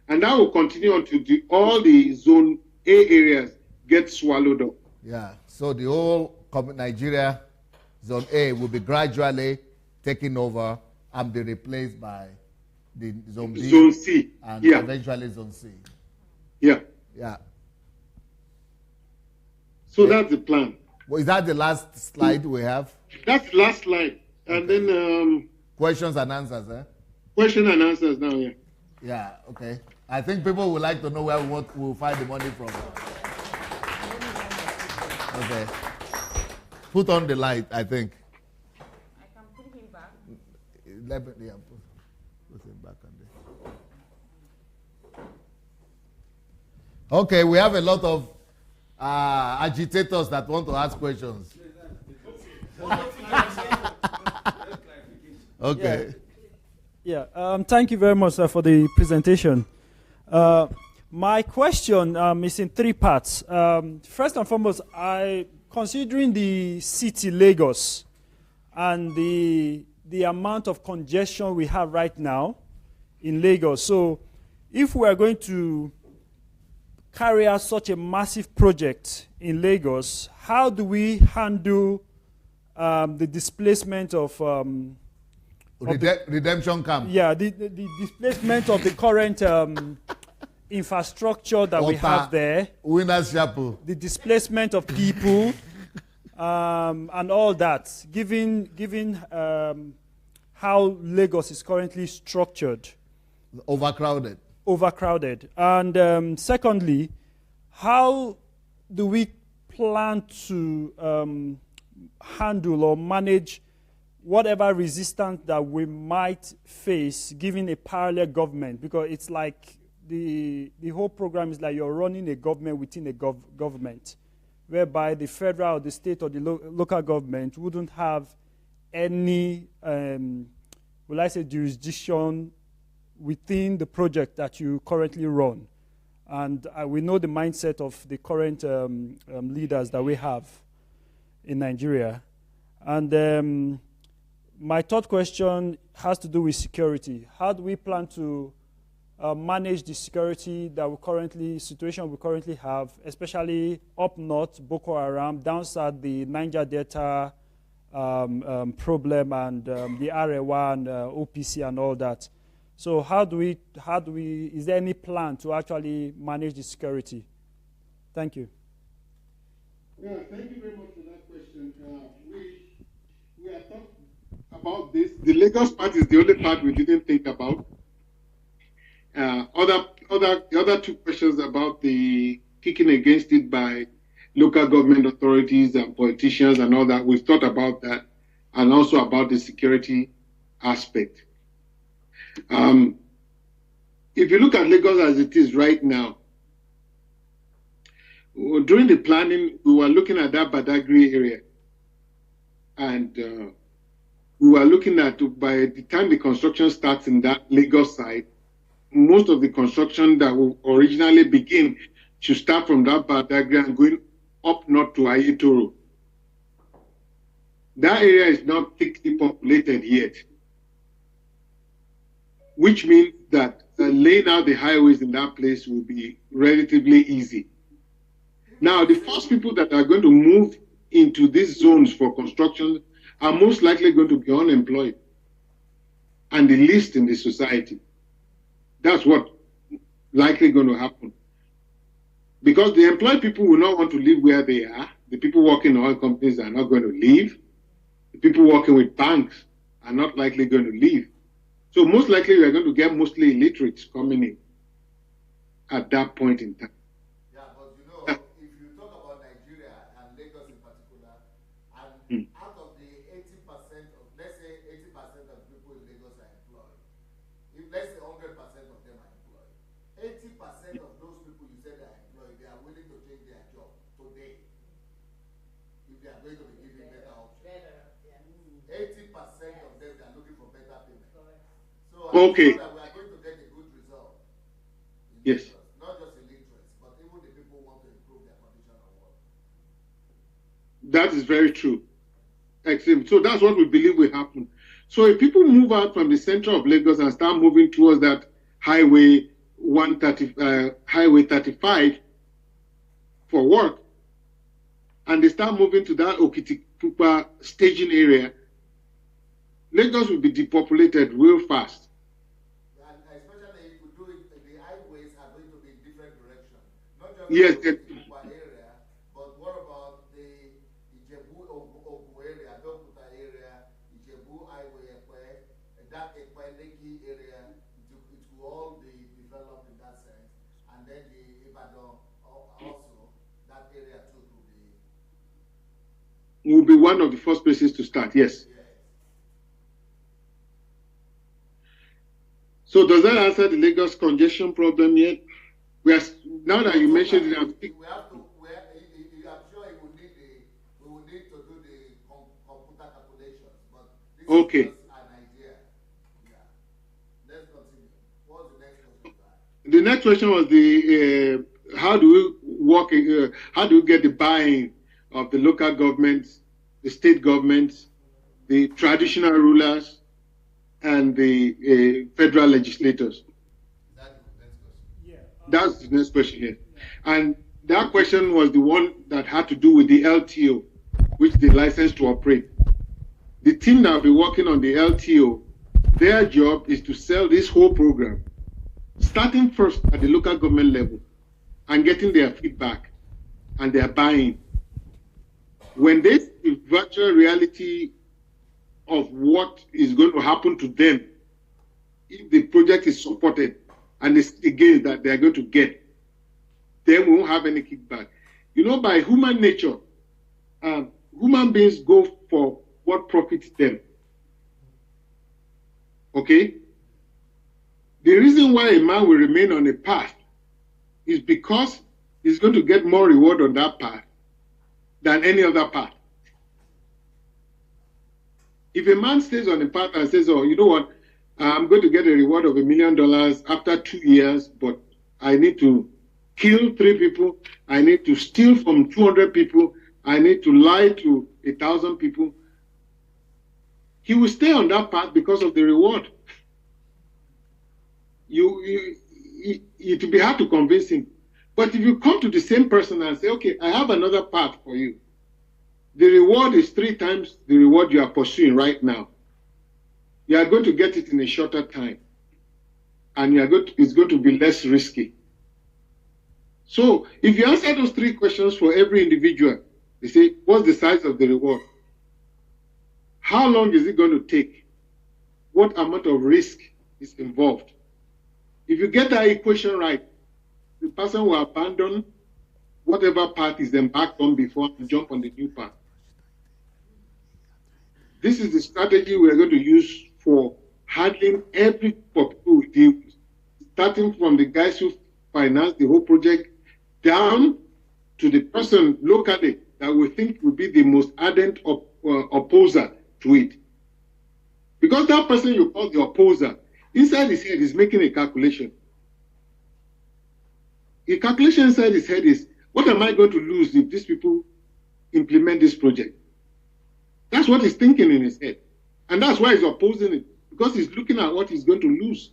And that will continue until all the Zone A areas get swallowed up. Yeah. So the whole Nigeria Zone A will be gradually taken over and be replaced by the Zone B, Zone C, and yeah, eventually Zone C. Yeah. Yeah. So that's the plan. Well, is that the last slide we have? That's the last slide. And then questions and answers, eh? Question and answers now, yeah. Yeah, okay. I think people would like to know where we'll find the money from. Okay. Put on the light, I think. I can put him back. Yeah, put him back on there. Okay, we have a lot of agitators that want to ask questions. Okay. Yeah. Thank you very much, sir, for the presentation. My question is in three parts. First and foremost, considering the city Lagos and the amount of congestion we have right now in Lagos. So, if we are going to carry out such a massive project in Lagos, how do we handle the displacement of redemption camp? Yeah, the displacement of the current infrastructure that we have there. Winners Chapel. The displacement of people and all that, given how Lagos is currently structured. Overcrowded. And secondly, how do we plan to handle or manage whatever resistance that we might face given a parallel government? Because it's like the whole program is like you're running a government within a government, whereby the federal or the state or the local government wouldn't have any, will I say, jurisdiction within the project that you currently run. And we know the mindset of the current leaders that we have in Nigeria. And my third question has to do with security. How do we plan to manage the security situation we currently have, especially up north, Boko Haram, down south, the Niger Delta problem, and the Arewa and OPC and all that? So is there any plan to actually manage the security? Thank you. Yeah, thank you very much for that question. We are talking about this. The Lagos part is the only part we didn't think about. The other two questions about the kicking against it by local government authorities and politicians and all that, we've thought about that, and also about the security aspect. If you look at Lagos as it is right now, during the planning, we were looking at that Badagry area. And we were looking at, by the time the construction starts in that Lagos side, most of the construction that will originally begin should start from that Badagry and going up north to Ayetoro. That area is not thickly populated yet, which means that laying out the highways in that place will be relatively easy. Now, the first people that are going to move into these zones for construction are most likely going to be unemployed and the least in the society. That's what likely going to happen. Because the employed people will not want to live where they are. The people working in oil companies are not going to leave. The people working with banks are not likely going to leave. So most likely we are going to get mostly illiterates coming in at that point in time. Yeah, but you know, if you talk about Nigeria and Lagos in particular, and out of the 80% of, let's say 80% of people in Lagos are employed, if let's say 100% of them are employed, 80% of those people you said are employed, they are willing to change their job today if they are going to be given better options. 80% of them are looking for better payment. So okay. I'm sure that we are going to get a good result. Yes. Not just illiterates, but even the people who want to improve their condition of work. That is very true. extreme. So that's what we believe will happen. So if people move out from the center of Lagos and start moving towards that highway 130, highway 35 for work, and they start moving to that Okitipupa staging area, Lagos will be depopulated real fast. And especially if we do it, the highways are going to be in different directions. Not just Yes, the Okitipupa area, but what about the Ijebu Ogu area, Dokuta area, Ijebu Highway, that Ekwe area, it will all be developed in that sense. And then the Ibadan also, that area too Will be one of the first places to start, yes. So does that answer the Lagos congestion problem yet? We are, now that you mentioned it, we have to. I'm sure we will need to do the computer calculations, but this okay. is just an idea. Yeah. Let's continue. What's the next question? The next question was the how do we work? How do we get the buy-in of the local governments, the state governments, the traditional rulers, and the federal legislators? That's the next question here. And that question was the one that had to do with the LTO, which is the license to operate. The team that will be working on the LTO, their job is to sell this whole program, starting first at the local government level and getting their feedback and their buy-in. When they see virtual reality of what is going to happen to them, if the project is supported and it's the gains that they are going to get, then we won't have any kickback. You know, by human nature, human beings go for what profits them. Okay? The reason why a man will remain on a path is because he's going to get more reward on that path than any other path. If a man stays on a path and says, oh, you know what, I'm going to get a reward of $1 million after 2 years, but I need to kill 3 people, I need to steal from 200 people, I need to lie to 1,000 people, he will stay on that path because of the reward. It will be hard to convince him. But if you come to the same person and say, okay, I have another path for you, the reward is 3 times the reward you are pursuing right now. You are going to get it in a shorter time. And it's going to be less risky. So if you answer those 3 questions for every individual, you say, what's the size of the reward? How long is it going to take? What amount of risk is involved? If you get that equation right, the person will abandon whatever path is embarked on before and jump on the new path. This is the strategy we are going to use for handling every people we deal with, starting from the guys who finance the whole project down to the person locally that we think will be the most ardent opposer to it. Because that person you call the opposer, inside his head is making a calculation. The calculation inside his head is, what am I going to lose if these people implement this project? That's what he's thinking in his head. And that's why he's opposing it, because he's looking at what he's going to lose.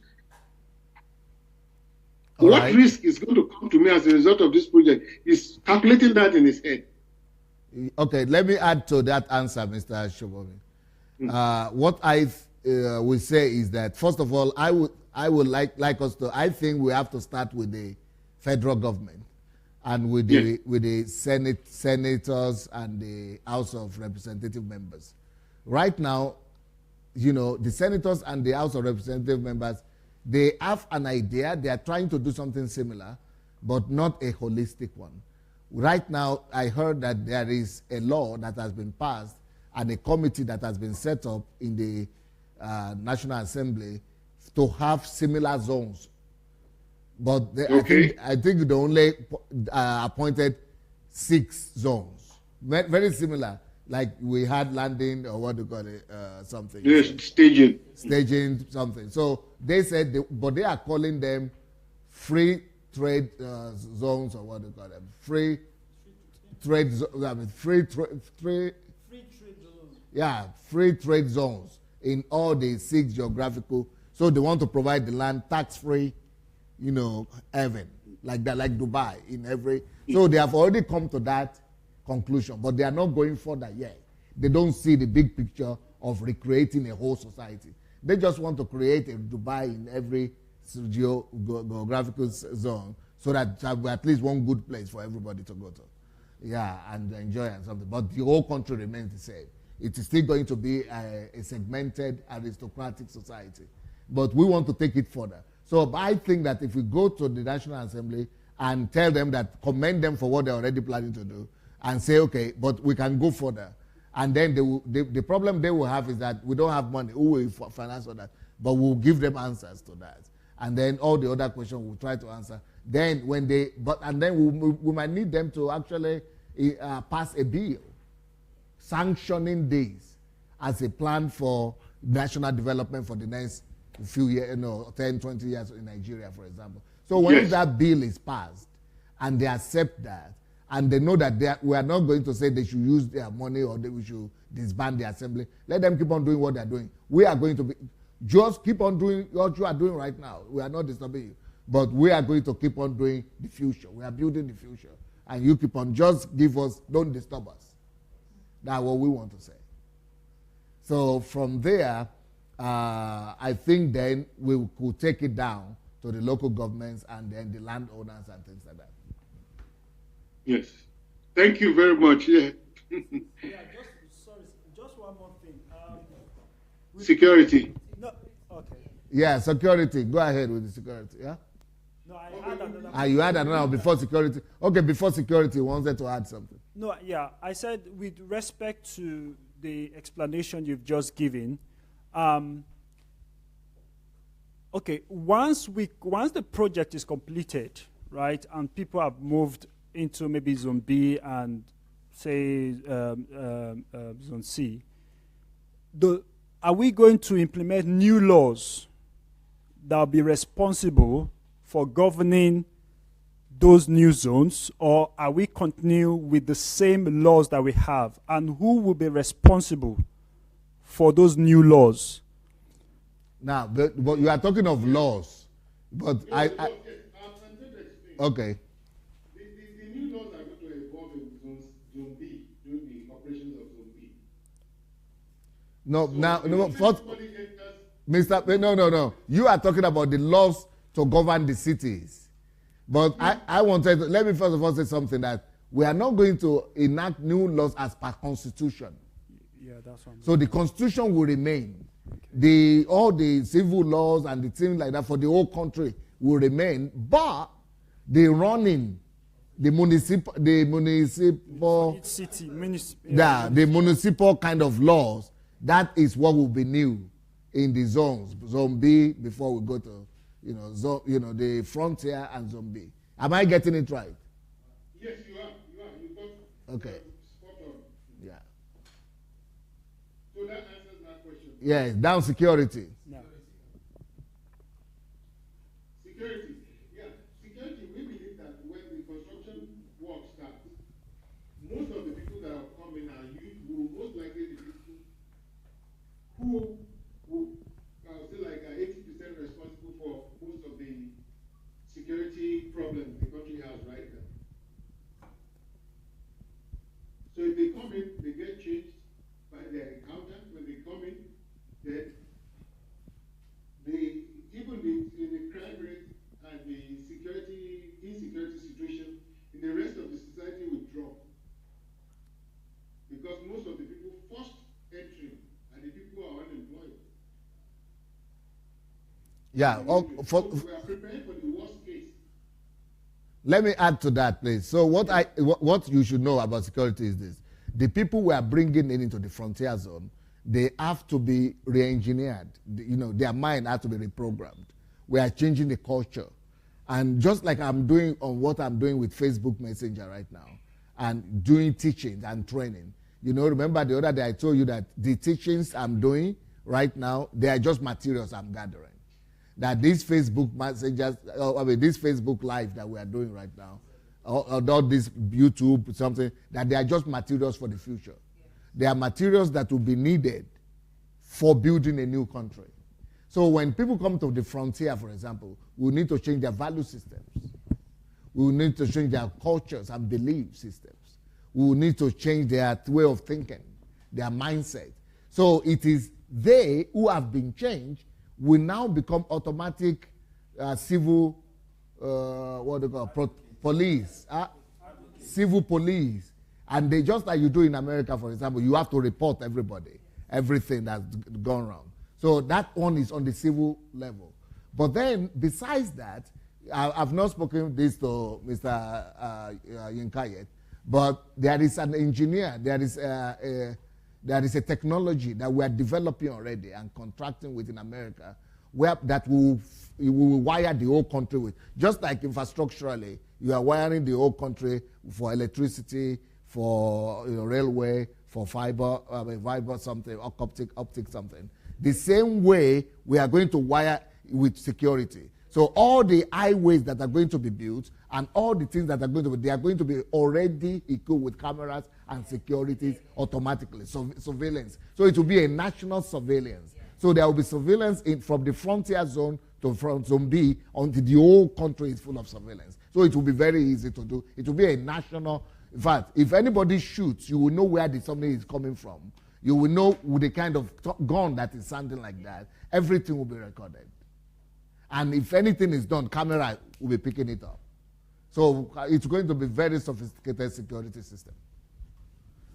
What risk is going to come to me as a result of this project? He's calculating that in his head. Okay, let me add to that answer, Mr. Shobomi. What I will say is that, first of all, I would like us to, I think we have to start with the federal government and with the senators and the House of Representative members. Right now, you know, the senators and the House of Representative members, they have an idea, they are trying to do something similar, but not a holistic one. Right now, I heard that there is a law that has been passed and a committee that has been set up in the National Assembly to have similar zones. But I think they only appointed 6 zones. Very similar, like we had landing, or what do you call it, something. Yes, staging. Staging something. So they said, but they are calling them free trade zones, or what do you call them? Free trade zones. Yeah, free trade zones in all the 6 geographical. So they want to provide the land tax-free, heaven, like that, like Dubai in every. So they have already come to that conclusion, but they are not going further yet. They don't see the big picture of recreating a whole society. They just want to create a Dubai in every geographical zone so that have at least one good place for everybody to go to. Yeah, and enjoy and something. But the whole country remains the same. It is still going to be a segmented aristocratic society. But we want to take it further. So I think that if we go to the National Assembly and tell them that, commend them for what they're already planning to do, and say, okay, but we can go further. And then the problem they will have is that we don't have money. Who will finance all that? But we'll give them answers to that. And then all the other questions we'll try to answer. Then we might need them to actually pass a bill sanctioning this as a plan for national development for the next few years, 10, 20 years in Nigeria, for example. So when that bill is passed and they accept that, and they know that we are not going to say they should use their money or we should disband the assembly, let them keep on doing what they're doing. We are going to just keep on doing what you are doing right now. We are not disturbing you. But we are going to keep on doing the future. We are building the future. And you keep on, just give us, don't disturb us. That's what we want to say. So from there, I think then we could take it down to the local governments and then the landowners and things like that. Yes. Thank you very much. Yeah. Just one more thing. Security. No, okay. Yeah, security. Go ahead with the security. Yeah. No, I had another. You had another before security. Okay, before security, you wanted to add something. No, yeah. I said with respect to the explanation you've just given. Okay, once the project is completed, right, and people have moved into maybe Zone B and say Zone C, are we going to implement new laws that will be responsible for governing those new zones, or are we continue with the same laws that we have? And who will be responsible for those new laws? Now, but you are talking of laws, but okay. The new laws are going to evolve in Zone B, during the operations of Zone B. No, first, Mr. No. You are talking about the laws to govern the cities. But I wanted to, let me first of all say something, that we are not going to enact new laws as per constitution. Yeah, that's what I'm So the constitution will remain. Okay. All the civil laws and the things like that for the whole country will remain, but the running, the municipal kind of laws, that is what will be new in the zones, Zone B, before we go to the frontier and Zone B. Am I getting it right? Yes, you are. You got okay. Spot on. Yeah. So that answers that question. Yes, down security. No. Security. Yeah, security, we believe that when the construction work starts, most of the people that are coming are youth, who most likely the people who I would say like 80% responsible for most of the security problems the country has right now. So if they come in, they get changed by their accountant. When they come in, then even the crime rate and the insecurity situation in the rest of the society will drop. Because most of the people first entering are the people who are unemployed. Yeah. We are preparing for the worst case. Let me add to that, please. So what you should know about security is this. The people we are bringing into the frontier zone, they have to be re-engineered. Their mind has to be reprogrammed. We are changing the culture. And just like I'm doing on what I'm doing with Facebook Messenger right now, and doing teaching and training. Remember the other day I told you that the teachings I'm doing right now, they are just materials I'm gathering. That these Facebook messengers, this Facebook Live that we are doing right now, or this YouTube something, that they are just materials for the future. There are materials that will be needed for building a new country. So when people come to the frontier, for example, we need to change their value systems. We will need to change their cultures and belief systems. We will need to change their way of thinking, their mindset. So it is they who have been changed will now become automatic civil, police, civil police. And they, just like you do in America, for example, you have to report everybody, everything that's gone wrong. So that one is on the civil level. But then, besides that, I've not spoken this to Mr. Yinka yet, but there is an engineer, there is a technology that we are developing already and contracting with in America, where that will wire the whole country with. Just like infrastructurally, you are wiring the whole country for electricity, for railway, for fiber something, optic something. The same way we are going to wire with security. So all the highways that are going to be built and all the things that are going to be, they are going to be already equipped with cameras and securities automatically, surveillance. So it will be a national surveillance. So there will be surveillance from the frontier zone to from zone B until the whole country is full of surveillance. So it will be very easy to do. It will be a national, in fact, if anybody shoots, you will know where somebody is coming from. You will know with the kind of gun that is sounding like that. Everything will be recorded. And if anything is done, camera will be picking it up. So it's going to be very sophisticated security system.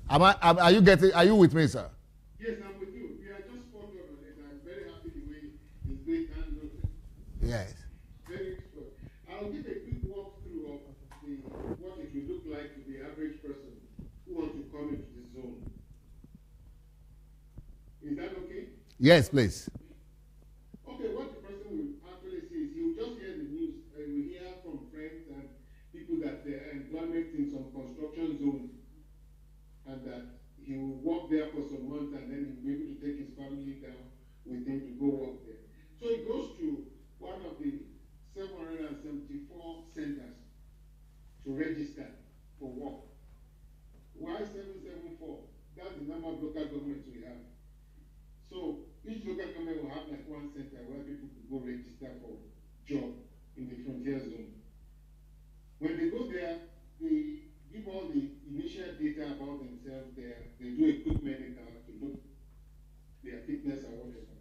Are you with me, sir? Yes, I'm with you. We are just spot on it. I'm very happy the way it's being handled. Yes. Very good. I'll give a quick walkthrough of what it will look like to the average person who wants to come into the zone. Is that okay? Yes, please. Okay, what the person will actually see is he will just hear the news. He will hear from friends and people that they are employment in some construction zone, and that he will work there for some months, and then he will be able to take his family down with him to go work there. So he goes to one of the 774 centers to register for work. Why 774? That's the number of local governments we have. So each local government will have like one center where people could go register for job in the frontier zone. When they go there, they give all the initial data about themselves there. They do a quick medical to look their fitness or whatever,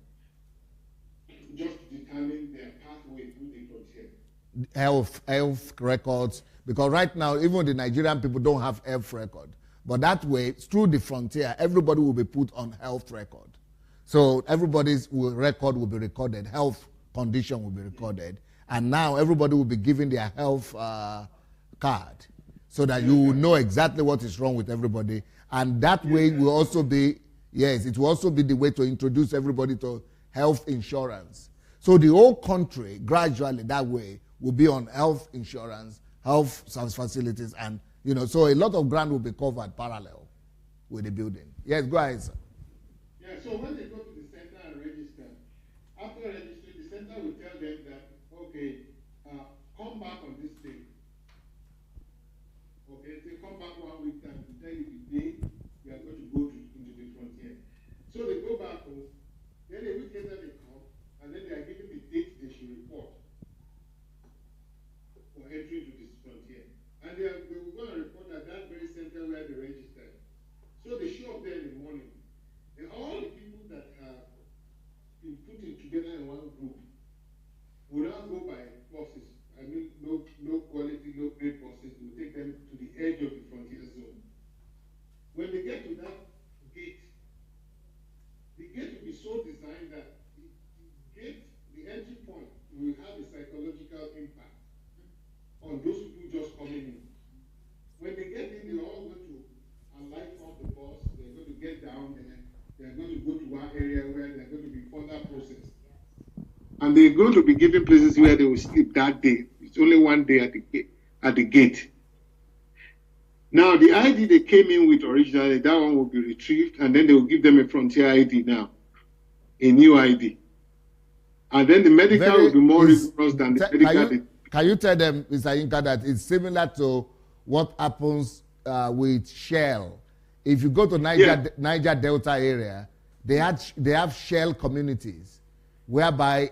just to determine their pathway through the frontier. Health records, because right now even the Nigerian people don't have health record. But that way, through the frontier, everybody will be put on health record. So everybody's record will be recorded, health condition will be recorded, and now everybody will be given their health card so that you will know exactly what is wrong with everybody. And that way will also be, yes, it will also be the way to introduce everybody to health insurance. So the whole country, gradually that way, will be on health insurance, health facilities, and, so a lot of ground will be covered parallel with the building. Yes, go ahead, sir. Yeah, so when they go to the center and register, after registering, the center will tell them that, okay, come back on this day. Okay, they come back 1 week time to tell you the day you are going to go into the frontier. So they go back home, then a week later they come, and then they are given the date they should report for entry to this frontier. And they will go and report at that very center where they registered. So they show up there in the morning. And all the people that have been put together in one group will not go by buses. I mean, no quality, no great buses. Will take them to the edge of the frontier zone. When they get to that gate, the gate will be so designed that the entry point will have a psychological impact on those people just coming in. When they get in, they're all going to alight off the bus. They're going to get down there. They're going to go to one area where they're going to be further processed. And they're going to be given places where they will sleep that day. It's only one day at the gate. Now, the ID they came in with originally, that one will be retrieved, and then they will give them a frontier ID now, a new ID. And then the medical will be more rigorous than the medical. Can you tell them, Mr. Yinka, that it's similar to what happens with Shell if you go to Niger Delta area, they have shell communities, whereby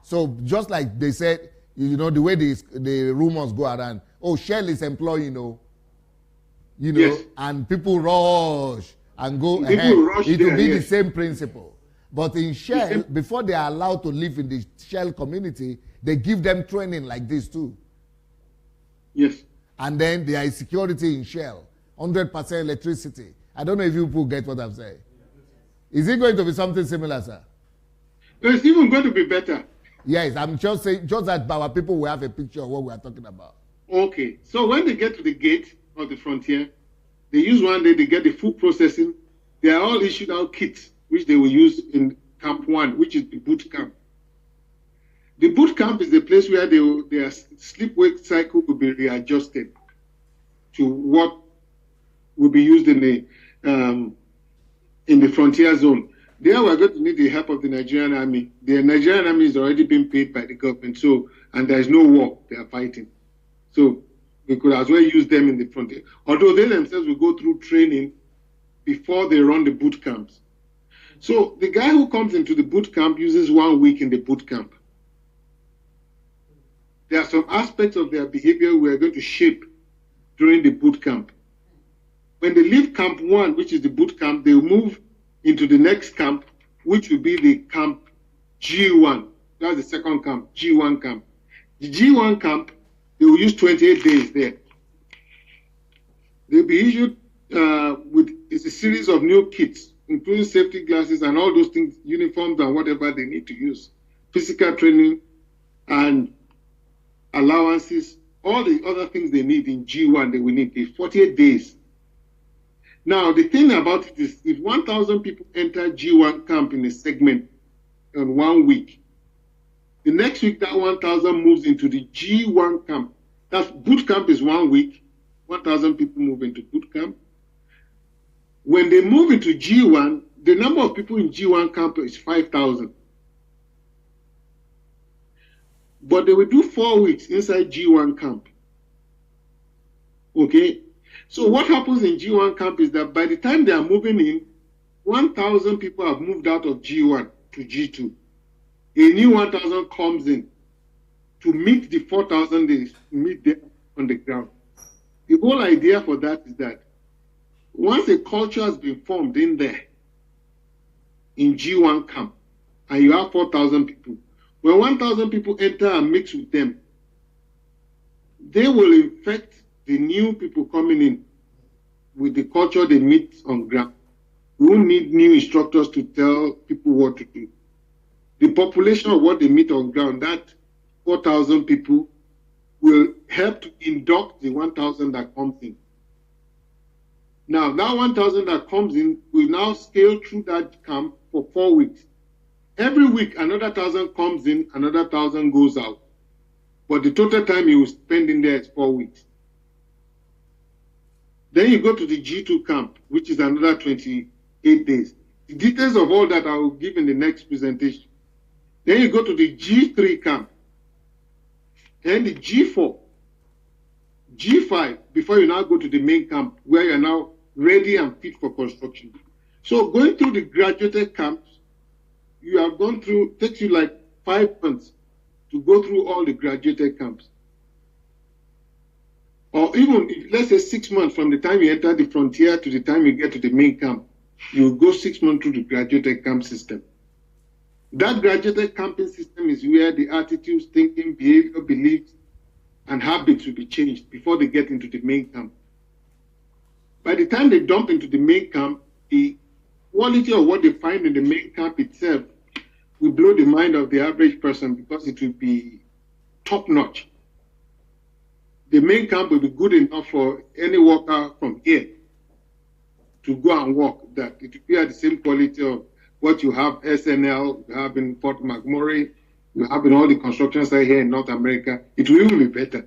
So just like they said, the way the rumors go around, Shell is employing, and people rush and go ahead. It will be the same principle. But in Shell, before they are allowed to live in the Shell community, they give them training like this too. Yes. And then there is security in Shell, 100% electricity. I don't know if you people get what I'm saying. Is it going to be something similar, sir? It's even going to be better. Yes, I'm just saying, just that our people will have a picture of what we are talking about. Okay. So when they get to the gate of the frontier, they use one day, they get the food processing. They are all issued out kits, which they will use in Camp 1, which is the boot camp. The boot camp is the place where their sleep-wake cycle will be readjusted to what will be used in the frontier zone. There we're going to need the help of the Nigerian army. The Nigerian army is already being paid by the government, and there is no war they are fighting. So we could as well use them in the frontier. Although they themselves will go through training before they run the boot camps. So the guy who comes into the boot camp uses 1 week in the boot camp. There are some aspects of their behavior we are going to shape during the boot camp. When they leave Camp 1, which is the boot camp, they will move into the next camp, which will be the camp G1. That's the second camp, G1 camp. The G1 camp, they will use 28 days there. They'll be issued with a series of new kits, including safety glasses and all those things, uniforms and whatever they need to use, physical training and allowances, all the other things they need in G1, they will need in 48 days. Now, the thing about it is, if 1,000 people enter G1 camp in a segment in 1 week, the next week that 1,000 moves into the G1 camp. That's boot camp is 1 week, 1,000 people move into boot camp. When they move into G1, the number of people in G1 camp is 5,000. But they will do 4 weeks inside G1 camp. Okay? So what happens in G1 camp is that by the time they are moving in, 1,000 people have moved out of G1 to G2. A new 1,000 comes in to meet the 4,000 they meet there on the ground. The whole idea for that is that once a culture has been formed in there, in G1 camp, and you have 4,000 people, when 1,000 people enter and mix with them, they will infect the new people coming in with the culture they meet on ground. We won't need new instructors to tell people what to do. The population of what they meet on ground, that 4,000 people, will help to induct the 1,000 that comes in. Now, that 1,000 that comes in will now scale through that camp for 4 weeks. Every week, another 1,000 comes in, another 1,000 goes out. But the total time you will spend in there is 4 weeks. Then you go to the G2 camp, which is another 28 days. The details of all that I will give in the next presentation. Then you go to the G3 camp. Then the G4, G5, before you now go to the main camp, where you're now ready and fit for construction. So going through the graduated camps, you have gone through, takes you like 5 months to go through all the graduated camps. Or even, let's say 6 months from the time you enter the frontier to the time you get to the main camp, you go 6 months through the graduated camp system. That graduated camping system is where the attitudes, thinking, behavior, beliefs, and habits will be changed before they get into the main camp. By the time they dump into the main camp, the quality of what they find in the main camp itself will blow the mind of the average person because it will be top-notch. The main camp will be good enough for any worker from here to go and work, that it will be at the same quality of what you have SNL, you have in Fort McMurray, you have in all the construction sites here in North America. It will even be better.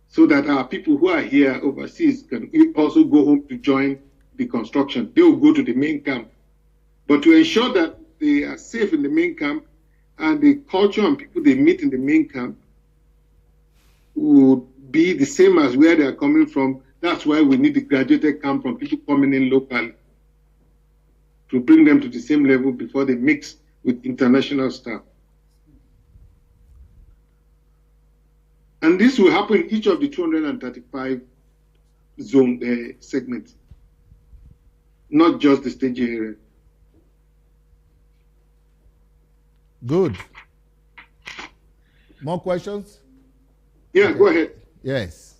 So that our people who are here overseas can also go home to join the construction. They will go to the main camp. But to ensure that they are safe in the main camp and the culture and people they meet in the main camp would be the same as where they are coming from, That's why we need the graduated camp from people coming in locally to bring them to the same level before they mix with international staff. And this will happen in each of the 235 zone segments, not just the staging area. Good. More questions? Yeah, okay. Go ahead. Yes.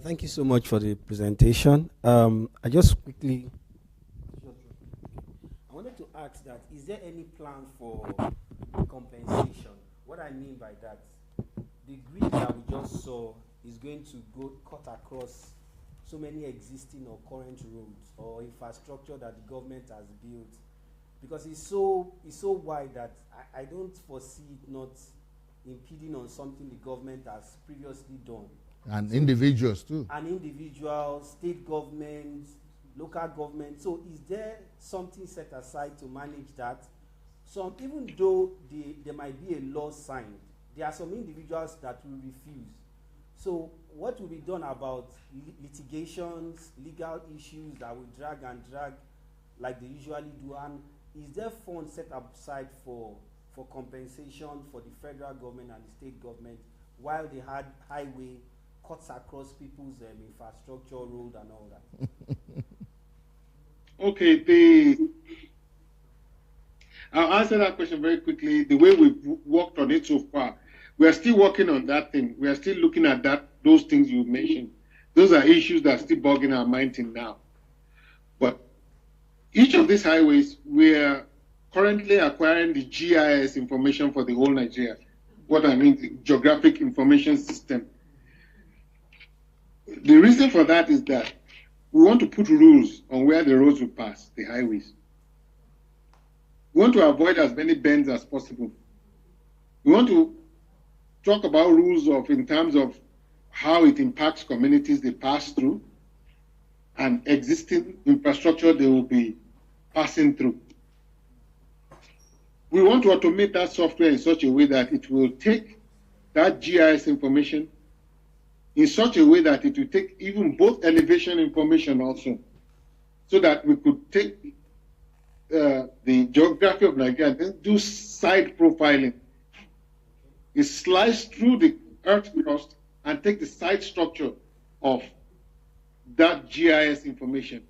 Thank you so much for the presentation. I just quickly, I wanted to ask that, is there any plan for compensation? What I mean by that, the grid that we just saw is going to go cut across so many existing or current roads or infrastructure that the government has built, because it's so wide that I don't foresee it not impeding on something the government has previously done. And so individuals too. And individuals, state governments, local government. So is there something set aside to manage that? So even though there might be a law signed, there are some individuals that will refuse. So what will be done about litigations, legal issues that will drag like they usually do? And is there funds set aside for compensation for the federal government and the state government while the highway cuts across people's infrastructure, road, and all that? Okay, I'll answer that question very quickly. The way we've worked on it so far, we are still working on that thing. We are still looking at those things you mentioned. Those are issues that are still bugging our mind till now. But each of these highways, we are currently acquiring the GIS information for the whole Nigeria. What I mean, the Geographic Information System. The reason for that is that we want to put rules on where the roads will pass, the highways. We want to avoid as many bends as possible. We want to talk about rules in terms of how it impacts communities they pass through and existing infrastructure they will be passing through. We want to automate that software in such a way that it will take that GIS information in such a way that it will take even both elevation information also, so that we could take the geography of Nigeria and do side profiling. It slice through the earth crust and take the side structure of that GIS information.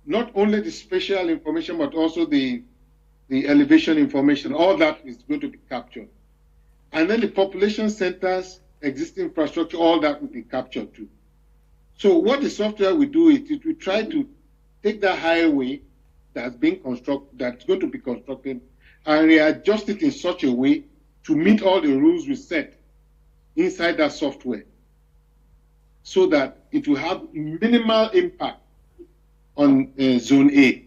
Not only the spatial information, but also the elevation information. All that is going to be captured. And then the population centers, existing infrastructure, all that will be captured too. So what the software will do is it will try to take that highway that's going to be constructed and readjust it in such a way to meet all the rules we set inside that software, so that it will have minimal impact on Zone A.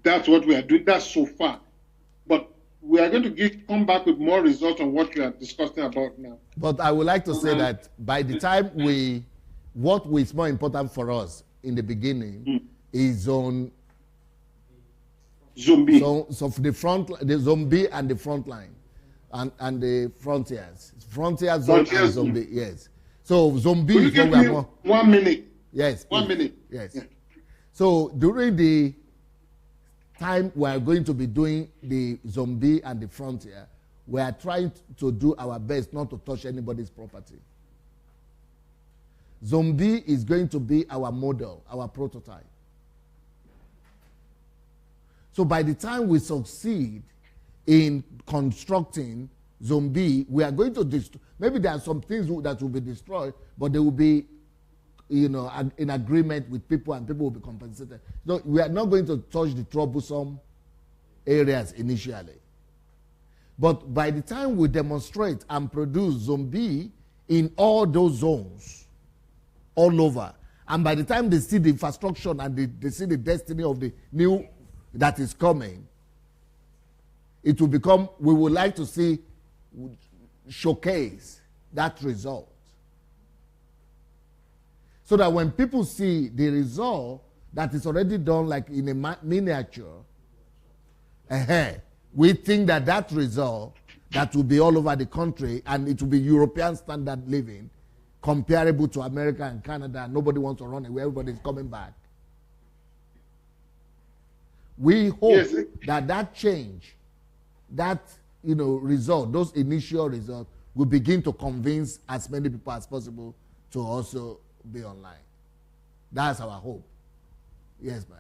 That's what we are doing. That's so far. But we are going to come back with more results on what we are discussing about now. But I would like to say that by the time what is more important for us in the beginning is Zone B. So the Zone B and the front line and the frontiers. Frontier zone and Zone B, yes. So Zone B is what we are more. 1 minute. Yes. 1 minute. Yes. Yeah. So during the time we are going to be doing the Zone B and the frontier, we are trying to do our best not to touch anybody's property. Zone B is going to be our model, our prototype. So by the time we succeed in constructing Zone B, we are going to destroy. Maybe there are some things that will be destroyed, but they will be, in agreement with people, and people will be compensated. So we are not going to touch the troublesome areas initially. But by the time we demonstrate and produce Zone B in all those zones, all over, and by the time they see the infrastructure and they see the destiny of the new that is coming, it will become, we would like to showcase that result. So that when people see the result that is already done like in a miniature, we think that result that will be all over the country, and it will be European standard living, comparable to America and Canada. Nobody wants to run away. Everybody's coming back. We hope that change, that result, those initial results, will begin to convince as many people as possible to also be online. That's our hope. Yes, man.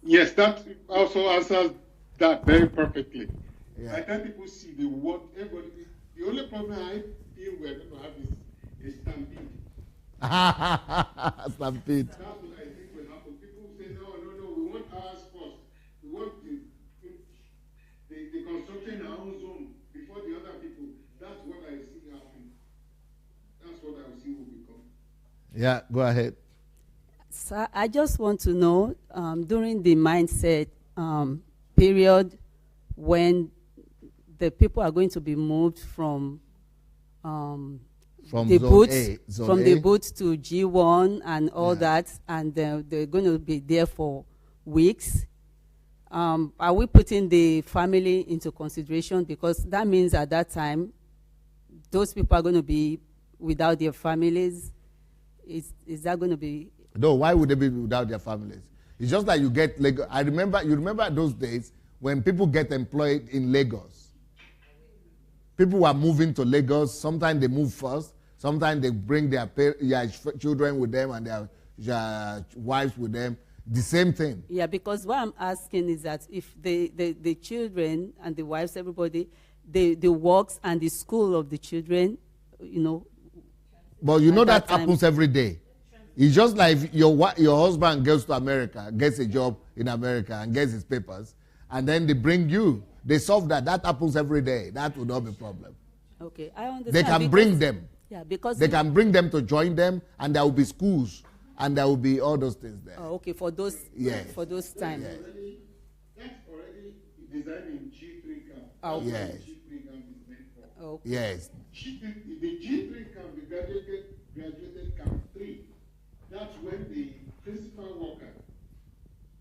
Yes, that also answers that very perfectly. Yeah. I tell people, see, they want everybody. The only problem I feel we're going to have is a stampede. Stampede. That's what I think will happen. People say, no, we want ours first. We want the construction in our own zone before the other people. That's what I see happening. That's what I see will become. Yeah, go ahead. So I just want to know, during the mindset period, when the people are going to be moved from the booth to G1 and all that, and they're going to be there for weeks. Are we putting the family into consideration? Because that means at that time, those people are going to be without their families. Is that going to be? No, why would they be without their families? It's just that you get Lagos. You remember those days when people get employed in Lagos. People were moving to Lagos. Sometimes they move first. Sometimes they bring their children with them and their wives with them. The same thing. Yeah, because what I'm asking is that if the children and the wives, everybody, the works and the school of the children, But that happens every day. It's just like if your husband goes to America, gets a job in America and gets his papers, and then they bring you. They solve that. That happens every day. That would not be a problem. Okay, I understand. They can bring them. Yeah, because they can bring them to join them, and there will be schools, and there will be all those things there. Oh, okay, for those times. Yes. That's already designed in G3 camp. Okay. Yes. G3 camp is meant for. Okay. Yes. The G3 camp, the graduated camp 3, that's when the principal worker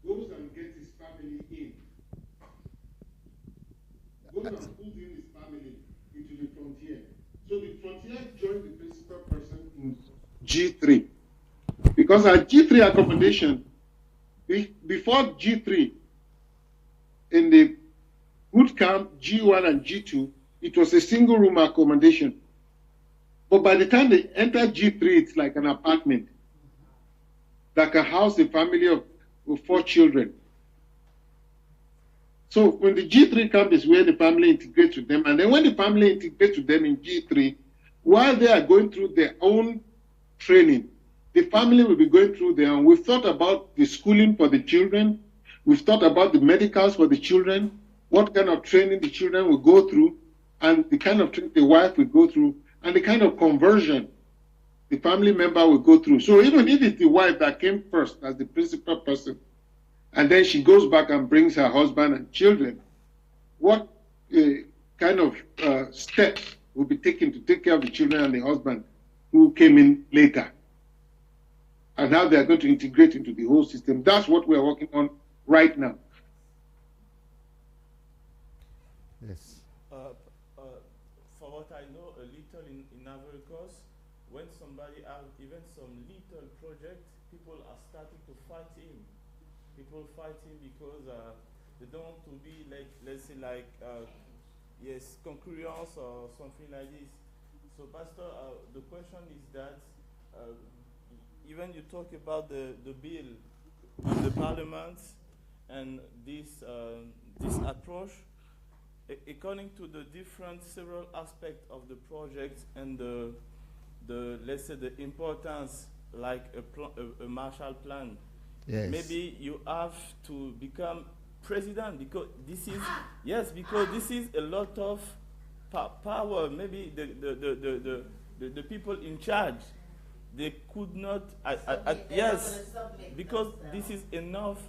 goes and gets his family in. Goes and pulls in his family into the frontier. So the frontier joined the principal person in G3. Because at G3 accommodation, before G3, in the boot camp G1 and G2, it was a single room accommodation. But by the time they enter G3, it's like an apartment that can house a family of 4 children. So when the G3 camp is where the family integrates with them, and then when the family integrates with them in G3, while they are going through their own training, the family will be going through there. And we've thought about the schooling for the children. We've thought about the medicals for the children, what kind of training the children will go through, and the kind of training the wife will go through, and the kind of conversion the family member will go through. So even if it's the wife that came first as the principal person, and then she goes back and brings her husband and children, what kind of steps will be taken to take care of the children and the husband who came in later? And how they are going to integrate into the whole system. That's what we are working on right now. Yes. For what I know a little in Ivory Coast, when somebody has even some little project, people are starting to fight him. People fight him because they don't want to be like, let's say, like, concurrence or something like this. So, Pastor, the question is that even you talk about the bill in the parliament and this approach, according to the different several aspects of the project and the let's say the importance, like a Marshall Plan. Yes. Maybe you have to become president because this is a lot of power. Maybe the people in charge, they could not. Because this is enough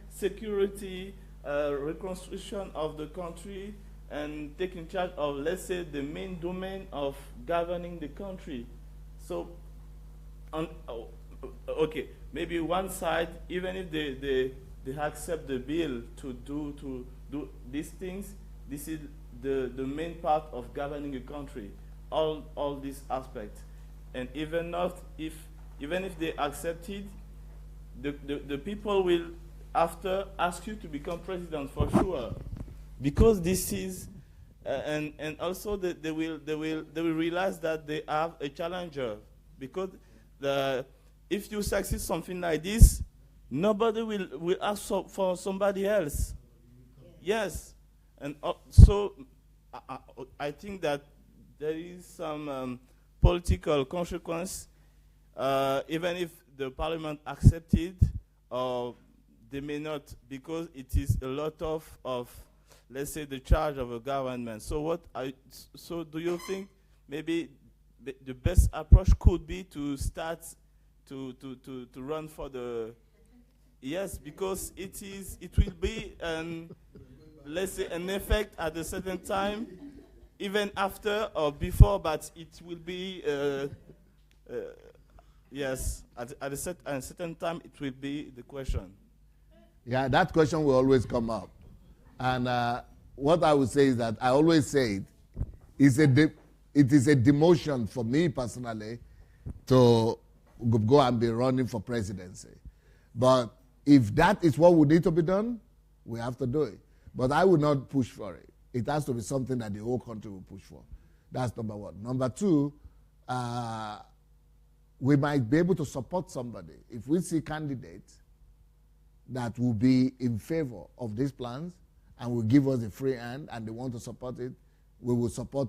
security, reconstruction of the country, and taking charge of, let's say, the main domain of governing the country. So, okay, maybe one side, even if they accept the bill to do these things, this is the main part of governing a country, all these aspects. And even if they accept it, the people will after ask you to become president for sure, because this is and also they will realize that they have a challenger, because if you succeed something like this, nobody will ask for somebody else. Yes, and so I think that there is some political consequence, even if the parliament accepted, or they may not, because it is a lot of let's say the charge of a government. So so do you think maybe the best approach could be to start to run for the yes, because it will be let's say an effect at a certain time, even after or before, but it will be yes, at a certain time it will be the question. Yeah, that question will always come up. And what I would say is that I always say it is a demotion for me personally to go and be running for presidency. But if that is what would need to be done, we have to do it. But I would not push for it. It has to be something that the whole country will push for. That's number one. Number two, we might be able to support somebody. If we see candidates that will be in favor of these plans and will give us a free hand and they want to support it, we will support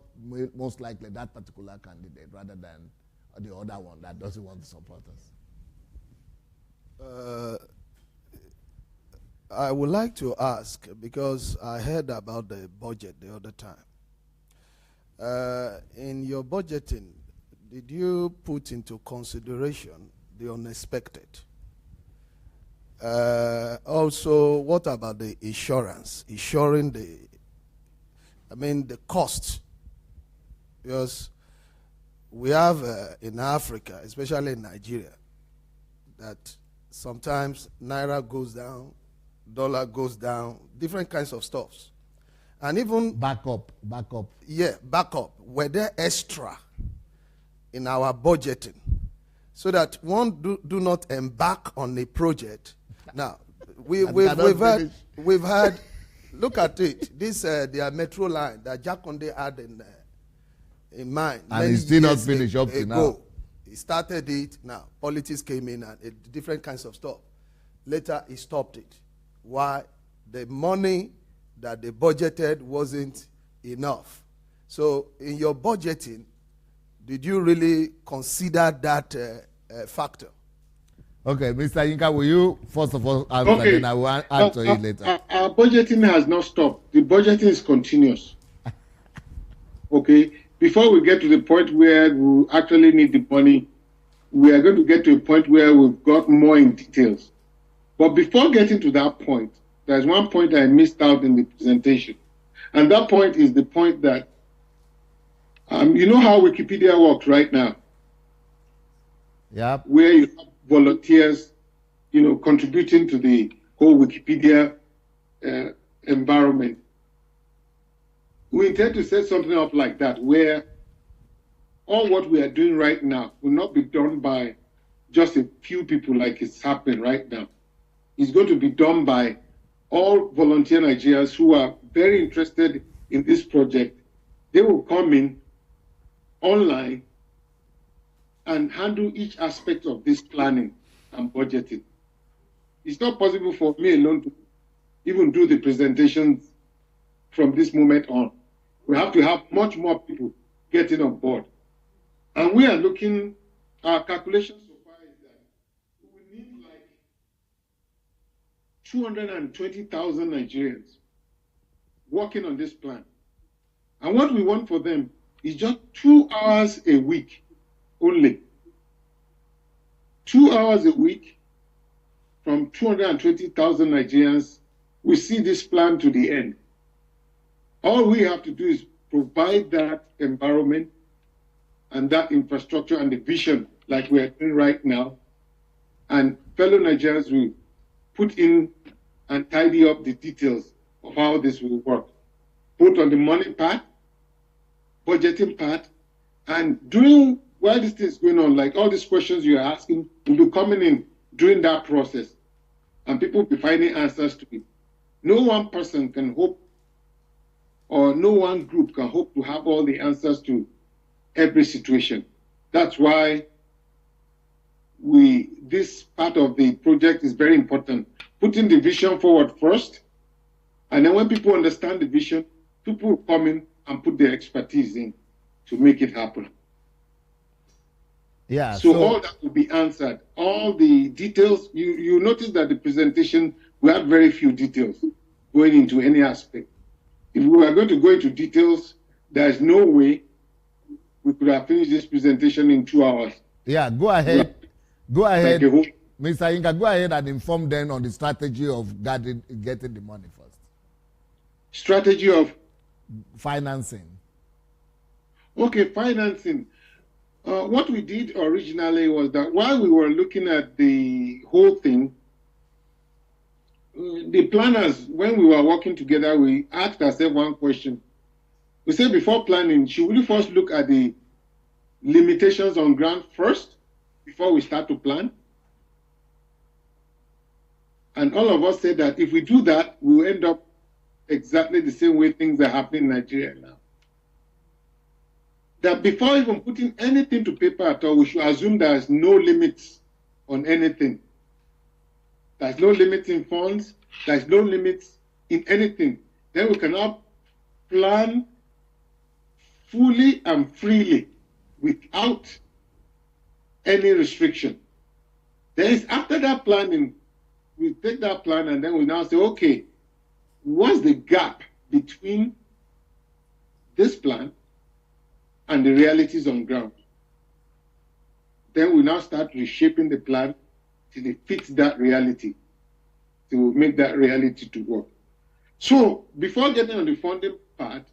most likely that particular candidate rather than the other one that doesn't want to support us. I would like to ask, because I heard about the budget the other time. In your budgeting, did you put into consideration the unexpected? Also, what about the insurance? Insuring the cost. Because we have in Africa, especially in Nigeria, that sometimes Naira goes down, dollar goes down, different kinds of stuffs. And even backup. Yeah, backup. Were there extra in our budgeting so that one do not embark on a project? Now, we've had look at it. This their metro line that Jakonde had in mind. And it's still not finished up to now. He started it. Now, politics came in and different kinds of stuff. Later, he stopped it. Why? The money that they budgeted wasn't enough. So, in your budgeting, did you really consider that factor? Okay, Mr. Yinka, will you first of all answer, okay. Then I will answer it later. Our budgeting has not stopped. The budgeting is continuous. Okay, before we get to the point where we actually need the money, we are going to get to a point where we've got more in details. But before getting to that point, there's one point I missed out in the presentation. And that point is the point that, you know how Wikipedia works right now? Yeah. Where you have volunteers, contributing to the whole Wikipedia environment. We intend to set something up like that, where all what we are doing right now will not be done by just a few people like it's happening right now. It's going to be done by all volunteer Nigerians who are very interested in this project. They will come in online and handle each aspect of this planning and budgeting. It's not possible for me alone to even do the presentations from this moment on. We have to have much more people getting on board. And we are looking, our calculations so far is that we need like 220,000 Nigerians working on this plan. And what we want for them is just 2 hours a week only. 2 hours a week from 220,000 Nigerians. We see this plan to the end. All we have to do is provide that environment and that infrastructure and the vision like we are doing right now. And fellow Nigerians will put in and tidy up the details of how this will work. both on the money part, budgeting part, and during while this thing is going on, like all these questions you're asking will be coming in during that process, and people will be finding answers to it. No one person can hope, or no one group can hope to have all the answers to every situation. That's why this part of the project is very important. Putting the vision forward first, and then when people understand the vision, people will come in and put their expertise in to make it happen. Yeah. So all that will be answered. All the details, you notice that the presentation, we had very few details going into any aspect. If we were going to go into details, there's no way we could have finished this presentation in 2 hours. Yeah, go ahead. Go ahead. Mr. Inga, go ahead and inform them on the strategy of getting the money first. Strategy of? Financing. Okay, financing. What we did originally was that while we were looking at the whole thing, the planners, when we were working together, we asked ourselves one question. We said before planning, should we first look at the limitations on ground first before we start to plan? And all of us said that if we do that, we will end up exactly the same way things are happening in Nigeria now. That before even putting anything to paper at all, we should assume there's no limits on anything. There's no limit in funds, there's no limits in anything. Then we cannot plan fully and freely without any restriction. Then after that planning, we take that plan and then we now say, okay, what's the gap between this plan and the realities on ground? Then we now start reshaping the plan till it fits that reality, to make that reality to work. So before getting on the funding part,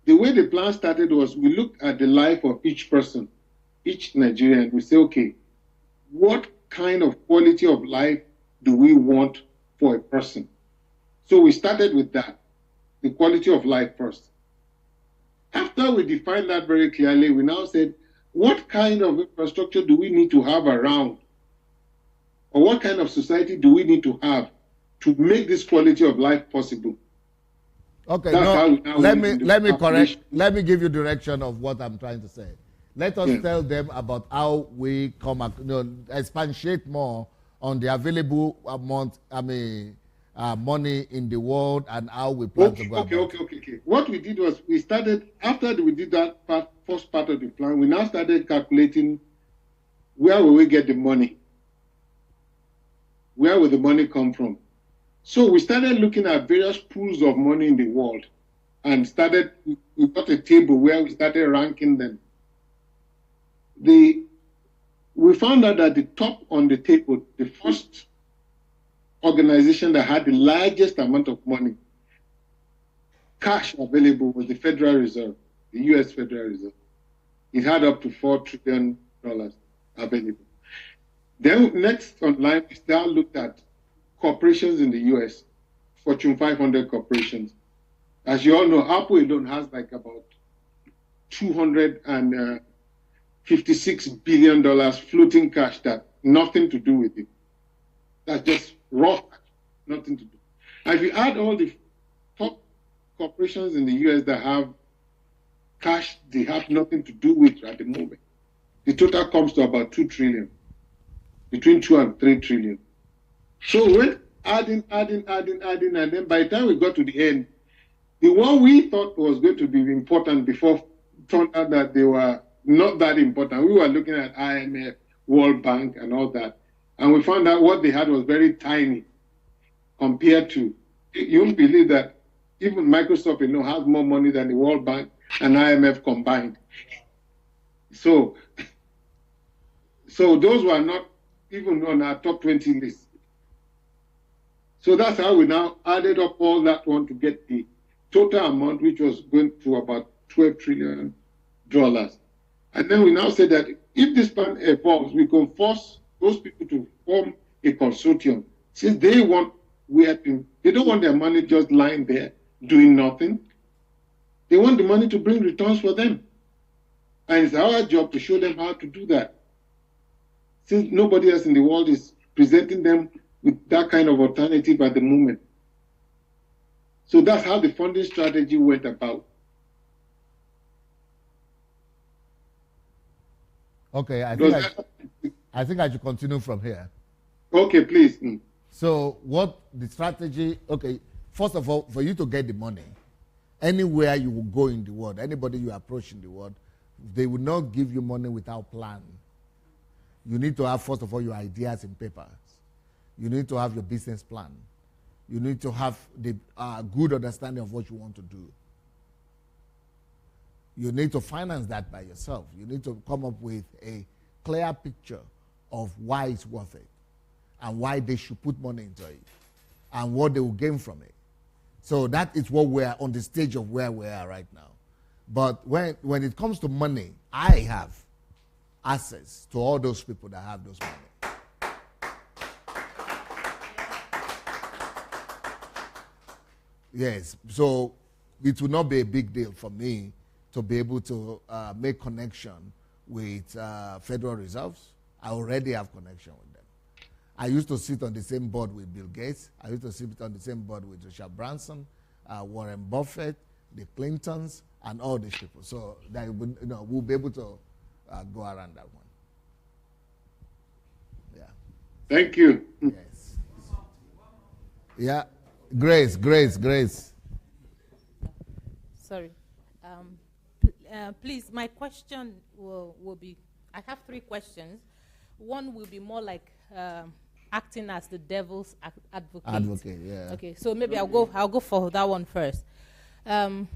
the way the plan started was we looked at the life of each person, each Nigerian. We say, okay, what kind of quality of life do we want for a person? So we started with that, the quality of life first. After we defined that very clearly, we now said, what kind of infrastructure do we need to have around? Or what kind of society do we need to have to make this quality of life possible? Okay, let me give you direction of what I'm trying to say. Let us tell them about how we expatiate more on the available amount, money in the world and how we plan to go about it. Okay. What we did was we started, after we did that first part of the plan, we now started calculating where will we get the money? Where will the money come from? So we started looking at various pools of money in the world and we got a table where we started ranking them. We found out that the top on the table, the first organization that had the largest amount of money, cash available, was the Federal Reserve, the US Federal Reserve. It had up to $4 trillion available. Then next on line, we now looked at corporations in the US, Fortune 500 corporations. As you all know, Apple alone has like about $256 billion floating cash that nothing to do with it. That's just raw cash, nothing to do. And if you add all the top corporations in the US that have cash they have nothing to do with at the moment, the total comes to about 2 trillion, between 2 and 3 trillion. So we went adding, and then by the time we got to the end, the one we thought was going to be important before turned out that they were not that important. We were looking at IMF, World Bank, and all that. And we found out what they had was very tiny compared to, you won't believe that even Microsoft has more money than the World Bank and IMF combined. So those were not even on our top 20 list. So that's how we now added up all that one to get the total amount, which was going to about $12 trillion. And then we now say that if this plan evolves, we can force those people to form a consortium. Since they don't want their money just lying there doing nothing. They want the money to bring returns for them. And it's our job to show them how to do that. Since nobody else in the world is presenting them with that kind of alternative at the moment. So that's how the funding strategy went about. Okay, I think I should continue from here. Okay, please. So what the strategy, okay, first of all, for you to get the money, anywhere you will go in the world, anybody you approach in the world, they will not give you money without plan. You need to have, first of all, your ideas in papers. You need to have your business plan. You need to have the good understanding of what you want to do. You need to finance that by yourself. You need to come up with a clear picture of why it's worth it and why they should put money into it and what they will gain from it. So that is what we're on the stage of where we are right now. But when it comes to money, I have access to all those people that have those money. Yes, so it will not be a big deal for me to be able to make connection with Federal Reserves. I already have connection with them. I used to sit on the same board with Bill Gates. I used to sit on the same board with Richard Branson, Warren Buffett, the Clintons, and all these people. So that we'll be able to go around that one. Yeah. Thank you. Yes. Yeah. Grace. Sorry. Please, my question will be, I have 3 questions. One will be more like acting as the devil's advocate. Advocate, yeah. Okay, so maybe I'll go for that one first. When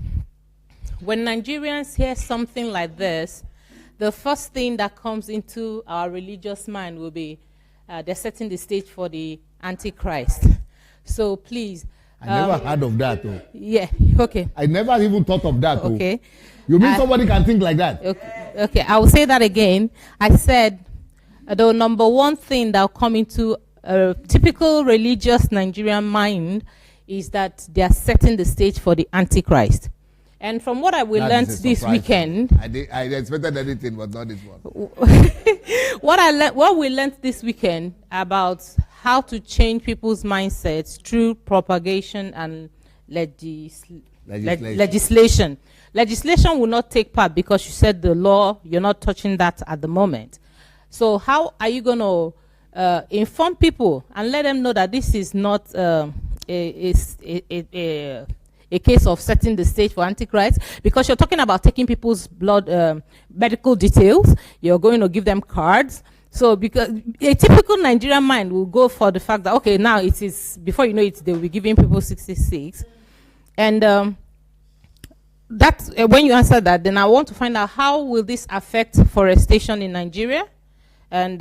Nigerians hear something like this, the first thing that comes into our religious mind will be they're setting the stage for the Antichrist. So please. I never heard of that, though. Yeah, okay. I never even thought of that, though. Okay. You mean somebody can think like that? Okay, I will say that again. I said the number one thing that will come into a typical religious Nigerian mind is that they are setting the stage for the Antichrist. And from what I will learn this weekend, I expected anything, but not this one. What we learned this weekend about how to change people's mindsets through propagation and legislation. Legislation will not take part because you said the law, you're not touching that at the moment. So how are you going to inform people and let them know that this is not a case of setting the stage for Antichrist? Because you're talking about taking people's blood, medical details. You're going to give them cards. So because a typical Nigerian mind will go for the fact that, okay, now it is, before you know it, they will be giving people 66. And that's when you answer that, then I want to find out how will this affect forestation in Nigeria? And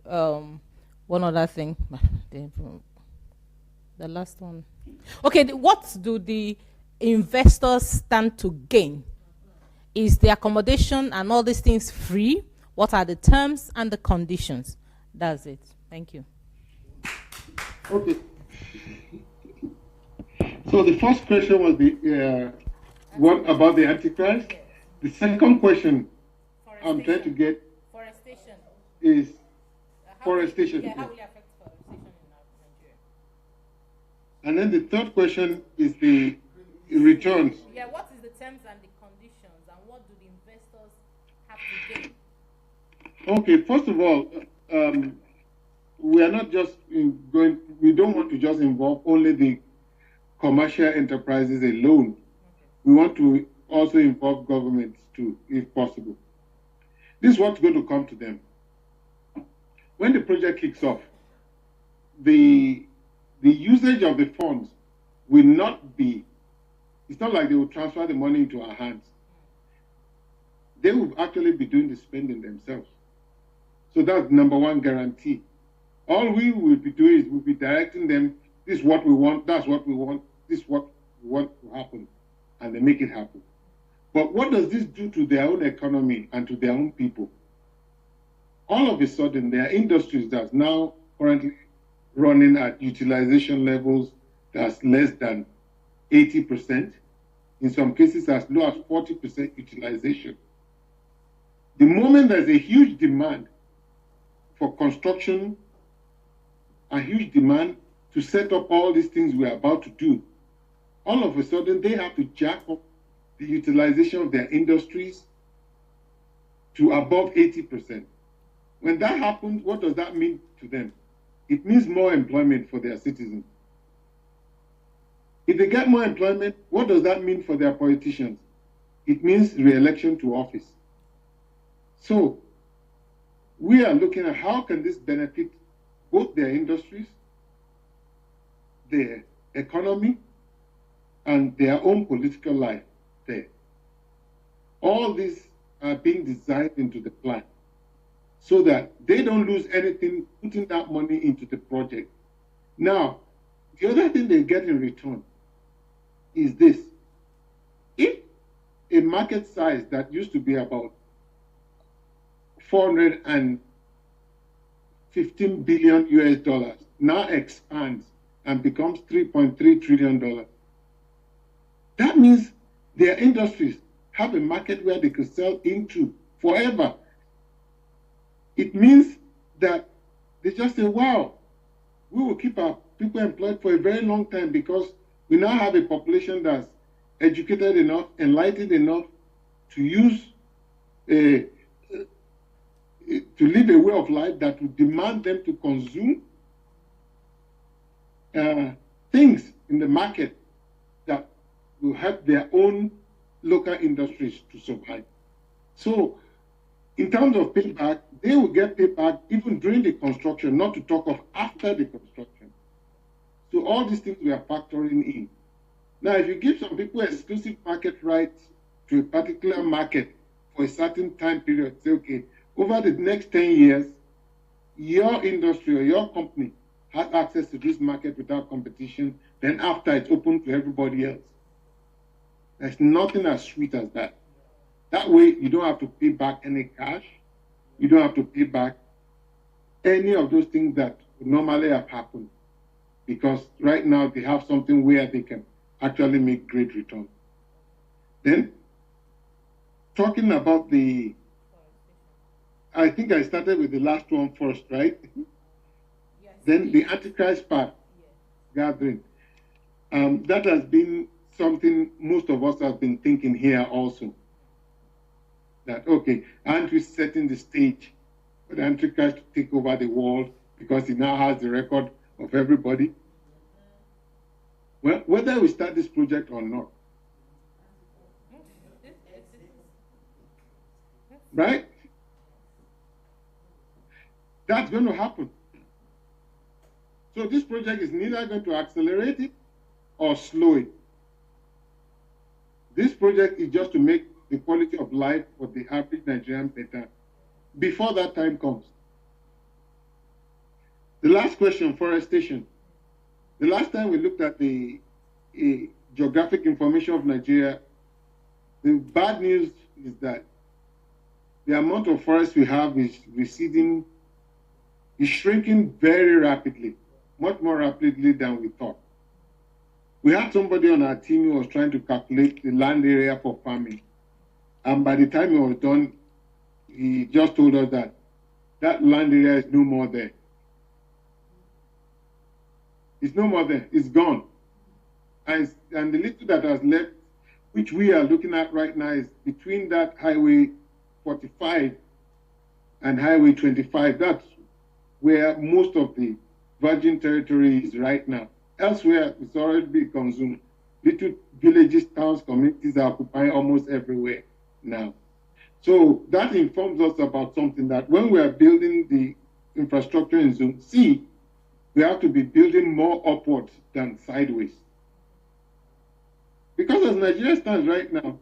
one other thing, the last one. Okay, what do the investors stand to gain? Is the accommodation and all these things free? What are the terms and the conditions? That's it. Thank you. Okay. So the first question was the what about the Antichrist? The second question I'm trying to get forestation is forestation. How will it affect forestation in Nigeria? And then the third question is the returns. Yeah, what is the terms and the conditions, and what do the investors have to gain? Okay, first of all, we are not just we don't want to just involve only the commercial enterprises alone. We want to also involve governments too, if possible. This is what's going to come to them. When the project kicks off, the usage of the funds will not be, it's not like they will transfer the money into our hands. They will actually be doing the spending themselves. So that's number one guarantee. All we will be doing is we'll be directing them, this is what we want, that's what we want, this is what we want to happen, and they make it happen. But what does this do to their own economy and to their own people? All of a sudden, there are industries that's now currently running at utilization levels that's less than 80%. in some cases as low as 40% utilization. The moment there's a huge demand for construction, a huge demand to set up all these things we're about to do, all of a sudden they have to jack up the utilization of their industries to above 80%. When that happens, what does that mean to them? It means more employment for their citizens. If they get more employment, what does that mean for their politicians? It means re-election to office. So we are looking at how can this benefit both their industries, their economy, and their own political life there. All these are being designed into the plan so that they don't lose anything putting that money into the project. Now, the other thing they get in return is this. If a market size that used to be about $415 billion US dollars now expands and becomes $3.3 trillion, that means their industries have a market where they could sell into forever. It means that they just say, wow, we will keep our people employed for a very long time because we now have a population that's educated enough, enlightened enough to use to live a way of life that would demand them to consume things in the market that will help their own local industries to survive. So in terms of payback, they will get payback even during the construction, not to talk of after the construction. So all these things we are factoring in. Now, if you give some people exclusive market rights to a particular market for a certain time period, say, okay, over the next 10 years, your industry or your company has access to this market without competition, then after it's open to everybody else. There's nothing as sweet as that. That way, you don't have to pay back any cash. You don't have to pay back any of those things that would normally have happened. Because right now, they have something where they can actually make great return. Then, talking about the, I think I started with the last one first, right? Yes. Then the Antichrist part, yes. Gathering. That has been something most of us have been thinking here also. That, okay, aren't we setting the stage for the Antichrist to take over the world because he now has the record of everybody? Well, whether we start this project or not, right? That's going to happen. So this project is neither going to accelerate it or slow it. This project is just to make the quality of life for the average Nigerian better before that time comes. The last question, forestation. The last time we looked at the geographic information of Nigeria, the bad news is that the amount of forest we have is receding, is shrinking very rapidly, much more rapidly than we thought. We had somebody on our team who was trying to calculate the land area for farming. And by the time he was done, he just told us that that land area is no more there. It's no more there. It's gone. And the little that has left, which we are looking at right now, is between that Highway 45 and Highway 25. That's where most of the virgin territory is right now. Elsewhere, it's already been consumed. Little villages, towns, communities are occupying almost everywhere now. So that informs us about something that when we are building the infrastructure in Zone C, we have to be building more upwards than sideways. Because as Nigeria stands right now,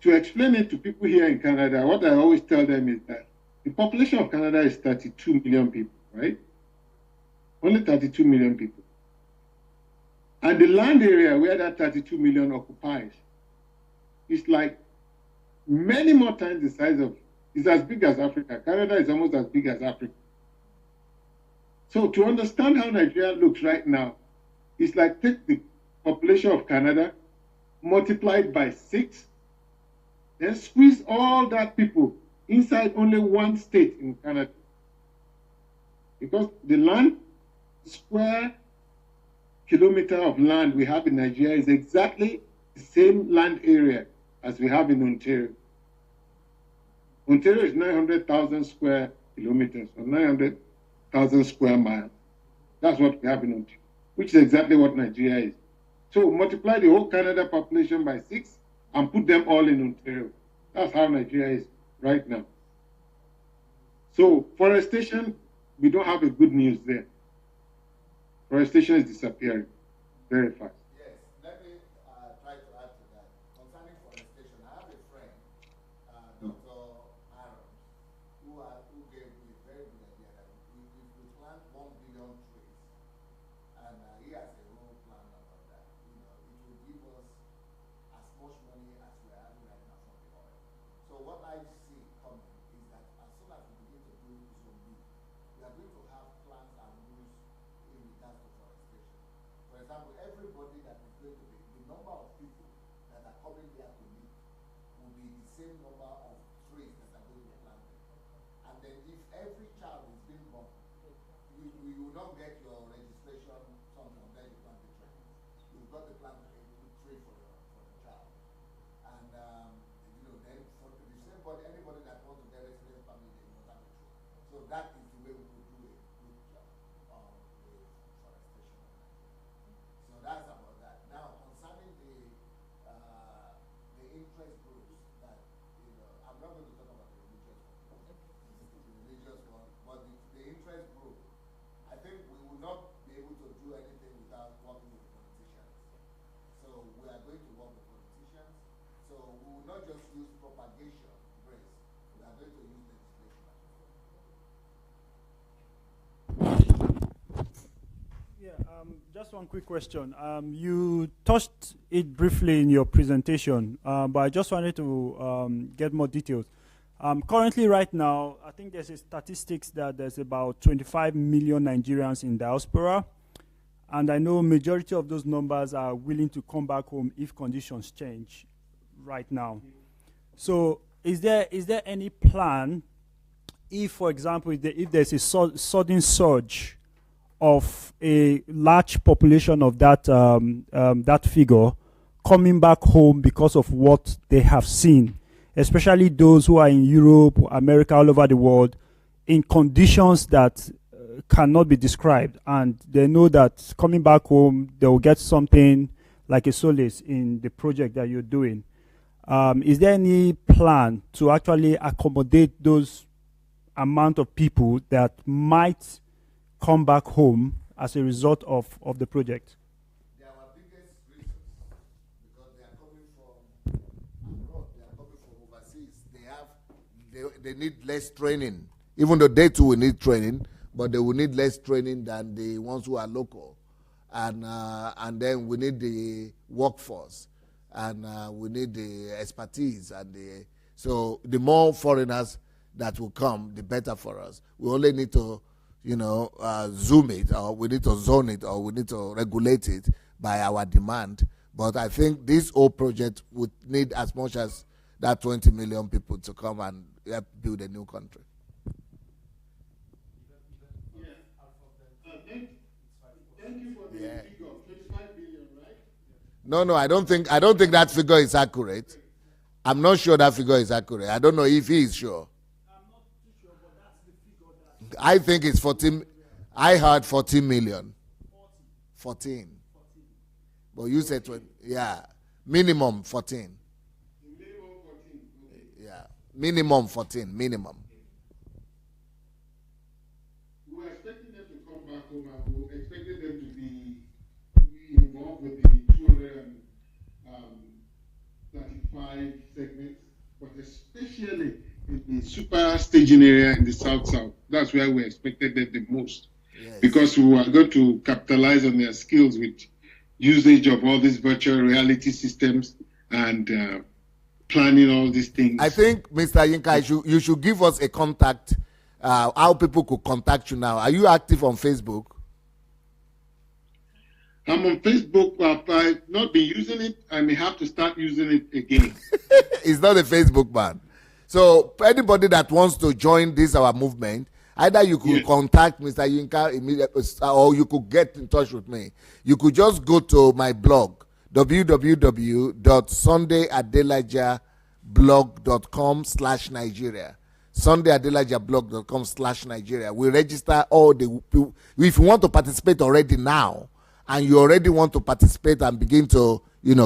to explain it to people here in Canada, what I always tell them is that the population of Canada is 32 million people, right? Only 32 million people. And the land area where that 32 million occupies is like many more times the size of, it's as big as Africa. Canada is almost as big as Africa. So to understand how Nigeria looks right now, it's like take the population of Canada multiplied by 6, then squeeze all that people inside only one state in Canada. Because the land, square kilometer of land we have in Nigeria is exactly the same land area as we have in Ontario. Ontario is 900,000 square kilometers, or 900,000 square miles. That's what we have in Ontario, which is exactly what Nigeria is. So multiply the whole Canada population by 6 and put them all in Ontario. That's how Nigeria is right now. So forestation, we don't have a good news there. Forestation is disappearing very fast. Yes, let me try to add to that. Concerning forestation, I have a friend, Dr. Aaron, who gave me a very good idea that if we plant 1 billion trees, and he has a whole plan about that, it will give us as much money as we are having right now from the oil. So what I see coming is that as soon as we begin to do zombie, we are going to have plans and rules in regards to forestation. For example, everybody that is going to be, the number of people that are coming here to meet will be the same number of trees that are going to be planted. And then if every child is being born, you will not get your registration something and then you plant the tree. You've got to plant a tree for the child. And then for the same body, anybody that wants to get resident family, they must have a tree. So that is the way we could do a good job on the forestation. So that's about that. Now concerning the interest groups that I'm not going to talk about the religious one, but the interest group, I think we will not be able to do anything without working with politicians. So we are going to work with politicians. So we will not just use propagation, Grace. We are going to use legislation. Yeah, just one quick question. You touched it briefly in your presentation, but I just wanted to get more details. Currently, right now, I think there's a statistics that there's about 25 million Nigerians in diaspora, and I know majority of those numbers are willing to come back home if conditions change right now. So is there any plan if, for example, if there's a sudden surge of a large population of that figure coming back home because of what they have seen, especially those who are in Europe, America, all over the world, in conditions that cannot be described, and they know that coming back home, they will get something like a solace in the project that you're doing. Is there any plan to actually accommodate those amount of people that might come back home as a result of the project? They are our biggest reasons because they are coming from abroad, they are coming from overseas. They need less training, even though they too will need training, but they will need less training than the ones who are local. And then we need the workforce, and we need the expertise, so the more foreigners that will come, the better for us. We only need to zoom it, or we need to zone it, or we need to regulate it by our demand. But I think this whole project would need as much as that 20 million people to come and help build a new country. Thank you for the figure of 25 billion, right? No, I don't think that figure is accurate. I'm not sure that figure is accurate. I don't know if he is sure. I'm not too sure, but that's the figure that I think it's 14. I heard 14 million. 14. But you said 20. Yeah. Minimum 14. Minimum 14. Yeah. Minimum 14. Minimum. We were expecting them to come back home, and we expected them to be involved with the 235 segments, but especially in the super staging area in the south. That's where we expected them the most. Yes. Because we were going to capitalize on their skills with usage of all these virtual reality systems and planning all these things. I think, Mr. Yinka, you should give us a contact, how people could contact you now. Are you active on Facebook? I'm on Facebook, but I've not been using it. I may have to start using it again. It's not a Facebook man. So anybody that wants to join this our movement, either you could contact Mr. Yinka immediately, or you could get in touch with me. You could just go to my blog, www.sundayadelajablog.com/Nigeria. sundayadelajablog.com/Nigeria. We register all the people. If you want to participate already now, and you already want to participate and begin to,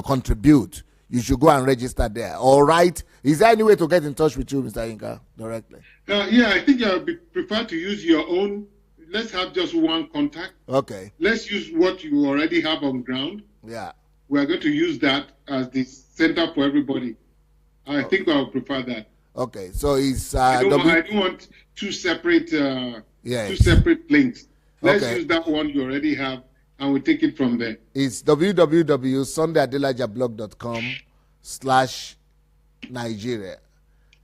contribute, you should go and register there. All right. Is there any way to get in touch with you, Mr. Yinka, directly? Yeah, I think I would prefer to use your own. Let's have just one contact. Okay. Let's use what you already have on ground. Yeah. We are going to use that as the center for everybody. I think I would prefer that. Okay. So it's I don't want two separate links. Let's use that one you already have, and we take it from there. It's www.sundayadelajablog.com/Nigeria.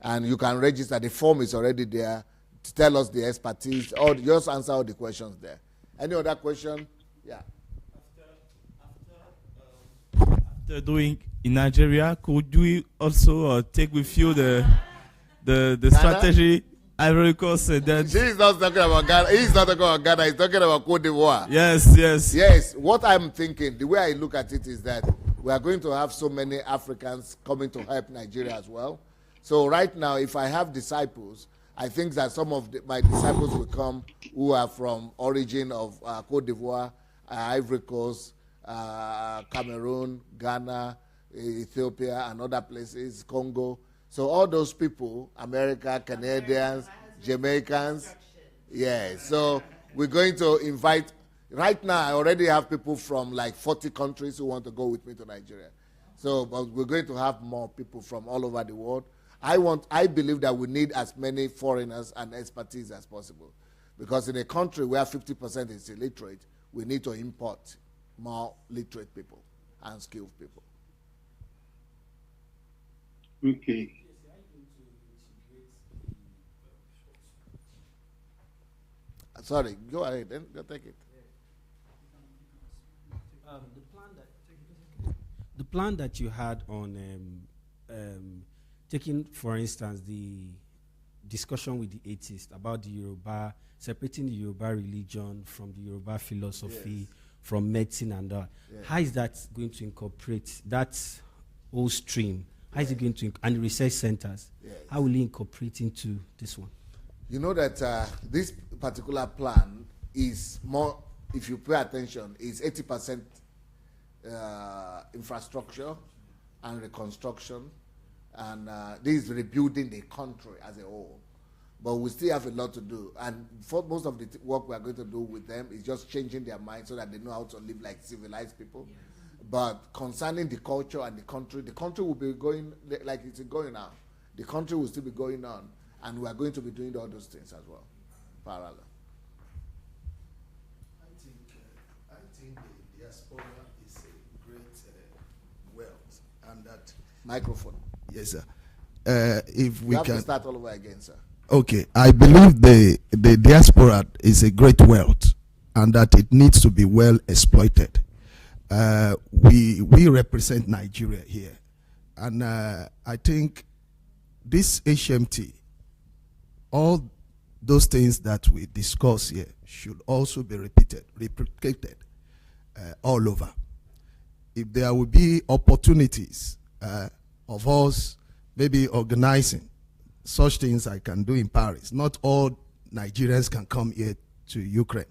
And you can register. The form is already there to tell us the expertise, or just answer all the questions there. Any other question? Yeah. After doing in Nigeria, could you also take with you the strategy? Ivory Coast that she's not talking about Ghana. He's not talking about Ghana. He's talking about Cote d'Ivoire. Yes. What I'm thinking, the way I look at it is that we are going to have so many Africans coming to help Nigeria as well. So right now, if I have disciples, I think that some of my disciples will come who are from origin of Cote d'Ivoire, Ivory Coast, Cameroon, Ghana, Ethiopia, and other places, Congo. So all those people, America, Canadians, Jamaicans, so we're going to invite, right now I already have people from like 40 countries who want to go with me to Nigeria. So, but we're going to have more people from all over the world. I believe that we need as many foreigners and expertise as possible. Because in a country where 50% is illiterate, we need to import more literate people and skilled people. Okay. Sorry, go ahead. Then go take it. The plan that you had on taking, for instance, the discussion with the atheists about the Yoruba, separating the Yoruba religion from the Yoruba philosophy, from medicine and that. How is that going to incorporate that whole stream? How is it going to, and the research centers, how will it incorporate into this one? You know that this particular plan is more, if you pay attention, is 80% infrastructure and reconstruction, and this is rebuilding the country as a whole. But we still have a lot to do, and for most of the work we are going to do with them is just changing their minds so that they know how to live like civilized people. But concerning the culture and the country will be going like it's going now. The country will still be going on, and we are going to be doing all those things as well, parallel. I think the diaspora is a great wealth, and that microphone. Yes, sir. If we you have can to start all over again, sir. Okay, I believe the diaspora is a great wealth, and that it needs to be well exploited. We represent Nigeria here, and I think this HMT, all those things that we discuss here should also be replicated all over. If there will be opportunities of us maybe organizing such things I can do in Paris. Not all Nigerians can come here to Ukraine.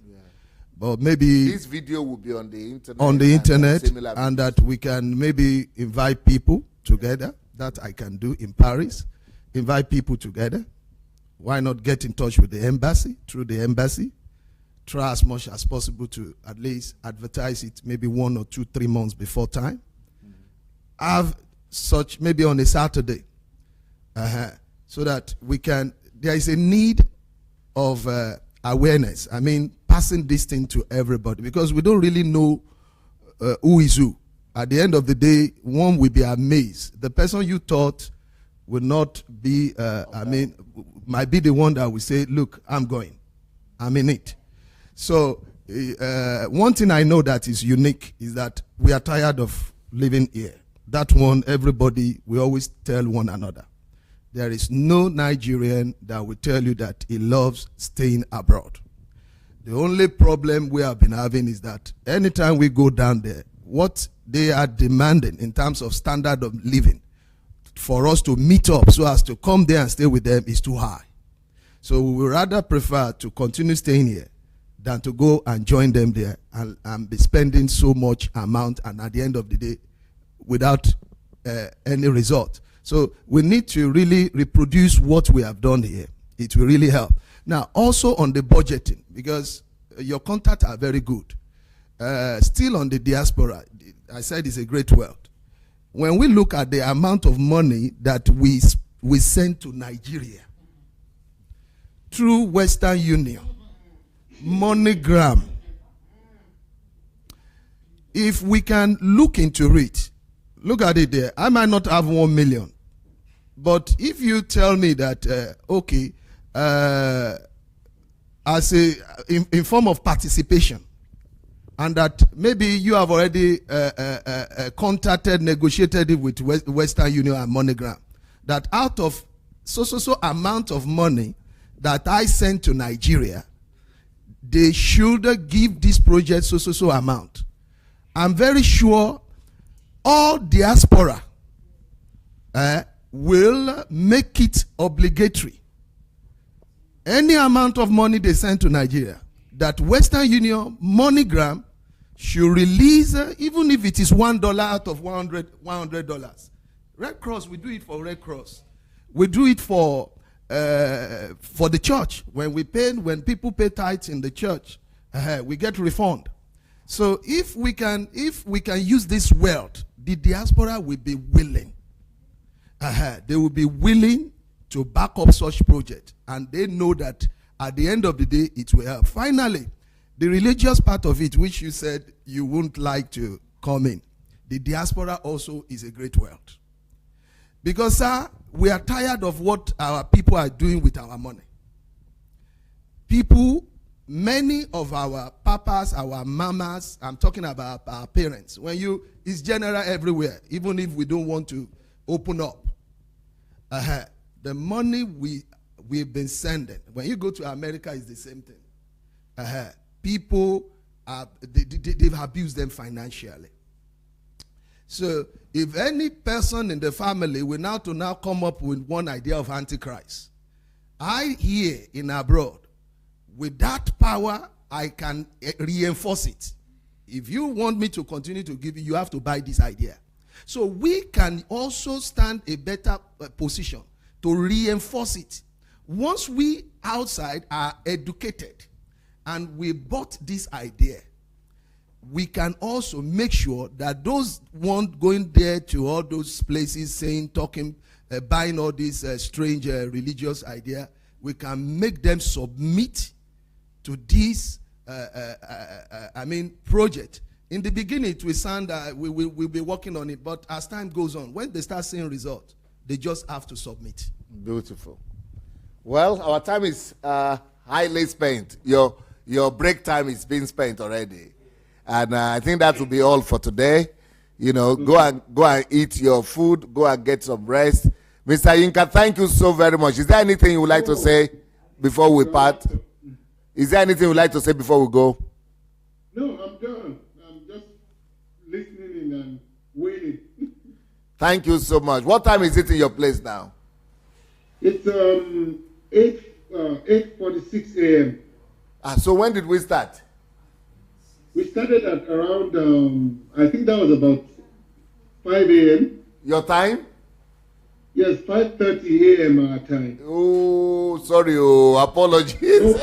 But maybe this video will be on the internet. And that we can maybe invite people together. That I can do in Paris. Invite people together. Why not get in touch with the embassy, through the embassy? Try as much as possible to at least advertise it maybe 1 or 2, 3 months before time. Have such maybe on a Saturday. So that we can, there is a need of awareness. I mean, passing this thing to everybody, because we don't really know who is who. At the end of the day, one will be amazed. The person you thought will not be, might be the one that will say, look, I'm going. I'm in it. So one thing I know that is unique is that we are tired of living here. That one, everybody, we always tell one another. There is no Nigerian that will tell you that he loves staying abroad. The only problem we have been having is that anytime we go down there, what they are demanding in terms of standard of living for us to meet up so as to come there and stay with them is too high. So we would rather prefer to continue staying here than to go and join them there and be spending so much amount and at the end of the day without any result. So we need to really reproduce what we have done here. It will really help. Now, also on the budgeting, because your contacts are very good. Still on the diaspora, I said it's a great wealth. When we look at the amount of money that we send to Nigeria through Western Union, MoneyGram, if we can look into it, look at it there. I might not have 1 million, but if you tell me that, as in form of participation, and that maybe you have already contacted, negotiated it with Western Union and MoneyGram, that out of so amount of money that I send to Nigeria, they should give this project so amount. I'm very sure all diaspora will make it obligatory. Any amount of money they send to Nigeria, that Western Union, MoneyGram should release, even if it is $1 out of $100. Red Cross, we do it for Red Cross. We do it for the church. When people pay tithes in the church, we get refund. So if we can use this wealth, the diaspora will be willing. They will be willing to back up such project, and they know that at the end of the day, it will help. Finally, the religious part of it, which you said you wouldn't like to come in, the diaspora also is a great wealth. Because, sir, we are tired of what our people are doing with our money. Many of our papas, our mamas, I'm talking about our parents, it's general everywhere, even if we don't want to open up. The money we've been sending, when you go to America, it's the same thing. People, they've abused them financially. So if any person in the family will now come up with one idea of Antichrist, I here in abroad, with that power, I can reinforce it. If you want me to continue to give you have to buy this idea. So we can also stand a better position to reinforce it. Once we outside are educated and we bought this idea, we can also make sure that those one going there to all those places buying all these strange religious idea, we can make them submit to this project. In the beginning, it will sound we'll be working on it, but as time goes on, when they start seeing results, they just have to submit. Beautiful. Well, our time is highly spent. Your break time is being spent already, and I think that will be all for today. Go and eat your food. Go and get some rest. Mr. Yinka, thank you so very much. Is there anything you would like to say before we part? Is there anything you would like to say before we go? No, I'm done. I'm just listening and waiting. Thank you so much. What time is it in your place now? It's 8:46 a.m. So when did we start? We started at around, I think that was about 5 a.m. Your time? Yes, 5:30 a.m. our time. Oh, sorry. Apologies.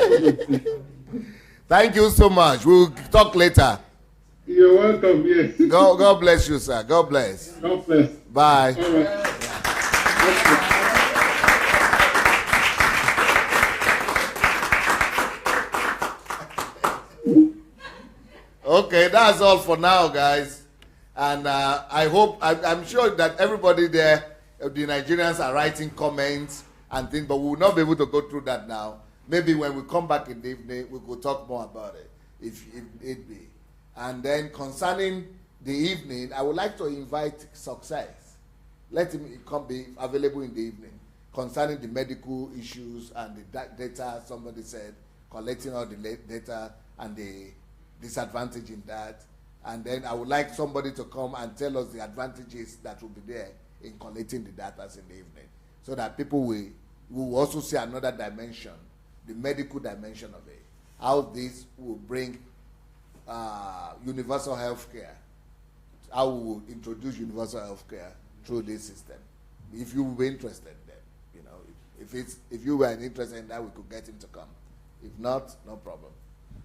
Thank you so much. We'll talk later. You're welcome, yes. God bless you, sir. God bless. God bless. Bye. All right. Okay, that's all for now, guys. And I'm sure that everybody there, the Nigerians are writing comments and things, but we will not be able to go through that now. Maybe when we come back in the evening, we will talk more about it. if it be. And then concerning the evening, I would like to invite Success. Let him be available in the evening concerning the medical issues and the data, somebody said, collecting all the data and the disadvantage in that. And then I would like somebody to come and tell us the advantages that will be there in collecting the data in the evening, so that people will also see another dimension, the medical dimension of it, how this will bring universal health care, how we will introduce universal health care through this system. If you will be interested, then, if you were interested in that, we could get him to come. If not, no problem.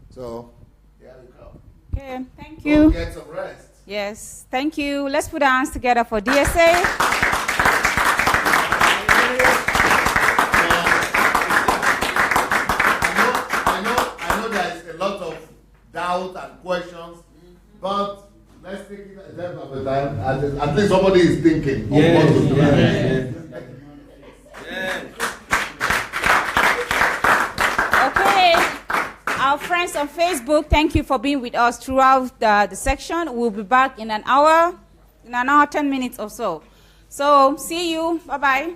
So, here we go. Okay, thank you. Go get some rest. Yes, thank you. Let's put our hands together for DSA. I know there is a lot of doubt and questions, but let's take it a step at a time. At least somebody is thinking of what to do. Okay, our friends on Facebook, thank you for being with us throughout the section. We'll be back in an hour, 10 minutes or so. So, see you. Bye-bye.